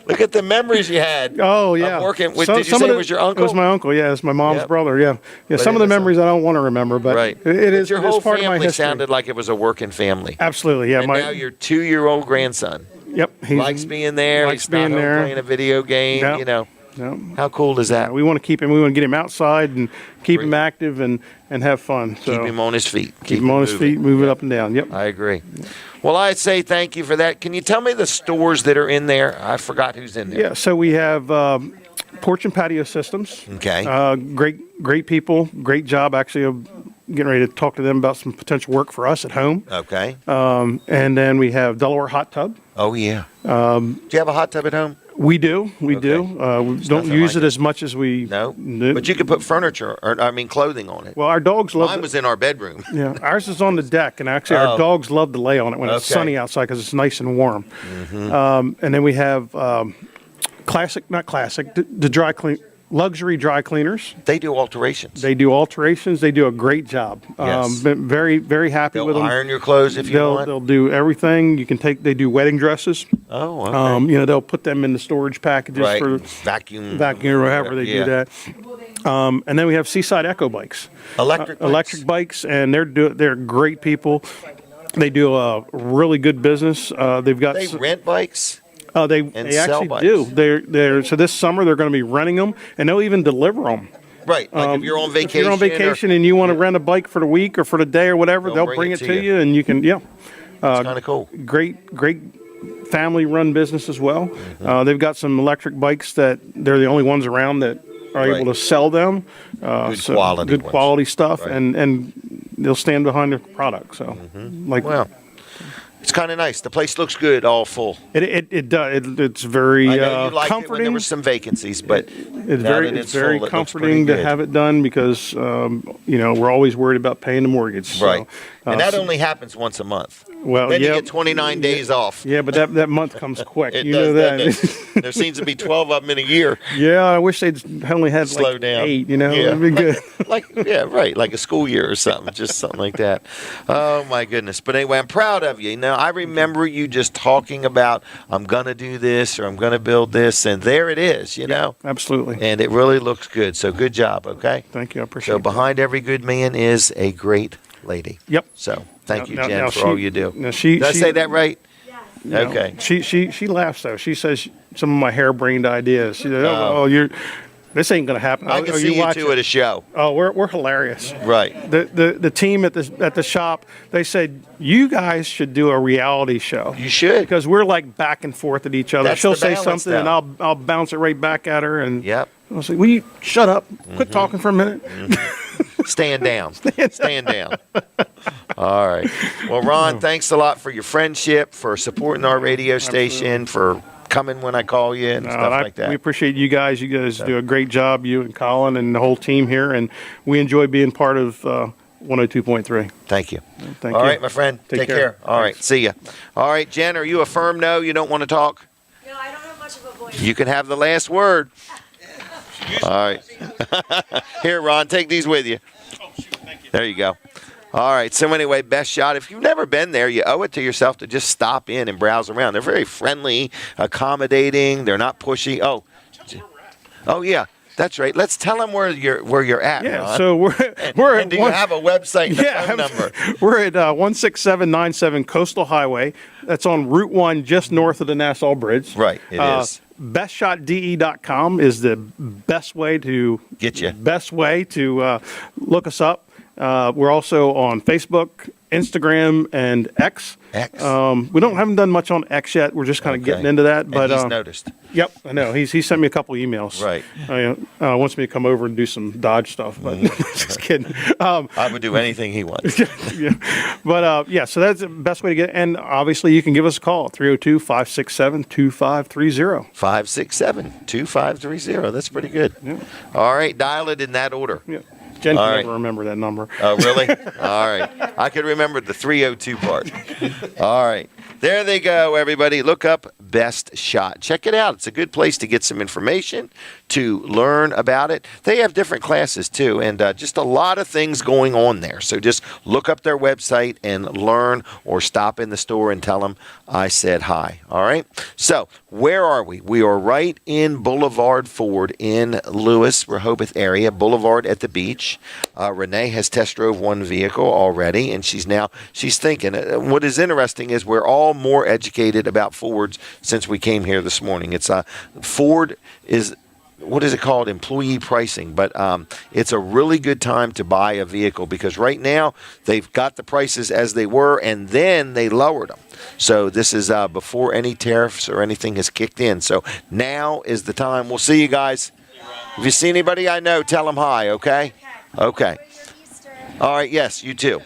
Look at the memories you had. Oh yeah, of working with. Did you say it was your uncle? It was my uncle. Yeah, it's my mom's brother. Yeah. But Some of the memories I don't want to remember, but it is. Your it is whole part of my family history. sounded like it was a working family. Absolutely. Yeah. And now your 2-year-old grandson. Yep. He likes being there. Likes He's not being home there. playing a video game. Yep. How cool is that? We want to keep him. We want to get him outside and keep him active and have fun. So Keep him on his feet. Keep him on his feet, moving up and down. Yep. I agree. Well, I'd say thank you for that. Can you tell me the stores that are in there? I forgot who's in there. Yeah. So we have Porch and Patio Systems. Okay. Great people. Great job. Actually, of getting ready to talk to them about some potential work for us at home. Okay. And then we have Delaware Hot Tub. Oh yeah. Do you have a hot tub at home? We do. We do. We don't use it as much as we. No. But you could put furniture, clothing on it. Well, our dogs love. Mine was in our bedroom. Yeah, ours is on the deck, and actually our dogs love to lay on it when it's sunny outside because it's nice and warm. And then we have the dry clean. Luxury dry cleaners. They do alterations. They do alterations. They do a great job. Yes. Been very, very happy with them. They'll iron your clothes if you want. They'll do everything. You can take. They do wedding dresses. Oh, okay. They'll put them in the storage packages for vacuum or however they do that. And then we have Seaside Echo bikes. Electric bikes, and they're great people. They do a really good business. They've got. They rent bikes. They actually do. They're so this summer they're going to be renting them, and they'll even deliver them. Right. Like if you're on vacation. If you're on vacation and you want to rent a bike for the week or for the day or whatever, they'll bring it to you, and you can. Yeah. It's kind of cool. Great family-run business as well. They've got some electric bikes that they're the only ones around that are able to sell them. Good quality stuff, right. and they'll stand behind their product. So, Well, it's kind of nice. The place looks good, all full. It does. It's very I know you liked it when comforting. there were some vacancies, but It's now very, that it's very full, it looks comforting pretty to good. have it done because we're always worried about paying the mortgage. So, Right. And that so- only happens once a month. Well, then yeah, you get 29 days off. Yeah, but that month comes quick. It you does, know that. doesn't it? There seems to be 12 of them in a year. Yeah, I wish they'd only had Slow like down. 8. You know, Yeah. it'd be good. Like a school year or something, just something like that. Oh my goodness! But anyway, I'm proud of you. You know, I remember you just talking about I'm gonna do this or I'm gonna build this, and there it is. You know, absolutely. And it really looks good. So good job. Okay. Thank you. I appreciate So it. behind every good man is a great lady. Yep. So thank you, Now- Jen, now for she- all you do. now she- Did I she- say that right? No. Okay. She laughs though. She says some of my harebrained ideas. She said, "Oh, this ain't gonna happen." I can see you two at a show. Oh, we're hilarious. Right. The team at the shop, they said you guys should do a reality show. You should, because we're like back and forth at each other. That's She'll the say balance, something and though. I'll bounce it right back at her. And yep. I'll say, "Will you shut up? Quit talking for a minute." Stand down. Stand down. All right. Well, Ron, thanks a lot for your friendship, for supporting our radio station, for coming when I call you and stuff like that. We appreciate you guys. You guys do a great job, you and Colin and the whole team here, and we enjoy being part of 102.3. Thank you. Thank All you. right, my friend. Take care. care. All right. See ya. All right, Jen, are you a firm no? You don't want to talk? No, I don't have much of a voice. You can have the last word. All right. Here, Ron, take these with you. There you go. All right. So anyway, Best Shot. If you've never been there, you owe it to yourself to just stop in and browse around. They're very friendly, accommodating. They're not pushy. Oh yeah. That's right. Let's tell them where you're at. Yeah, Ron. so we're and do you have a website and a phone number? We're at 16797 Coastal Highway. That's on Route 1, just north of the Nassau Bridge. Right, it is. BestShotDE.com is the best way to get you. Best way to look us up. We're also on Facebook, Instagram, and X. We haven't done much on X yet. We're just kind of getting into that. But he's noticed. Yep, I know. He sent me a couple emails. Right. Wants me to come over and do some Dodge stuff, but just kidding. I would do anything he wants. Yeah. But so that's the best way to get. And obviously, you can give us a call 302-567-2530. 567-2530. That's pretty good. Yeah. All right, dial it in that order. Yeah. Jen All can right. never remember that number. Oh, really? All right. I could remember the 302 part. All right. There they go, everybody. Look up Best Shot. Check it out. It's a good place to get some information, to learn about it. They have different classes, too, and just a lot of things going on there. So just look up their website and learn, or stop in the store and tell them I said hi. All right? So where are we? We are right in Boulevard Ford in Lewis, Rehoboth area, Boulevard at the beach. Renee has test drove one vehicle already, and she's thinking. What is interesting is we're all more educated about Fords since we came here this morning. It's Ford is, what is it called? Employee pricing. But it's a really good time to buy a vehicle because right now they've got the prices as they were, and then they lowered them. So this is before any tariffs or anything has kicked in. So now is the time. We'll see you guys. If you see anybody I know, tell them hi, okay? Okay. All right, yes, you too.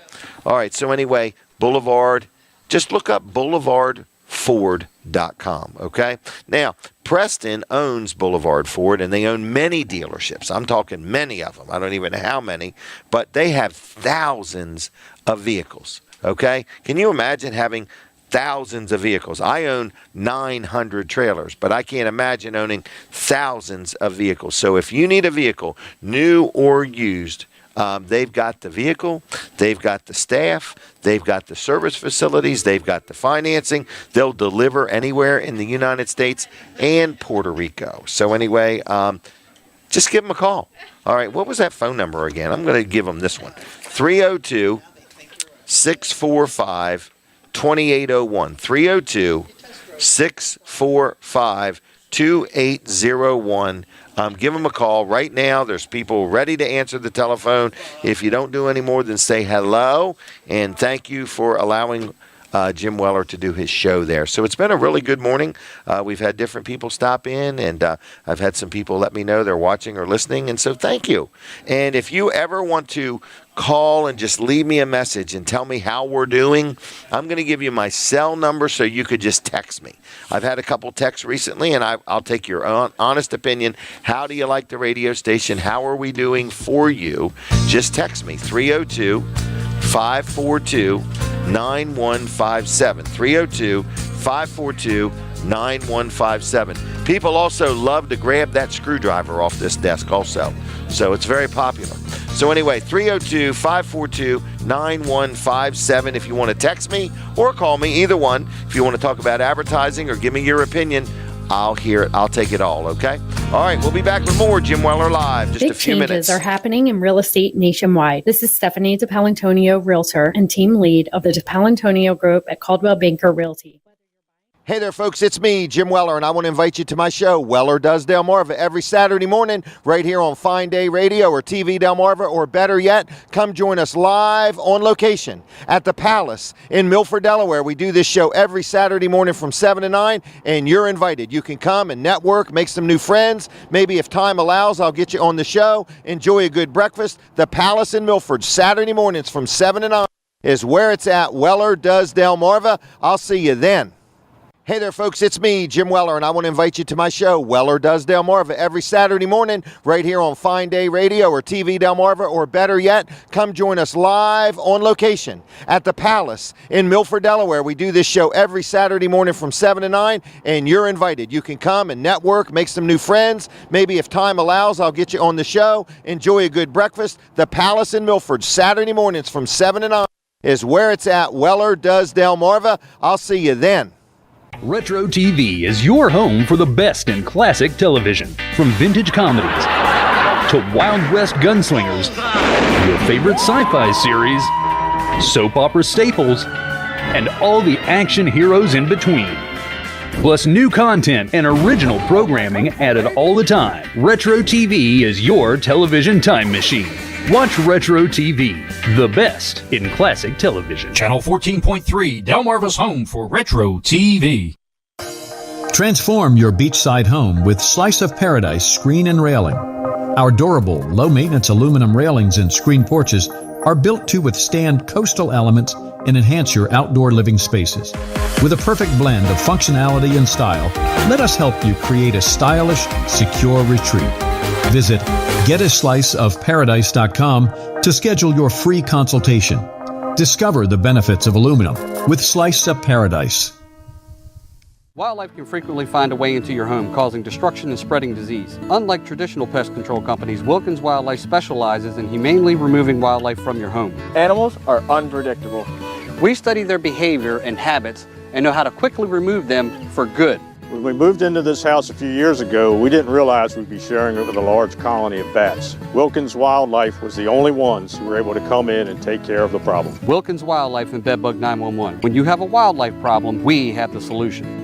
All right, so anyway, Boulevard, just look up boulevardford.com, okay? Now, Preston owns Boulevard Ford, and they own many dealerships. I'm talking many of them. I don't even know how many, but they have thousands of vehicles, okay? Can you imagine having thousands of vehicles? I own 900 trailers, but I can't imagine owning thousands of vehicles. So if you need a vehicle, new or used, they've got the vehicle, they've got the staff, they've got the service facilities, they've got the financing. They'll deliver anywhere in the United States and Puerto Rico. So anyway, just give them a call. All right, what was that phone number again? I'm going to give them this one. 302-645-2801. 302-645-2801. Give them a call right now. There's people ready to answer the telephone. If you don't do any more than say hello and thank you for allowing Jim Weller to do his show there. So it's been a really good morning. We've had different people stop in, and I've had some people let me know they're watching or listening, and so thank you. And if you ever want to call and just leave me a message and tell me how we're doing, I'm going to give you my cell number so you could just text me. I've had a couple texts recently, and I'll take your honest opinion. How do you like the radio station? How are we doing for you? Just text me, 302-542-9157. 302-542-9157. People also love to grab that screwdriver off this desk also. So it's very popular. So anyway, 302-542-9157 if you want to text me or call me, either one. If you want to talk about advertising or give me your opinion, I'll hear it. I'll take it all, okay? All right, we'll be back with more Jim Weller Live. Just Big a few changes minutes. are happening in real estate nationwide. This is Stephanie DePalantonio, Realtor and team lead of the DePalantonio Group at Caldwell Banker Realty. Hey there, folks. It's me, Jim Weller, and I want to invite you to my show, Weller Does Delmarva, every Saturday morning right here on Fine Day Radio or TV Delmarva, or better yet, come join us live on location at the Palace in Milford, Delaware. We do this show every Saturday morning from 7 to 9, and you're invited. You can come and network, make some new friends. Maybe if time allows, I'll get you on the show. Enjoy a good breakfast. The Palace in Milford, Saturday mornings from 7 to 9 is where it's at. Weller Does Delmarva. I'll see you then. Hey there, folks. It's me, Jim Weller, and I want to invite you to my show, Weller Does Delmarva, every Saturday morning right here on Fine Day Radio or TV Delmarva, or better yet, come join us live on location at the Palace in Milford, Delaware. We do this show every Saturday morning from 7 to 9, and you're invited. You can come and network, make some new friends. Maybe if time allows, I'll get you on the show. Enjoy a good breakfast. The Palace in Milford, Saturday mornings from 7 to 9 is where it's at. Weller Does Delmarva. I'll see you then. Retro TV is your home for the best in classic television. From vintage comedies to Wild West gunslingers, your favorite sci-fi series, soap opera staples, and all the action heroes in between. Plus new content and original programming added all the time. Retro TV is your television time machine. Watch Retro TV, the best in classic television. Channel 14.3, Delmarva's home for Retro TV. Transform your beachside home with Slice of Paradise screen and railing. Our durable, low-maintenance aluminum railings and screen porches are built to withstand coastal elements and enhance your outdoor living spaces. With a perfect blend of functionality and style, let us help you create a stylish, secure retreat. Visit getasliceofparadise.com to schedule your free consultation. Discover the benefits of aluminum with Slice of Paradise. Wildlife can frequently find a way into your home, causing destruction and spreading disease. Unlike traditional pest control companies, Wilkins Wildlife specializes in humanely removing wildlife from your home. Animals are unpredictable. We study their behavior and habits and know how to quickly remove them for good. When we moved into this house a few years ago, we didn't realize we'd be sharing it with a large colony of bats. Wilkins Wildlife was the only ones who were able to come in and take care of the problem. Wilkins Wildlife and Bedbug 911. When you have a wildlife problem, we have the solution.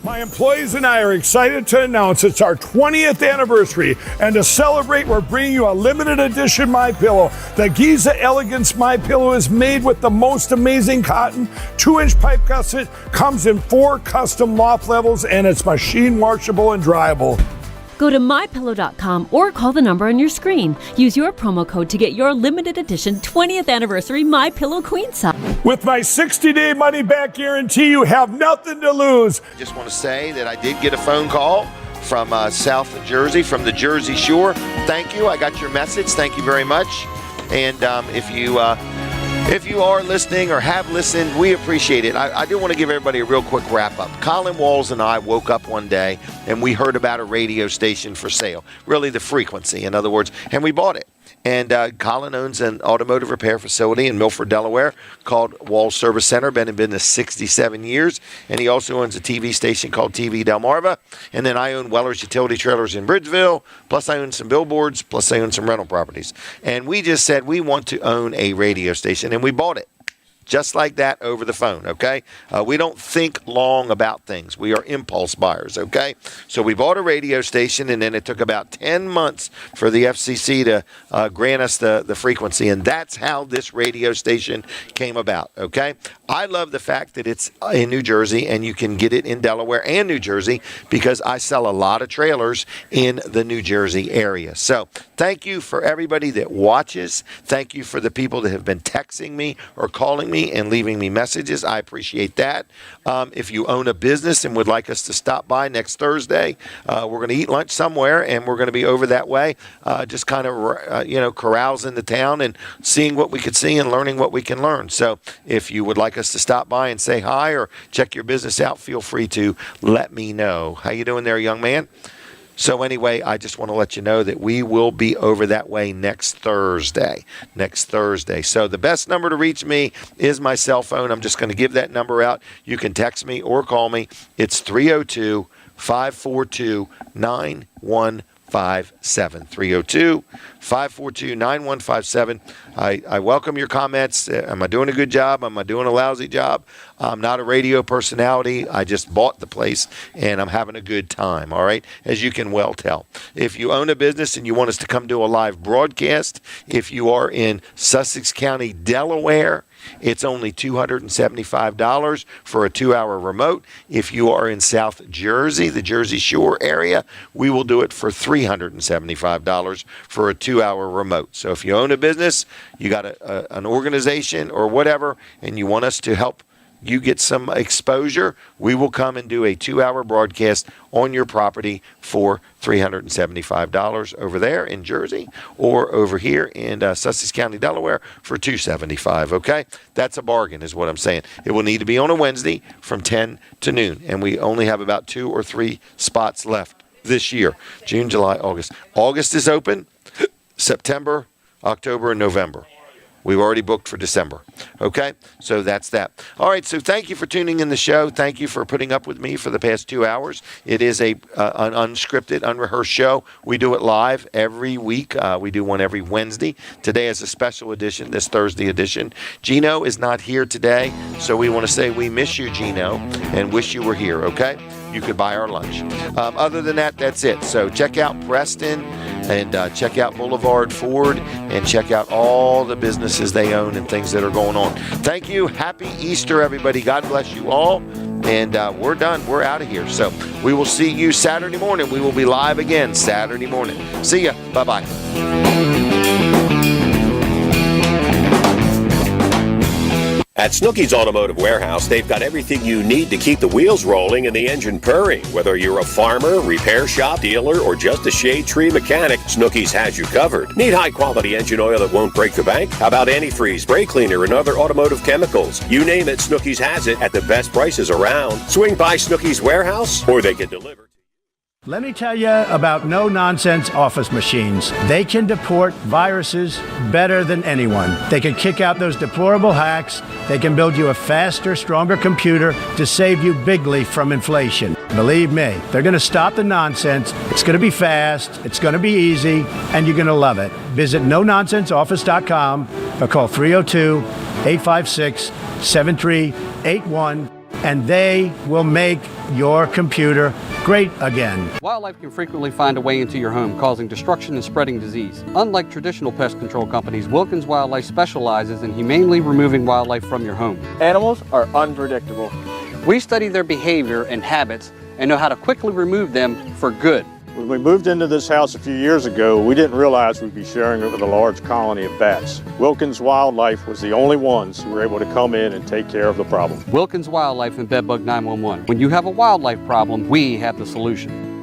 My employees and I are excited to announce it's our 20th anniversary, and to celebrate, we're bringing you a limited edition MyPillow. The Giza Elegance MyPillow is made with the most amazing cotton, 2-inch pipe gusset, comes in 4 custom loft levels, and it's machine washable and dryable. Go to mypillow.com or call the number on your screen. Use your promo code to get your limited edition 20th anniversary MyPillow queen size. With my 60-day money-back guarantee, you have nothing to lose. I just want to say that I did get a phone call from South Jersey, from the Jersey Shore. Thank you. I got your message. Thank you very much. And if you are listening or have listened, we appreciate it. I do want to give everybody a real quick wrap-up. Colin Walls and I woke up one day, and we heard about a radio station for sale, really the frequency, in other words, and we bought it. And Colin owns an automotive repair facility in Milford, Delaware called Walls Service Center, been in business 67 years. And he also owns a TV station called TV Delmarva. And then I own Weller's Utility Trailers in Bridgeville, plus I own some billboards, plus I own some rental properties. And we just said we want to own a radio station, and we bought it. just like that over the phone, okay? We don't think long about things. We are impulse buyers, okay? So we bought a radio station, and then it took about 10 months for the FCC to grant us the frequency, and that's how this radio station came about, okay? I love the fact that it's in New Jersey, and you can get it in Delaware and New Jersey because I sell a lot of trailers in the New Jersey area. So thank you for everybody that watches. Thank you for the people that have been texting me or calling me and leaving me messages. I appreciate that. If you own a business and would like us to stop by next Thursday, we're going to eat lunch somewhere, and we're going to be over that way, just kind of, carousing the town and seeing what we could see and learning what we can learn. So if you would like us to stop by and say hi or check your business out, feel free to let me know. How you doing there, young man? So anyway, I just want to let you know that we will be over that way next Thursday. So the best number to reach me is my cell phone. I'm just going to give that number out. You can text me or call me. It's 302-542-9157. 302-542-9157. I welcome your comments. Am I doing a good job? Am I doing a lousy job? I'm not a radio personality. I just bought the place, and I'm having a good time, all right, as you can well tell. If you own a business and you want us to come do a live broadcast, if you are in Sussex County, Delaware, it's only $275 for a 2-hour remote. If you are in South Jersey, the Jersey Shore area, we will do it for $375 for a 2-hour remote. So if you own a business, you got an organization or whatever, and you want us to help you get some exposure, we will come and do a 2-hour broadcast on your property for $375 over there in Jersey, or over here in Sussex County, Delaware for $275, okay? That's a bargain is what I'm saying. It will need to be on a Wednesday from 10 to noon, and we only have about 2 or 3 spots left this year. June, July, August. August is open. September, October, and November. We've already booked for December. Okay? So that's that. All right. So thank you for tuning in the show. Thank you for putting up with me for the past 2 hours. It is an unscripted, unrehearsed show. We do it live every week. We do one every Wednesday. Today is a special edition, this Thursday edition. Gino is not here today, so we want to say we miss you, Gino, and wish you were here. Okay? You could buy our lunch. Other than that, that's it. So check out Preston and check out Boulevard Ford and check out all the businesses they own and things that are going on. Thank you. Happy Easter, everybody. God bless you all. And we're done. We're out of here. So we will see you Saturday morning. We will be live again Saturday morning. See ya. Bye-bye. At Snooky's Automotive Warehouse, they've got everything you need to keep the wheels rolling and the engine purring. Whether you're a farmer, repair shop, dealer, or just a shade tree mechanic, Snooky's has you covered. Need high-quality engine oil that won't break the bank? How about antifreeze, brake cleaner, and other automotive chemicals? You name it, Snooky's has it at the best prices around. Swing by Snooky's Warehouse, or they can deliver. Let me tell you about no-nonsense office machines. They can deport viruses better than anyone. They can kick out those deplorable hacks. They can build you a faster, stronger computer to save you bigly from inflation. Believe me, they're going to stop the nonsense. It's going to be fast. It's going to be easy, and you're going to love it. Visit nononsenseoffice.com or call 302-856-7381, and they will make your computer great again. Wildlife can frequently find a way into your home, causing destruction and spreading disease. Unlike traditional pest control companies, Wilkins Wildlife specializes in humanely removing wildlife from your home. Animals are unpredictable. We study their behavior and habits and know how to quickly remove them for good. When we moved into this house a few years ago, we didn't realize we'd be sharing it with a large colony of bats. Wilkins Wildlife was the only ones who were able to come in and take care of the problem. Wilkins Wildlife and Bedbug 911. When you have a wildlife problem, we have the solution.